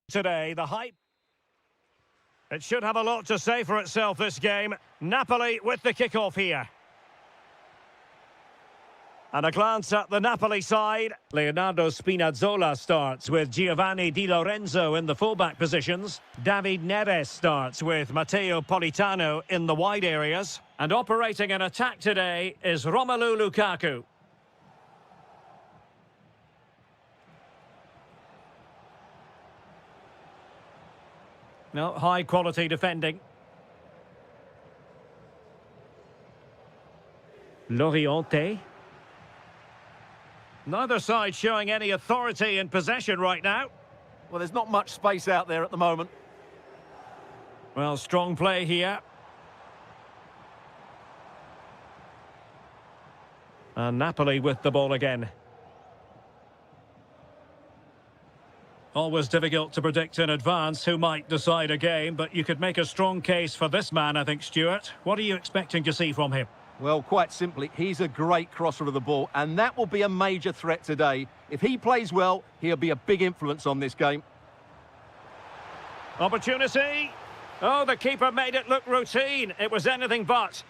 Today, the hype. It should have a lot to say for itself, this game. Napoli with the kickoff here. And a glance at the Napoli side. Leonardo Spinazzola starts with Giovanni Di Lorenzo in the fullback positions. David Neres starts with Matteo Politano in the wide areas. And operating an attack today is Romelu Lukaku. No, high-quality defending. Loriente. Neither side showing any authority in possession right now. Well, there's not much space out there at the moment. Well, strong play here. And Napoli with the ball again. Always difficult to predict in advance who might decide a game, but you could make a strong case for this man, I think, Stuart. What are you expecting to see from him? Well, quite simply, he's a great crosser of the ball, and that will be a major threat today. If he plays well, he'll be a big influence on this game. Opportunity. Oh, the keeper made it look routine. It was anything but.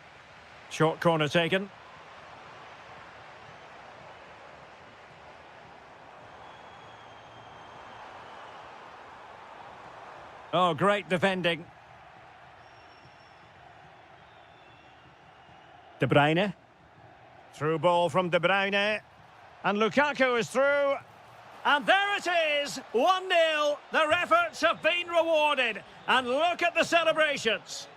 Short corner taken. Oh, great defending. De Bruyne. Through ball from De Bruyne. And Lukaku is through. And there it is, 1-0. Their efforts have been rewarded. And look at the celebrations.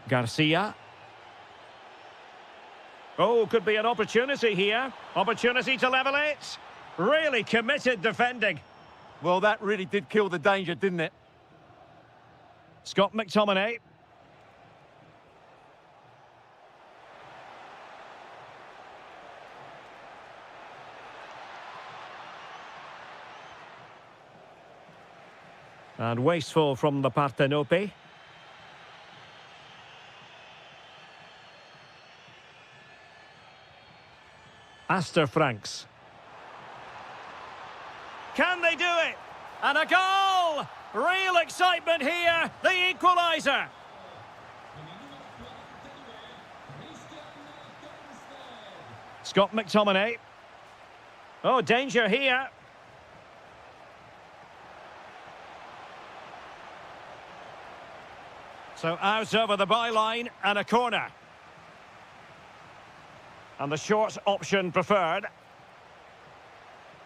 Garcia. Oh, could be an opportunity here. Opportunity to level it. Really committed defending. Well, that really did kill the danger, didn't it? Scott McTominay. And wasteful from the Partenope. Astor Franks. Can they do it? And a goal! Real excitement here, the equaliser. Scott McTominay. Oh, danger here. So out over the byline and a corner. And the short option preferred.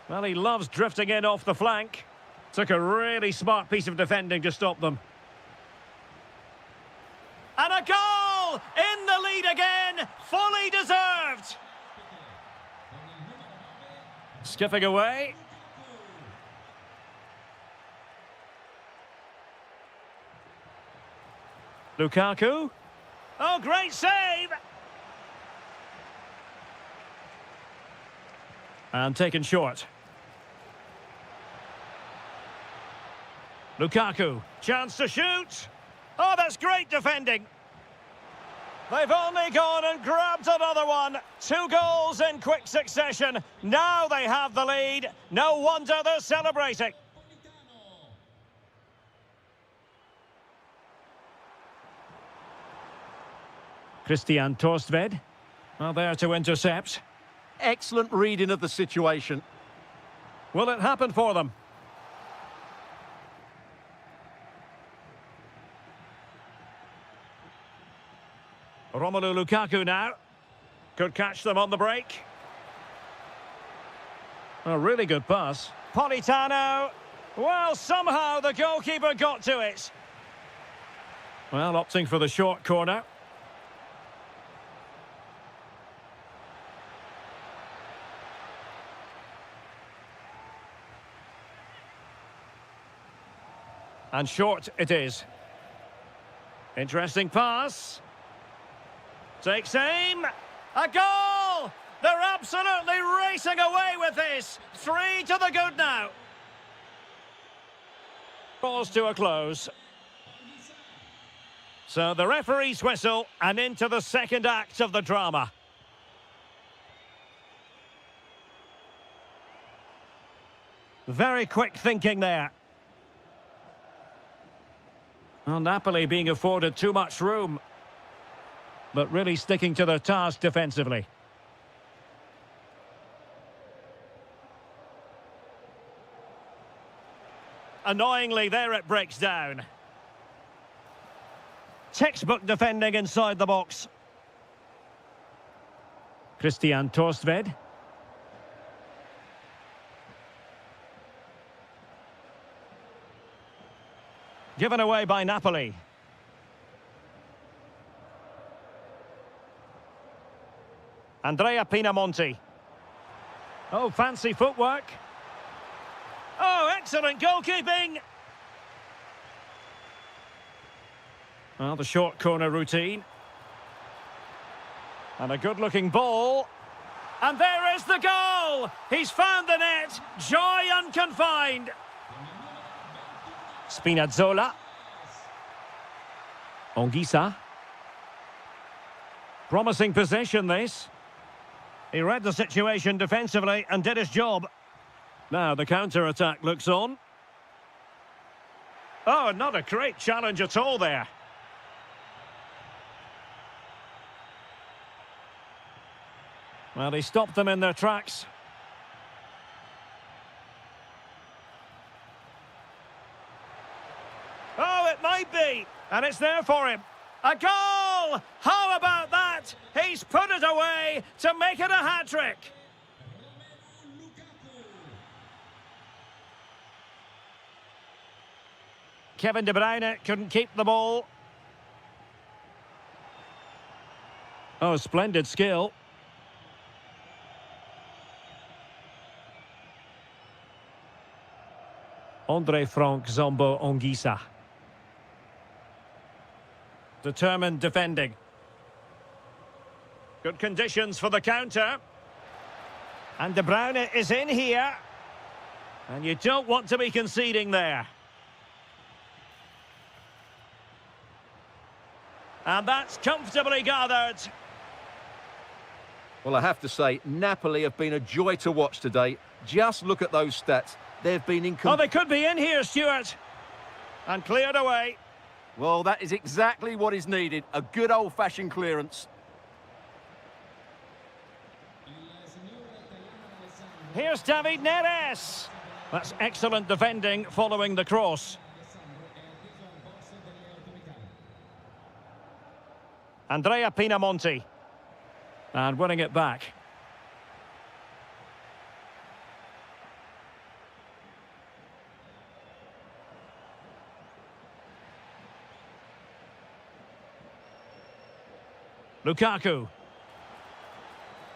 Well, he loves drifting in off the flank. Took a really smart piece of defending to stop them. And a goal! In the lead again! Fully deserved! Skipping away. Lukaku. Oh, great save! And taken short. Lukaku, chance to shoot. Oh, that's great defending. They've only gone and grabbed another one. 2 goals in quick succession. Now they have the lead. No wonder they're celebrating. Christian Torstved. Well, there to intercept. Excellent reading of the situation. Will it happen for them? Romelu Lukaku now. Could catch them on the break. A really good pass. Politano. Well, somehow the goalkeeper got to it. Well, opting for the short corner. And short it is. Interesting pass. Takes aim. A goal! They're absolutely racing away with this. 3 to the good now. Pause to a close. So the referee's whistle and into the second act of the drama. Very quick thinking there. Well, Napoli being afforded too much room, but really sticking to their task defensively. Annoyingly, there it breaks down. Textbook defending inside the box. Christian Torstved. Given away by Napoli. Andrea Pinamonti. Oh, fancy footwork. Oh, excellent goalkeeping. Well, the short corner routine. And a good-looking ball. And there is the goal! He's found the net. Joy unconfined. Spinazzola. Onguisa. Promising possession, this. He read the situation defensively and did his job. Now the counter-attack looks on. Oh, not a great challenge at all there. Well, he stopped them in their tracks. Oh, it might be. And it's there for him. A goal! How about that? He's put it away to make it a hat-trick. Kevin De Bruyne couldn't keep the ball. Oh, splendid skill. Andre Frank Zombo Onguisa. Determined defending. Good conditions for the counter. And De Bruyne is in here. And you don't want to be conceding there. And that's comfortably gathered. Well, I have to say, Napoli have been a joy to watch today. Just look at those stats. They've been Oh, they could be in here, Stuart. And cleared away. Well, that is exactly what is needed. A good old-fashioned clearance. Here's David Neres. That's excellent defending following the cross. Andrea Pinamonti. And winning it back. Lukaku.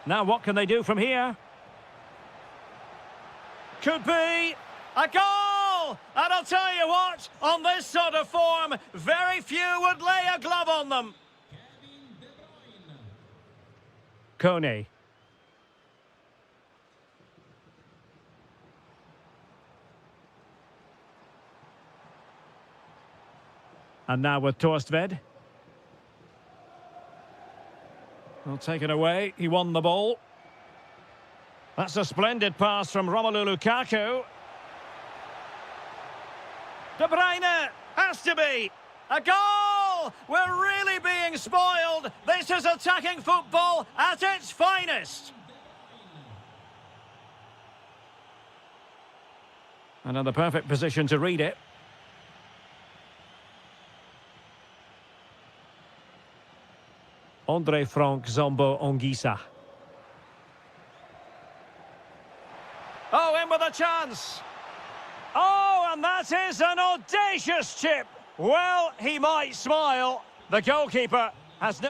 Now what can they do from here? Could be a goal! And I'll tell you what, on this sort of form, very few would lay a glove on them. Kone. And now with Torstved. Well, taken away. He won the ball. That's a splendid pass from Romelu Lukaku. De Bruyne has to be. A goal! We're really being spoiled. This is attacking football at its finest. Another perfect position to read it. Andre Frank Zombo Onguisa. Oh, in with a chance. Oh, and that is an audacious chip. Well, he might smile. The goalkeeper has no...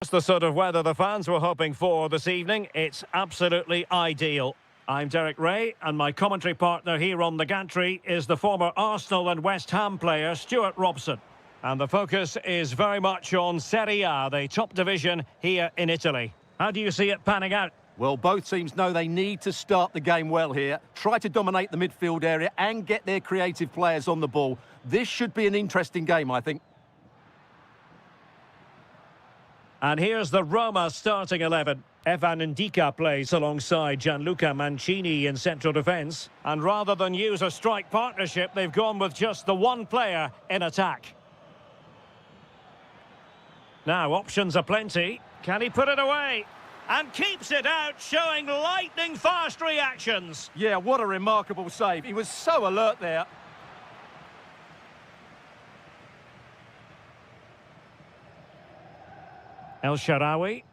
That's the sort of weather the fans were hoping for this evening. It's absolutely ideal. I'm Derek Ray, and my commentary partner here on the gantry is the former Arsenal and West Ham player Stuart Robson. And the focus is very much on Serie A, the top division here in Italy. How do you see it panning out? Well, both teams know they need to start the game well here, try to dominate the midfield area and get their creative players on the ball. This should be an interesting game, I think. And here's the Roma starting 11. Evan Ndika plays alongside Gianluca Mancini in central defence. And rather than use a strike partnership, they've gone with just the one player in attack. Now, options are plenty. Can he put it away? And keeps it out, showing lightning-fast reactions. Yeah, what a remarkable save. He was so alert there. El Shaarawy.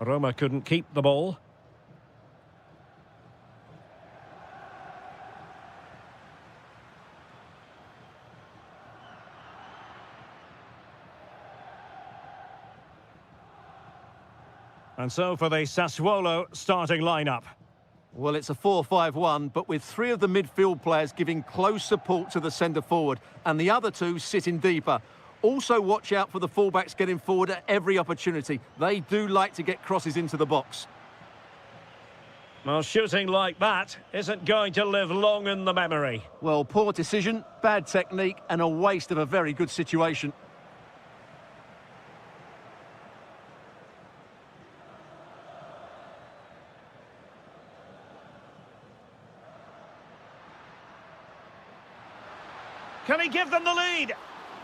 Roma couldn't keep the ball. And so for the Sassuolo starting lineup. Well, it's a 4-5-1, but with three of the midfield players giving close support to the centre-forward and the other two sitting deeper. Also watch out for the fullbacks getting forward at every opportunity. They do like to get crosses into the box. Well, shooting like that isn't going to live long in the memory. Well, poor decision, bad technique and a waste of a very good situation. Can he give them the lead?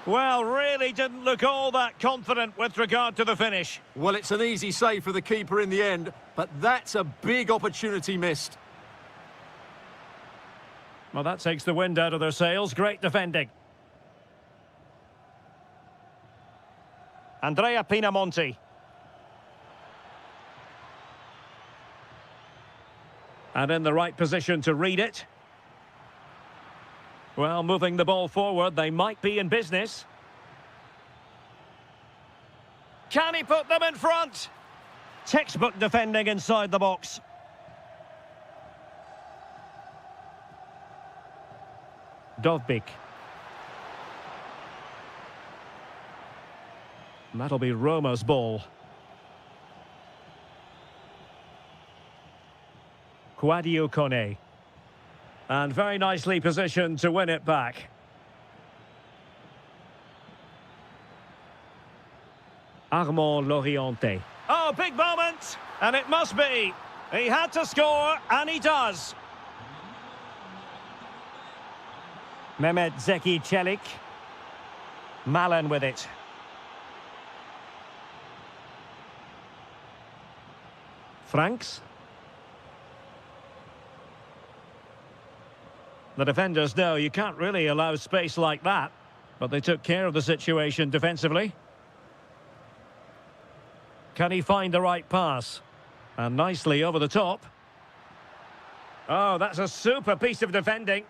Well, really didn't look all that confident with regard to the finish. Well, it's an easy save for the keeper in the end, but that's a big opportunity missed. Well, that takes the wind out of their sails. Great defending. Andrea Pinamonti. And in the right position to read it. Well, moving the ball forward, they might be in business. Can he put them in front? Textbook defending inside the box. Dovbyk. That'll be Roma's ball. Kouadio Kone. And very nicely positioned to win it back. Armand Loriente. Oh, big moment! And it must be. He had to score, and he does. Mehmet Zeki Çelik. Malen with it. Franks. The defenders know you can't really allow space like that, but they took care of the situation defensively. Can he find the right pass? And nicely over the top. Oh, that's a super piece of defending.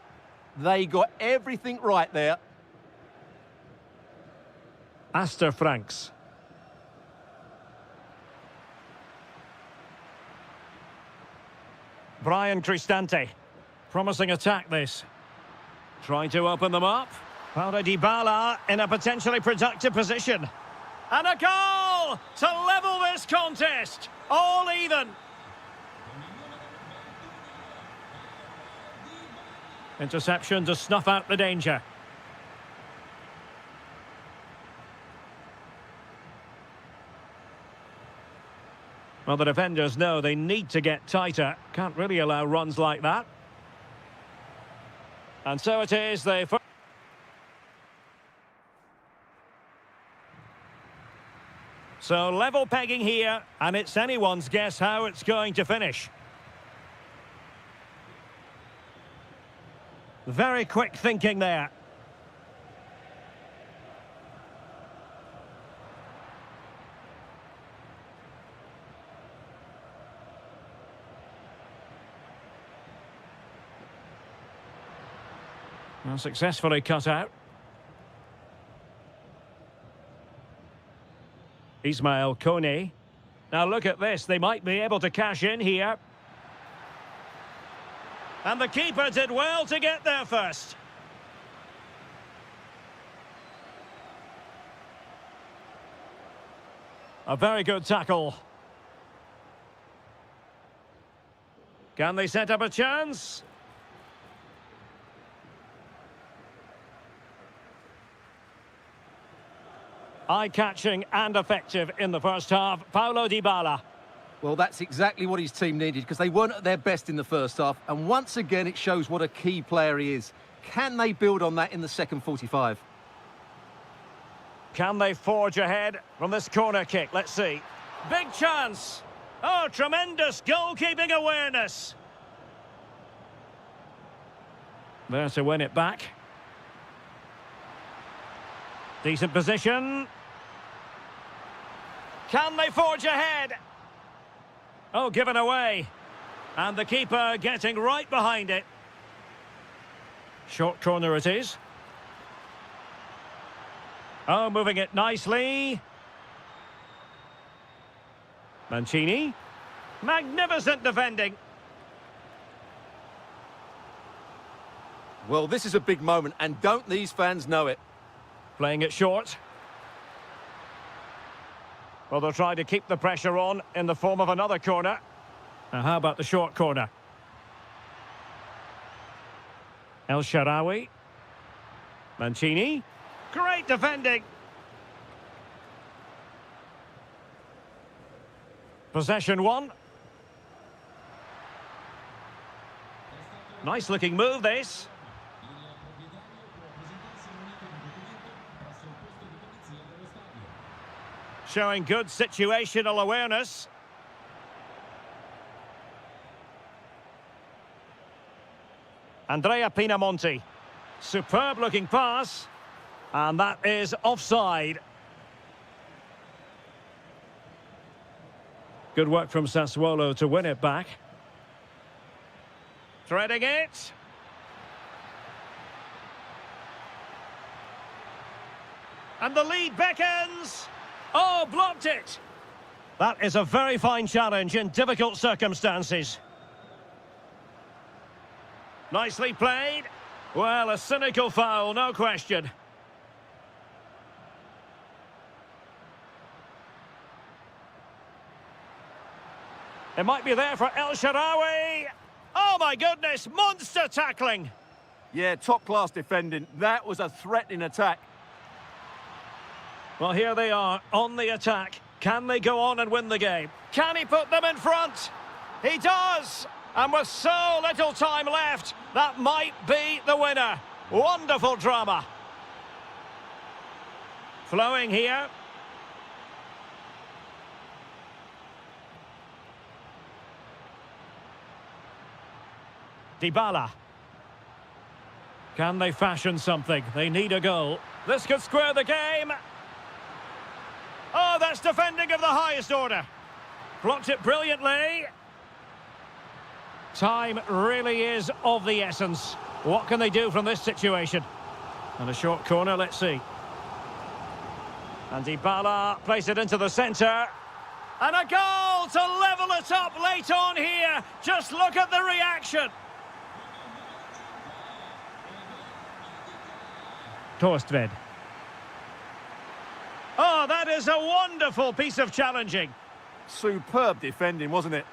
They got everything right there. Astor Franks. Brian Cristante. Promising attack, this. Trying to open them up. Paulo Dybala in a potentially productive position. And a goal to level this contest. All even. Interception to snuff out the danger. Well, the defenders know they need to get tighter. Can't really allow runs like that. And so it is, So level pegging here, and it's anyone's guess how it's going to finish. Very quick thinking there. Well, successfully cut out. Ismail Kone. Now look at this, they might be able to cash in here. And the keeper did well to get there first. A very good tackle. Can they set up a chance? Eye-catching and effective in the first half. Paulo Dybala. Well, that's exactly what his team needed, because they weren't at their best in the first half. And once again, it shows what a key player he is. Can they build on that in the second 45? Can they forge ahead from this corner kick? Let's see. Big chance. Oh, tremendous goalkeeping awareness. There to win it back. Decent position. Can they forge ahead? Oh, given away. And the keeper getting right behind it. Short corner it is. Oh, moving it nicely. Mancini. Magnificent defending. Well, this is a big moment, and don't these fans know it? Playing it short. Well, they'll try to keep the pressure on in the form of another corner. Now, how about the short corner? El Shaarawy. Mancini. Great defending. Possession one. Nice looking move, this. Showing good situational awareness. Andrea Pinamonti. Superb looking pass. And that is offside. Good work from Sassuolo to win it back. Threading it. And the lead beckons. Oh, blocked it. That is a very fine challenge in difficult circumstances. Nicely played. Well, a cynical foul, no question. It might be there for El Shaarawy. Oh, my goodness, monster tackling. Yeah, top-class defending. That was a threatening attack. Well, here they are on the attack. Can they go on and win the game? Can he put them in front? He does! And with so little time left, that might be the winner. Wonderful drama. Flowing here. Dybala. Can they fashion something? They need a goal. This could square the game. Oh, that's defending of the highest order. Blocked it brilliantly. Time really is of the essence. What can they do from this situation? And a short corner, let's see. And Dybala plays it into the centre. And a goal to level it up late on here. Just look at the reaction. Torstved. Oh, that is a wonderful piece of challenging. Superb defending, wasn't it?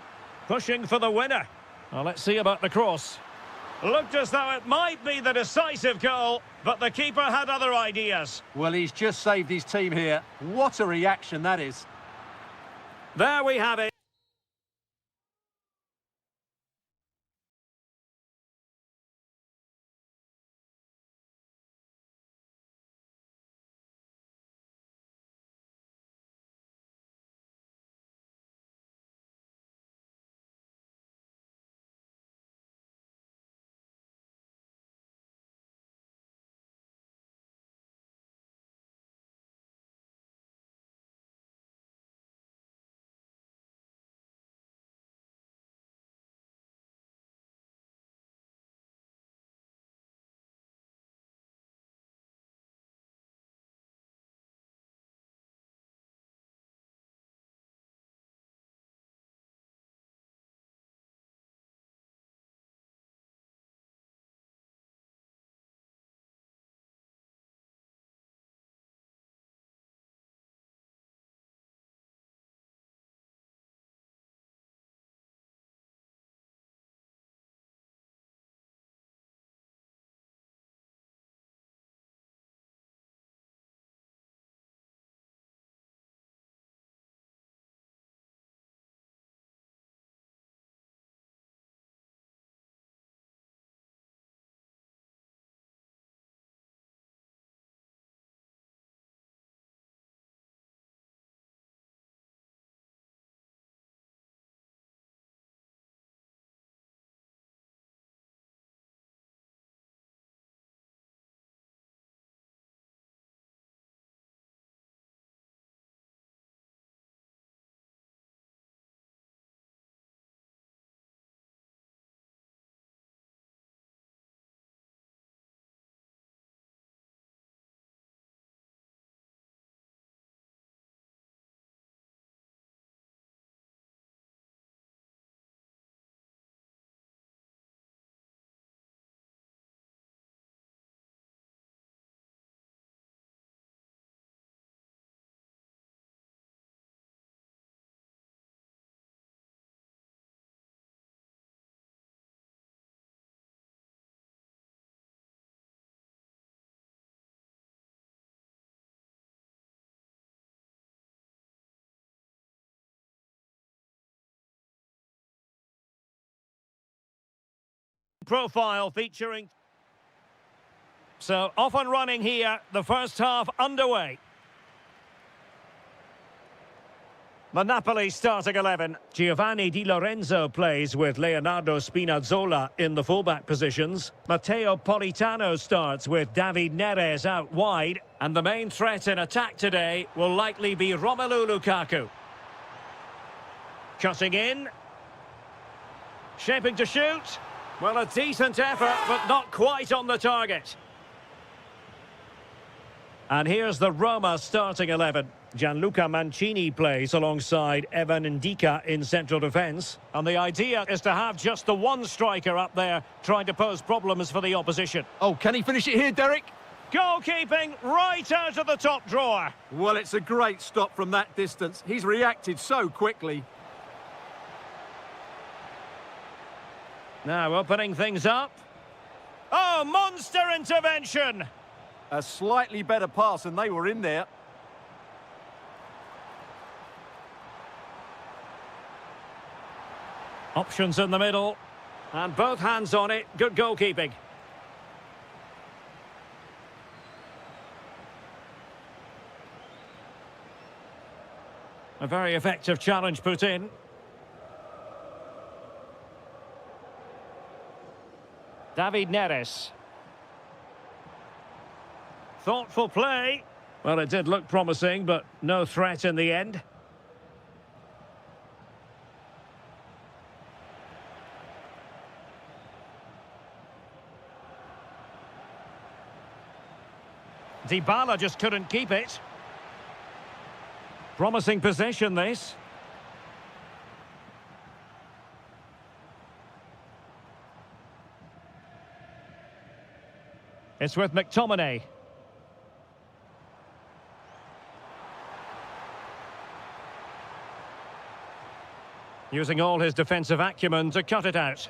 Pushing for the winner. Well, let's see about the cross. Looked as though it might be the decisive goal, but the keeper had other ideas. Well, he's just saved his team here. What a reaction that is. There we have it. profile featuring. So off and running here, the first half underway. The Napoli starting 11. Giovanni Di Lorenzo plays with Leonardo Spinazzola in the fullback positions. Matteo Politano starts with David Neres out wide. And the main threat in attack today will likely be Romelu Lukaku. Cutting in. Shaping to shoot. Well, a decent effort, but not quite on the target. And here's the Roma starting 11. Gianluca Mancini plays alongside Evan Ndika in central defence. And the idea is to have just the one striker up there trying to pose problems for the opposition. Oh, can he finish it here, Derek? Goalkeeping right out of the top drawer. Well, it's a great stop from that distance. He's reacted so quickly. Now opening things up. Oh, monster intervention! A slightly better pass and they were in there. Options in the middle. And both hands on it. Good goalkeeping. A very effective challenge put in. David Neres. Thoughtful play. Well, it did look promising, but no threat in the end. Dybala just couldn't keep it. Promising possession, this. It's with McTominay. Using all his defensive acumen to cut it out.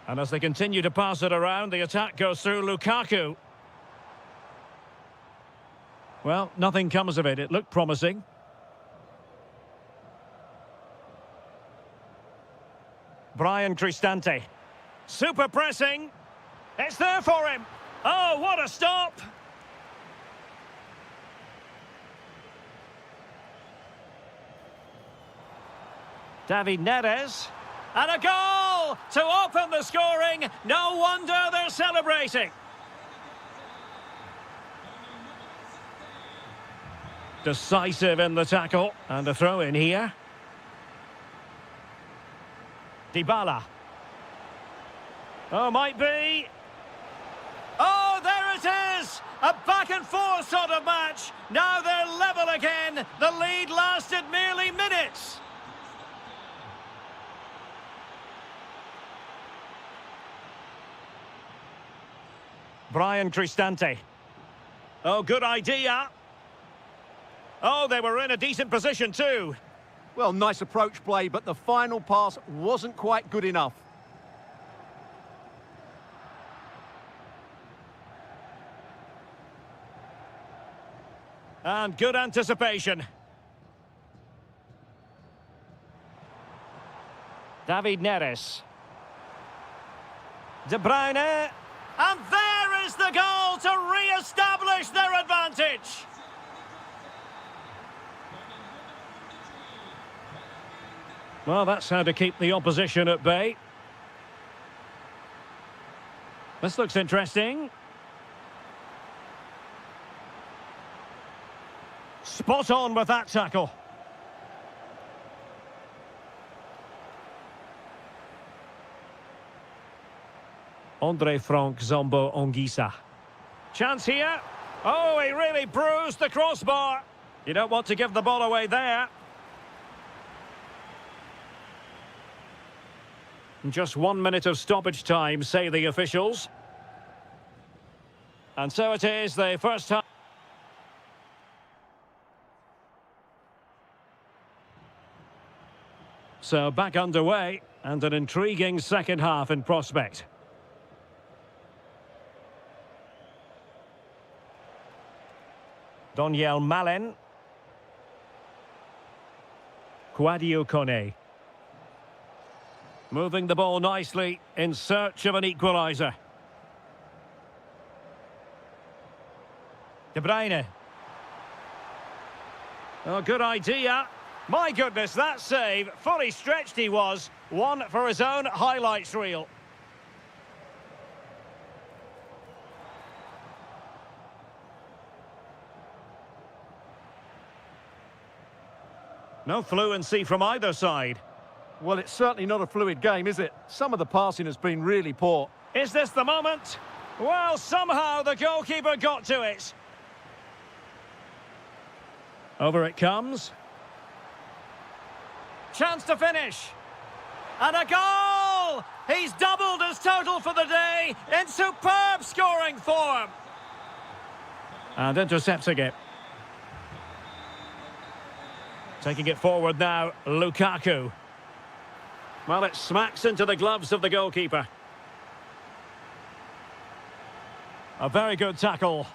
And as they continue to pass it around, the attack goes through Lukaku. Well, nothing comes of it. It looked promising. Brian Cristante. Super pressing. It's there for him. Oh, what a stop. David Neres. And a goal to open the scoring. No wonder they're celebrating. Decisive in the tackle. And a throw in here. Dybala. Oh, might be. Oh, there it is! A back and forth sort of match. Now they're level again. The lead lasted merely minutes. Brian Cristante. Oh, good idea. Oh, they were in a decent position too. Well, nice approach play, but the final pass wasn't quite good enough. And good anticipation. David Neres. De Bruyne. And there is the goal to re-establish their advantage. Well, that's how to keep the opposition at bay. This looks interesting. Spot on with that tackle. Andre Frank Zombo Ongisa. Chance here. Oh, he really bruised the crossbar. You don't want to give the ball away there. Just 1 minute of stoppage time, say the officials. And so it is, the first half. So back underway, and an intriguing second half in prospect. Doniel Malen. Quadio Kone. Moving the ball nicely in search of an equaliser. De Bruyne. Oh, good idea. My goodness, that save. Fully stretched he was. One for his own highlights reel. No fluency from either side. Well, it's certainly not a fluid game, is it? Some of the passing has been really poor. Is this the moment? Well, somehow the goalkeeper got to it. Over it comes. Chance to finish. And a goal! He's doubled his total for the day in superb scoring form. And intercepting it. Taking it forward now, Lukaku. Well, it smacks into the gloves of the goalkeeper. A very good tackle.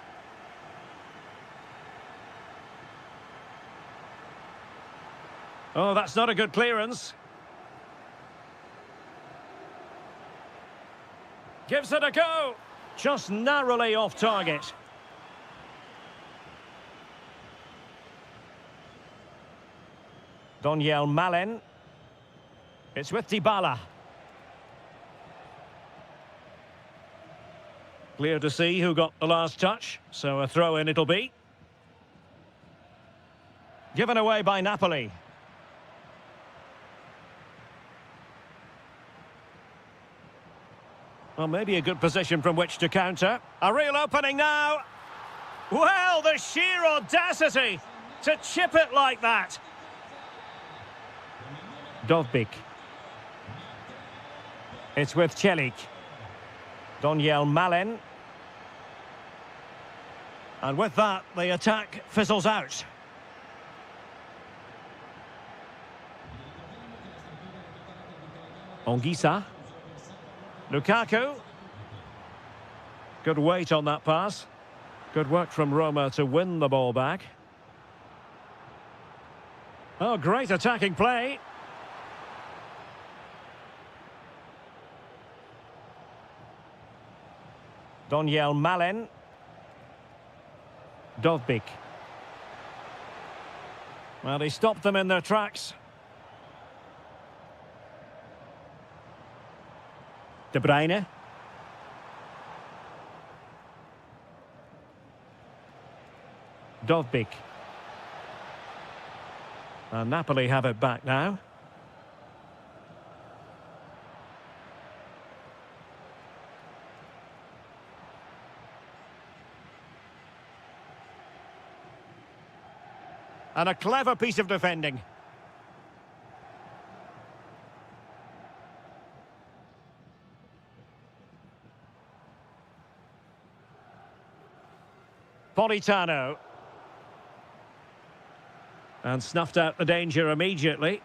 Oh, that's not a good clearance. Gives it a go. Just narrowly off target. Daniel Malen. It's with Dybala. Clear to see who got the last touch, so a throw-in it'll be. Given away by Napoli. Well, maybe a good position from which to counter. A real opening now. Well, the sheer audacity to chip it like that. Dovbik. It's with Celik. Daniel Malen. And with that, the attack fizzles out. Ongisa. Lukaku. Good weight on that pass. Good work from Roma to win the ball back. Oh, great attacking play. Daniel Malen. Dovbik. Well, he stopped them in their tracks. De Bruyne. Dovbik. And Napoli have it back now. And a clever piece of defending. Politano. And snuffed out the danger immediately.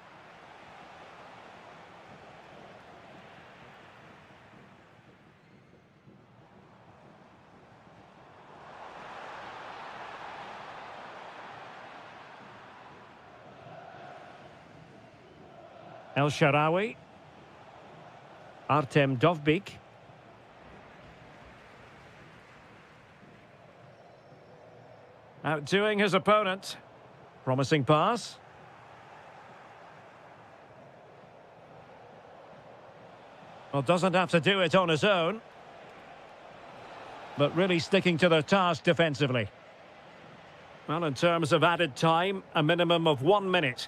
El Shaarawy. Artem Dovbik. Outdoing his opponent. Promising pass. Well, doesn't have to do it on his own. But really sticking to their task defensively. Well, in terms of added time, a minimum of 1 minute.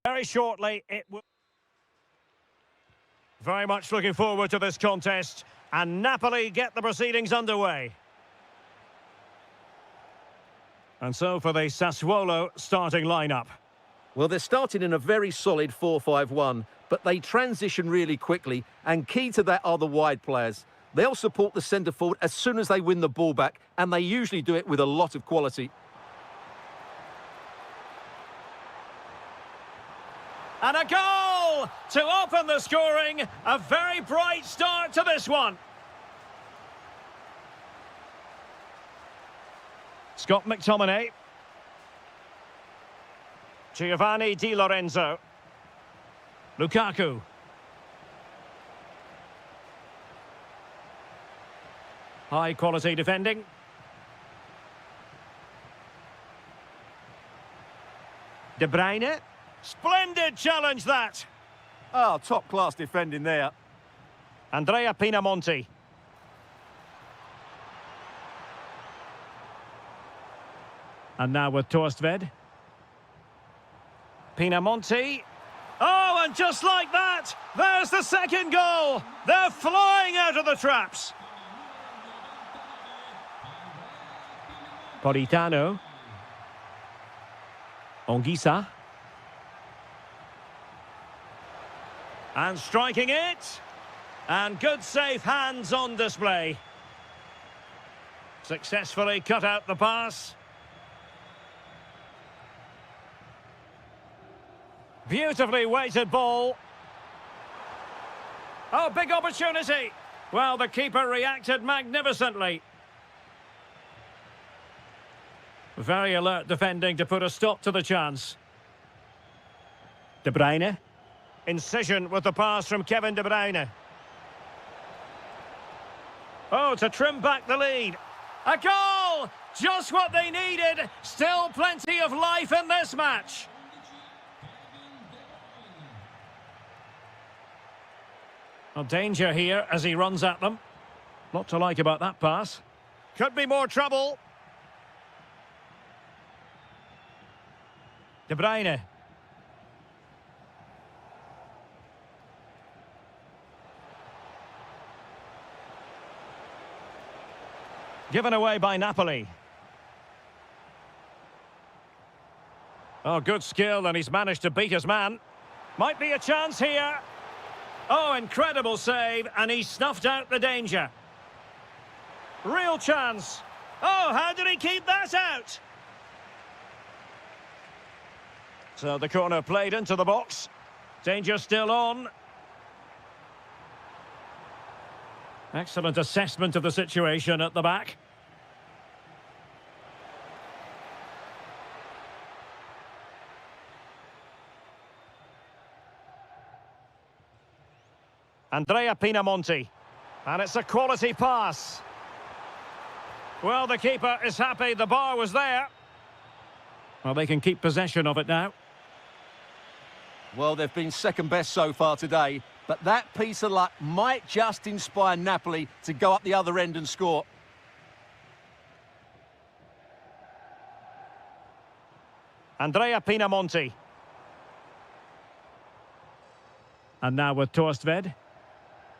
Very shortly, it will... Very much looking forward to this contest. And Napoli get the proceedings underway. And so for the Sassuolo starting lineup. Well, they're starting in a very solid 4-5-1, but they transition really quickly, and key to that are the wide players. They'll support the centre forward as soon as they win the ball back, and they usually do it with a lot of quality. And a goal to open the scoring. A very bright start to this one. Scott McTominay. Giovanni Di Lorenzo. Lukaku. High quality defending. De Bruyne. Splendid challenge that. Oh, top-class defending there. Andrea Pinamonti. And now with Torstved. Pinamonti. Oh, and just like that, there's the second goal. They're flying out of the traps. Politano. Onguisa. And striking it. And good safe hands on display. Successfully cut out the pass. Beautifully weighted ball. Oh, big opportunity. Well, the keeper reacted magnificently. Very alert defending to put a stop to the chance. De Bruyne. Incision with the pass from Kevin De Bruyne. Oh, to trim back the lead. A goal! Just what they needed. Still plenty of life in this match. Well, danger here as he runs at them. Lot to like about that pass. Could be more trouble. De Bruyne. Given away by Napoli. Oh, good skill, and he's managed to beat his man. Might be a chance here. Oh, incredible save, and he snuffed out the danger. Real chance. Oh, how did he keep that out? So the corner played into the box. Danger still on. Excellent assessment of the situation at the back. Andrea Pinamonti. And it's a quality pass. Well, the keeper is happy the bar was there. Well, they can keep possession of it now. Well, they've been second best so far today, but that piece of luck might just inspire Napoli to go up the other end and score. Andrea Pinamonti. And now with Torstved.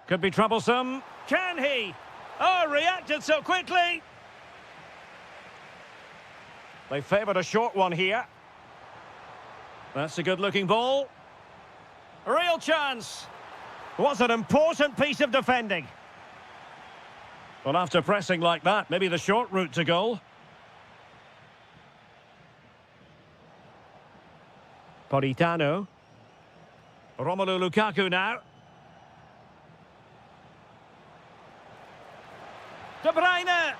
Could be troublesome. Can he? Oh, reacted so quickly. They favoured a short one here. That's a good-looking ball. A real chance. Was an important piece of defending. Well, after pressing like that, maybe the short route to goal. Politano. Romelu Lukaku now. De Bruyne.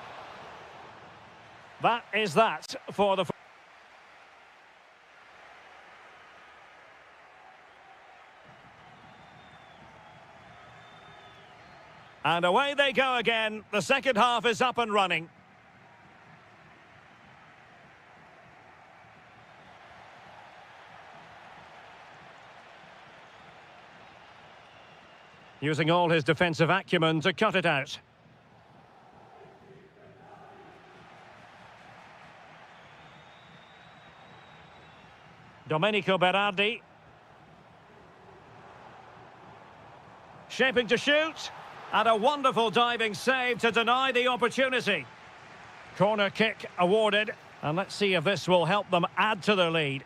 That is that for the... And away they go again. The second half is up and running. Using all his defensive acumen to cut it out. Domenico Berardi. Shaping to shoot. And a wonderful diving save to deny the opportunity. Corner kick awarded. And let's see if this will help them add to their lead.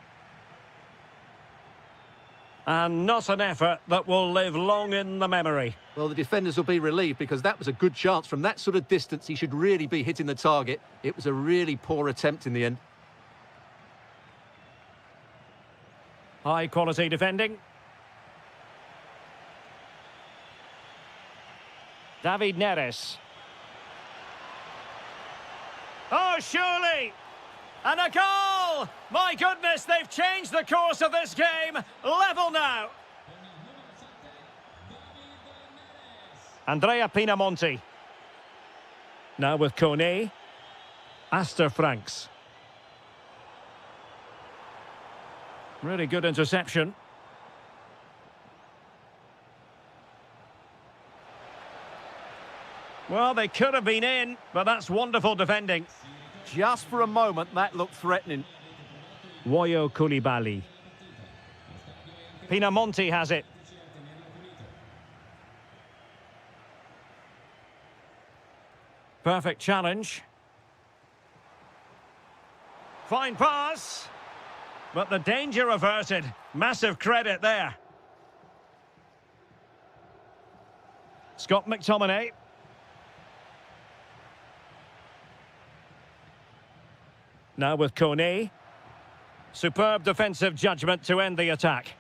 And not an effort that will live long in the memory. Well, the defenders will be relieved because that was a good chance. From that sort of distance, he should really be hitting the target. It was a really poor attempt in the end. High quality defending. David Neres. Oh, surely! And a goal! My goodness, they've changed the course of this game. Level now. Andrea Pinamonti. Now with Kone. Aster Franks. Really good interception. Well, they could have been in, but that's wonderful defending. Just for a moment, that looked threatening. Woyo Koulibaly. Pinamonti has it. Perfect challenge. Fine pass. But the danger averted. Massive credit there. Scott McTominay. Now with Kone. Superb defensive judgment to end the attack.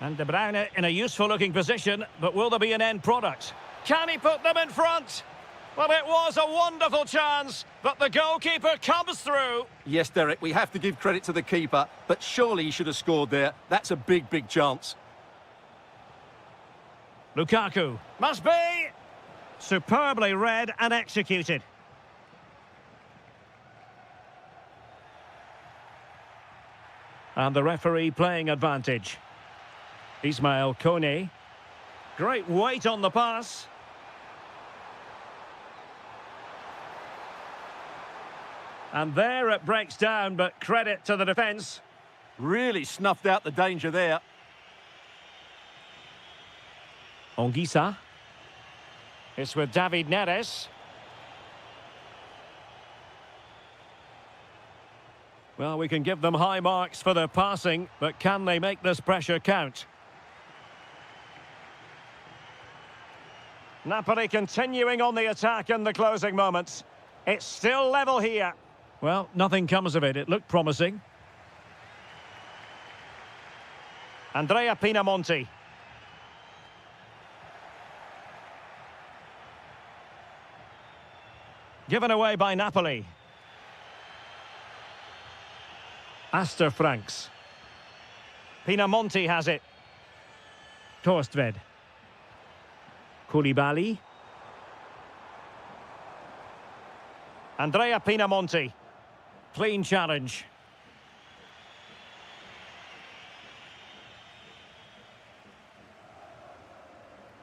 And De Bruyne in a useful-looking position, but will there be an end product? Can he put them in front? Well, it was a wonderful chance, but the goalkeeper comes through. Yes, Derek, we have to give credit to the keeper, but surely he should have scored there. That's a big, big chance. Lukaku. Must be! Superbly read and executed. And the referee playing advantage. Ismail Kone. Great weight on the pass. And there it breaks down, but credit to the defence. Really snuffed out the danger there. Ongisa. It's with David Neres. Well, we can give them high marks for their passing, but can they make this pressure count? Napoli continuing on the attack in the closing moments. It's still level here. Well, nothing comes of it. It looked promising. Andrea Pinamonti. Given away by Napoli. Aster Franks. Pinamonti has it. Torstved. Koulibaly. Andrea Pinamonti. Clean challenge.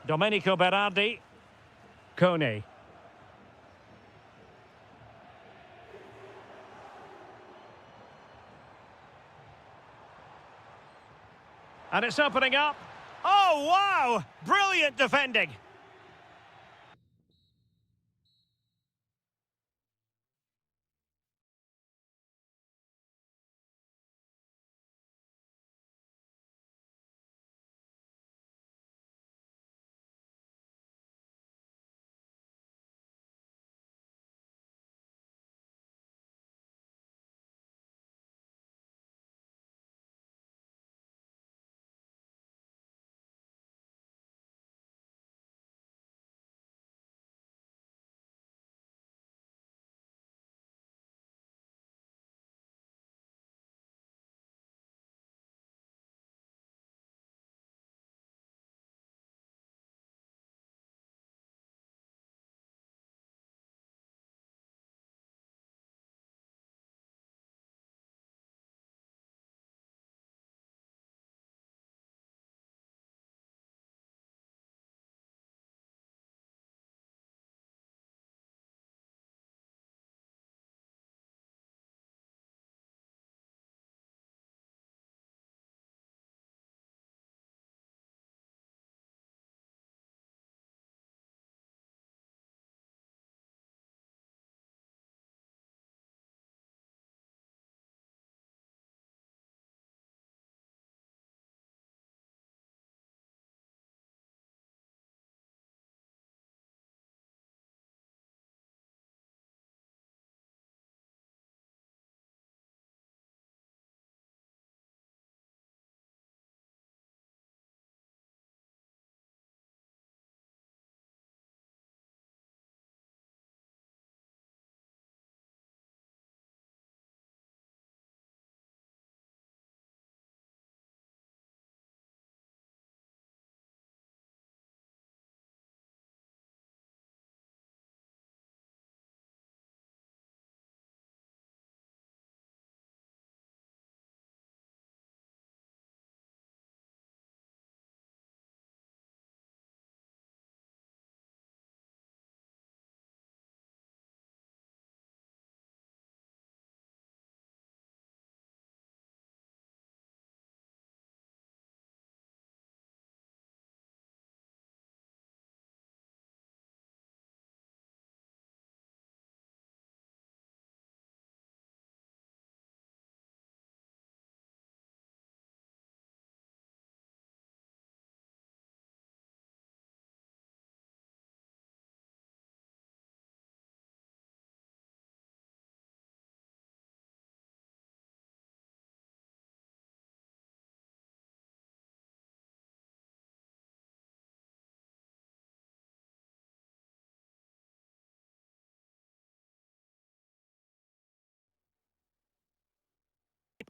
Domenico Berardi. Kone. And it's opening up. Oh, wow! Brilliant defending.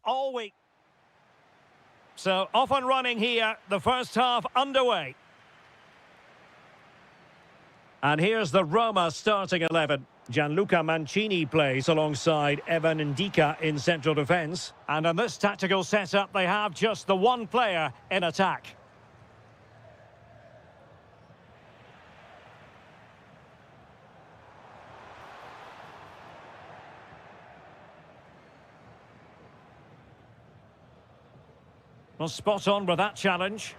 all week. So off and running here, the first half underway. And here's the Roma starting 11. Gianluca Mancini plays alongside Evan Ndika in central defence. And in this tactical setup, they have just the one player in attack. Well, spot on with that challenge.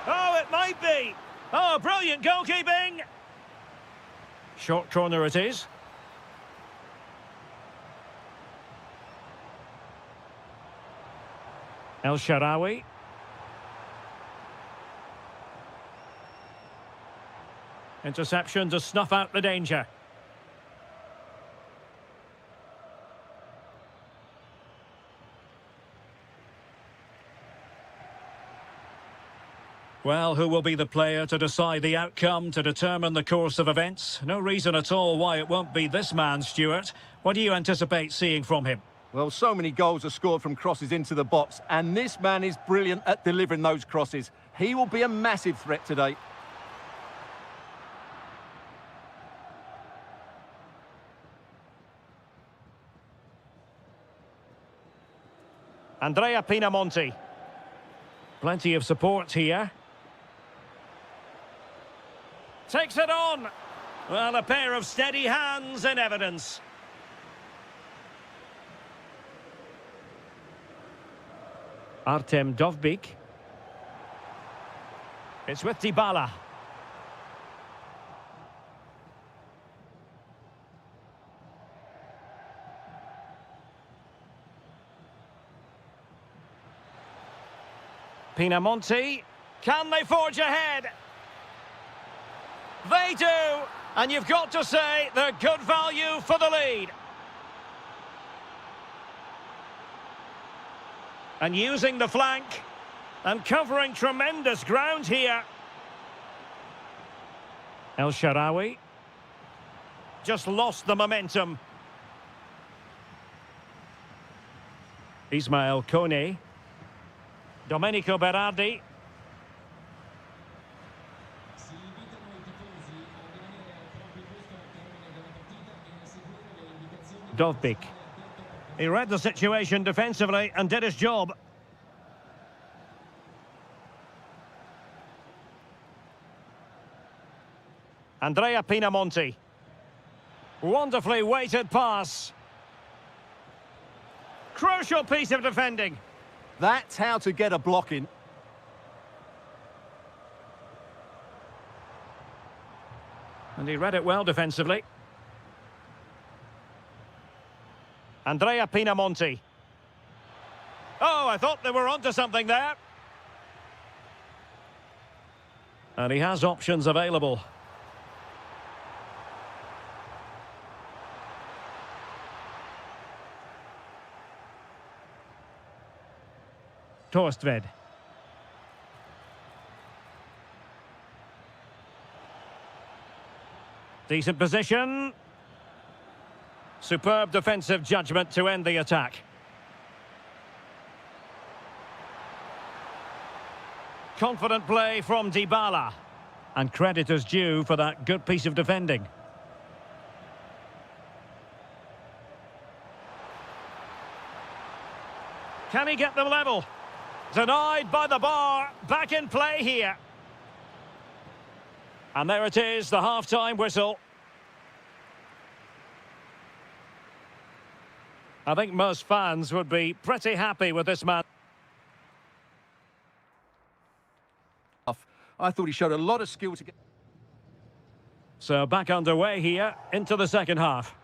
Oh, it might be. Oh, brilliant goalkeeping. Short corner it is. El Shaarawy. Interception to snuff out the danger. Well, who will be the player to decide the outcome, to determine the course of events? No reason at all why it won't be this man, Stuart. What do you anticipate seeing from him? Well, so many goals are scored from crosses into the box, and this man is brilliant at delivering those crosses. He will be a massive threat today. Andrea Pinamonti. Plenty of support here. Takes it on. Well, a pair of steady hands in evidence. Artem Dovbyk. It's with Dybala. Pinamonti. Can they forge ahead? They do, and you've got to say they're good value for the lead. And using the flank, and covering tremendous ground here. El Shaarawy. Just lost the momentum. Ismail Kone. Domenico Berardi. Dovbyk. He read the situation defensively and did his job. Andrea Pinamonti. Wonderfully weighted pass. Crucial piece of defending. That's how to get a block in. And he read it well defensively. Andrea Pinamonti. Oh, I thought they were onto something there. And he has options available. Torstved. Decent position. Superb defensive judgment to end the attack. Confident play from Dybala. And credit is due for that good piece of defending. Can he get them level? Denied by the bar. Back in play here. And there it is, the half-time whistle. I think most fans would be pretty happy with this man. I thought he showed a lot of skill to get... So back underway here into the second half.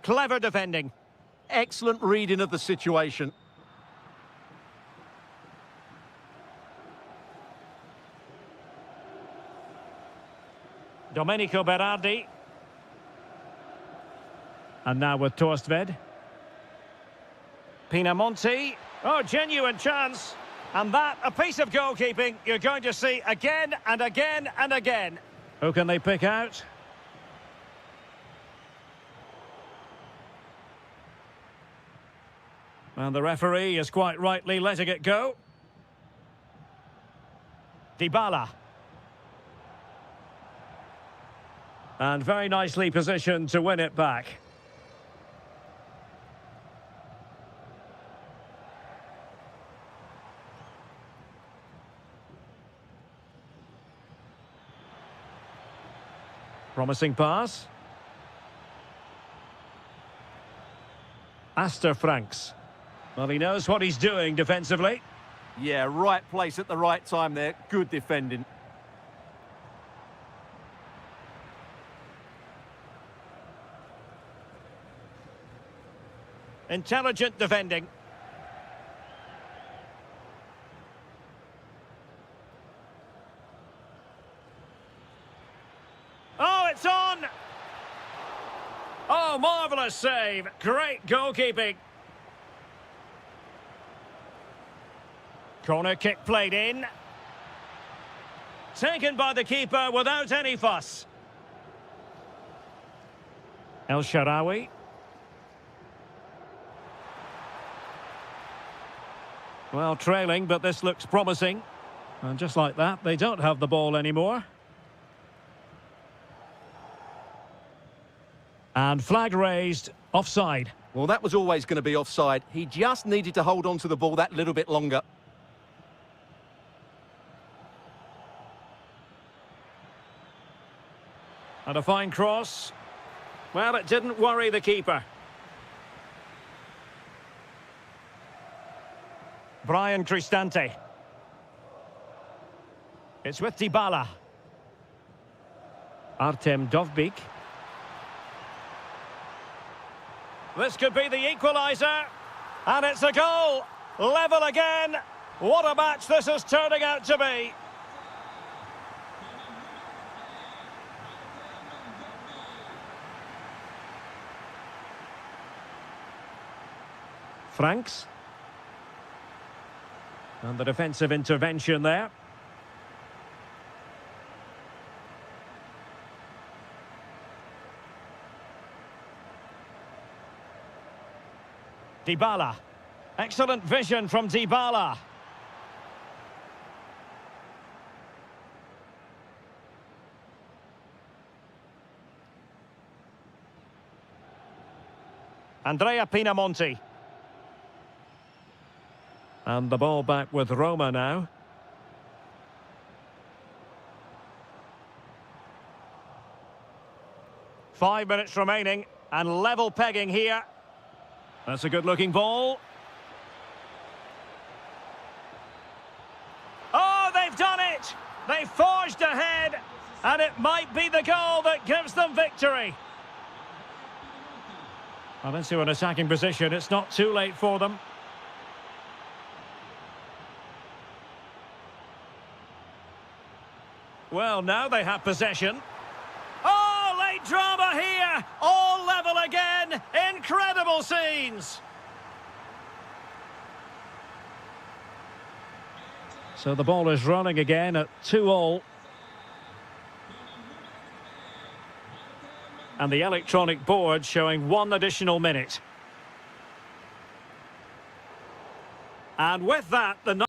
Clever defending. Excellent reading of the situation. Domenico Berardi. And now with Torstved. Pinamonti. Oh, genuine chance. And that, a piece of goalkeeping you're going to see again and again and again. Who can they pick out? And the referee is quite rightly letting it go. Dybala. And very nicely positioned to win it back. Promising pass. Aster Franks. Well, he knows what he's doing defensively. Yeah, right place at the right time there. Good defending. Intelligent defending. Oh, it's on! Oh, marvellous save. Great goalkeeping. Corner kick played in. Taken by the keeper without any fuss. El Shaarawy. Well, trailing, but this looks promising. And just like that, they don't have the ball anymore. And flag raised, offside. Well, that was always going to be offside. He just needed to hold on to the ball that little bit longer. And a fine cross. Well, it didn't worry the keeper. Brian Cristante. It's with Dybala. Artem Dovbyk. This could be the equaliser. And it's a goal. Level again. What a match this is turning out to be. Franks. And the defensive intervention there. Dybala. Excellent vision from Dybala. Andrea Pinamonti. And the ball back with Roma now. Five minutes remaining and level pegging here. That's a good-looking ball. Oh, they've done it! They've forged ahead, and it might be the goal that gives them victory. Well, into an attacking position. It's not too late for them. Well, now they have possession. Oh, late drama here! All level again! Incredible scenes! So the ball is running again at 2-2. And the electronic board showing 1 additional minute. And with that, the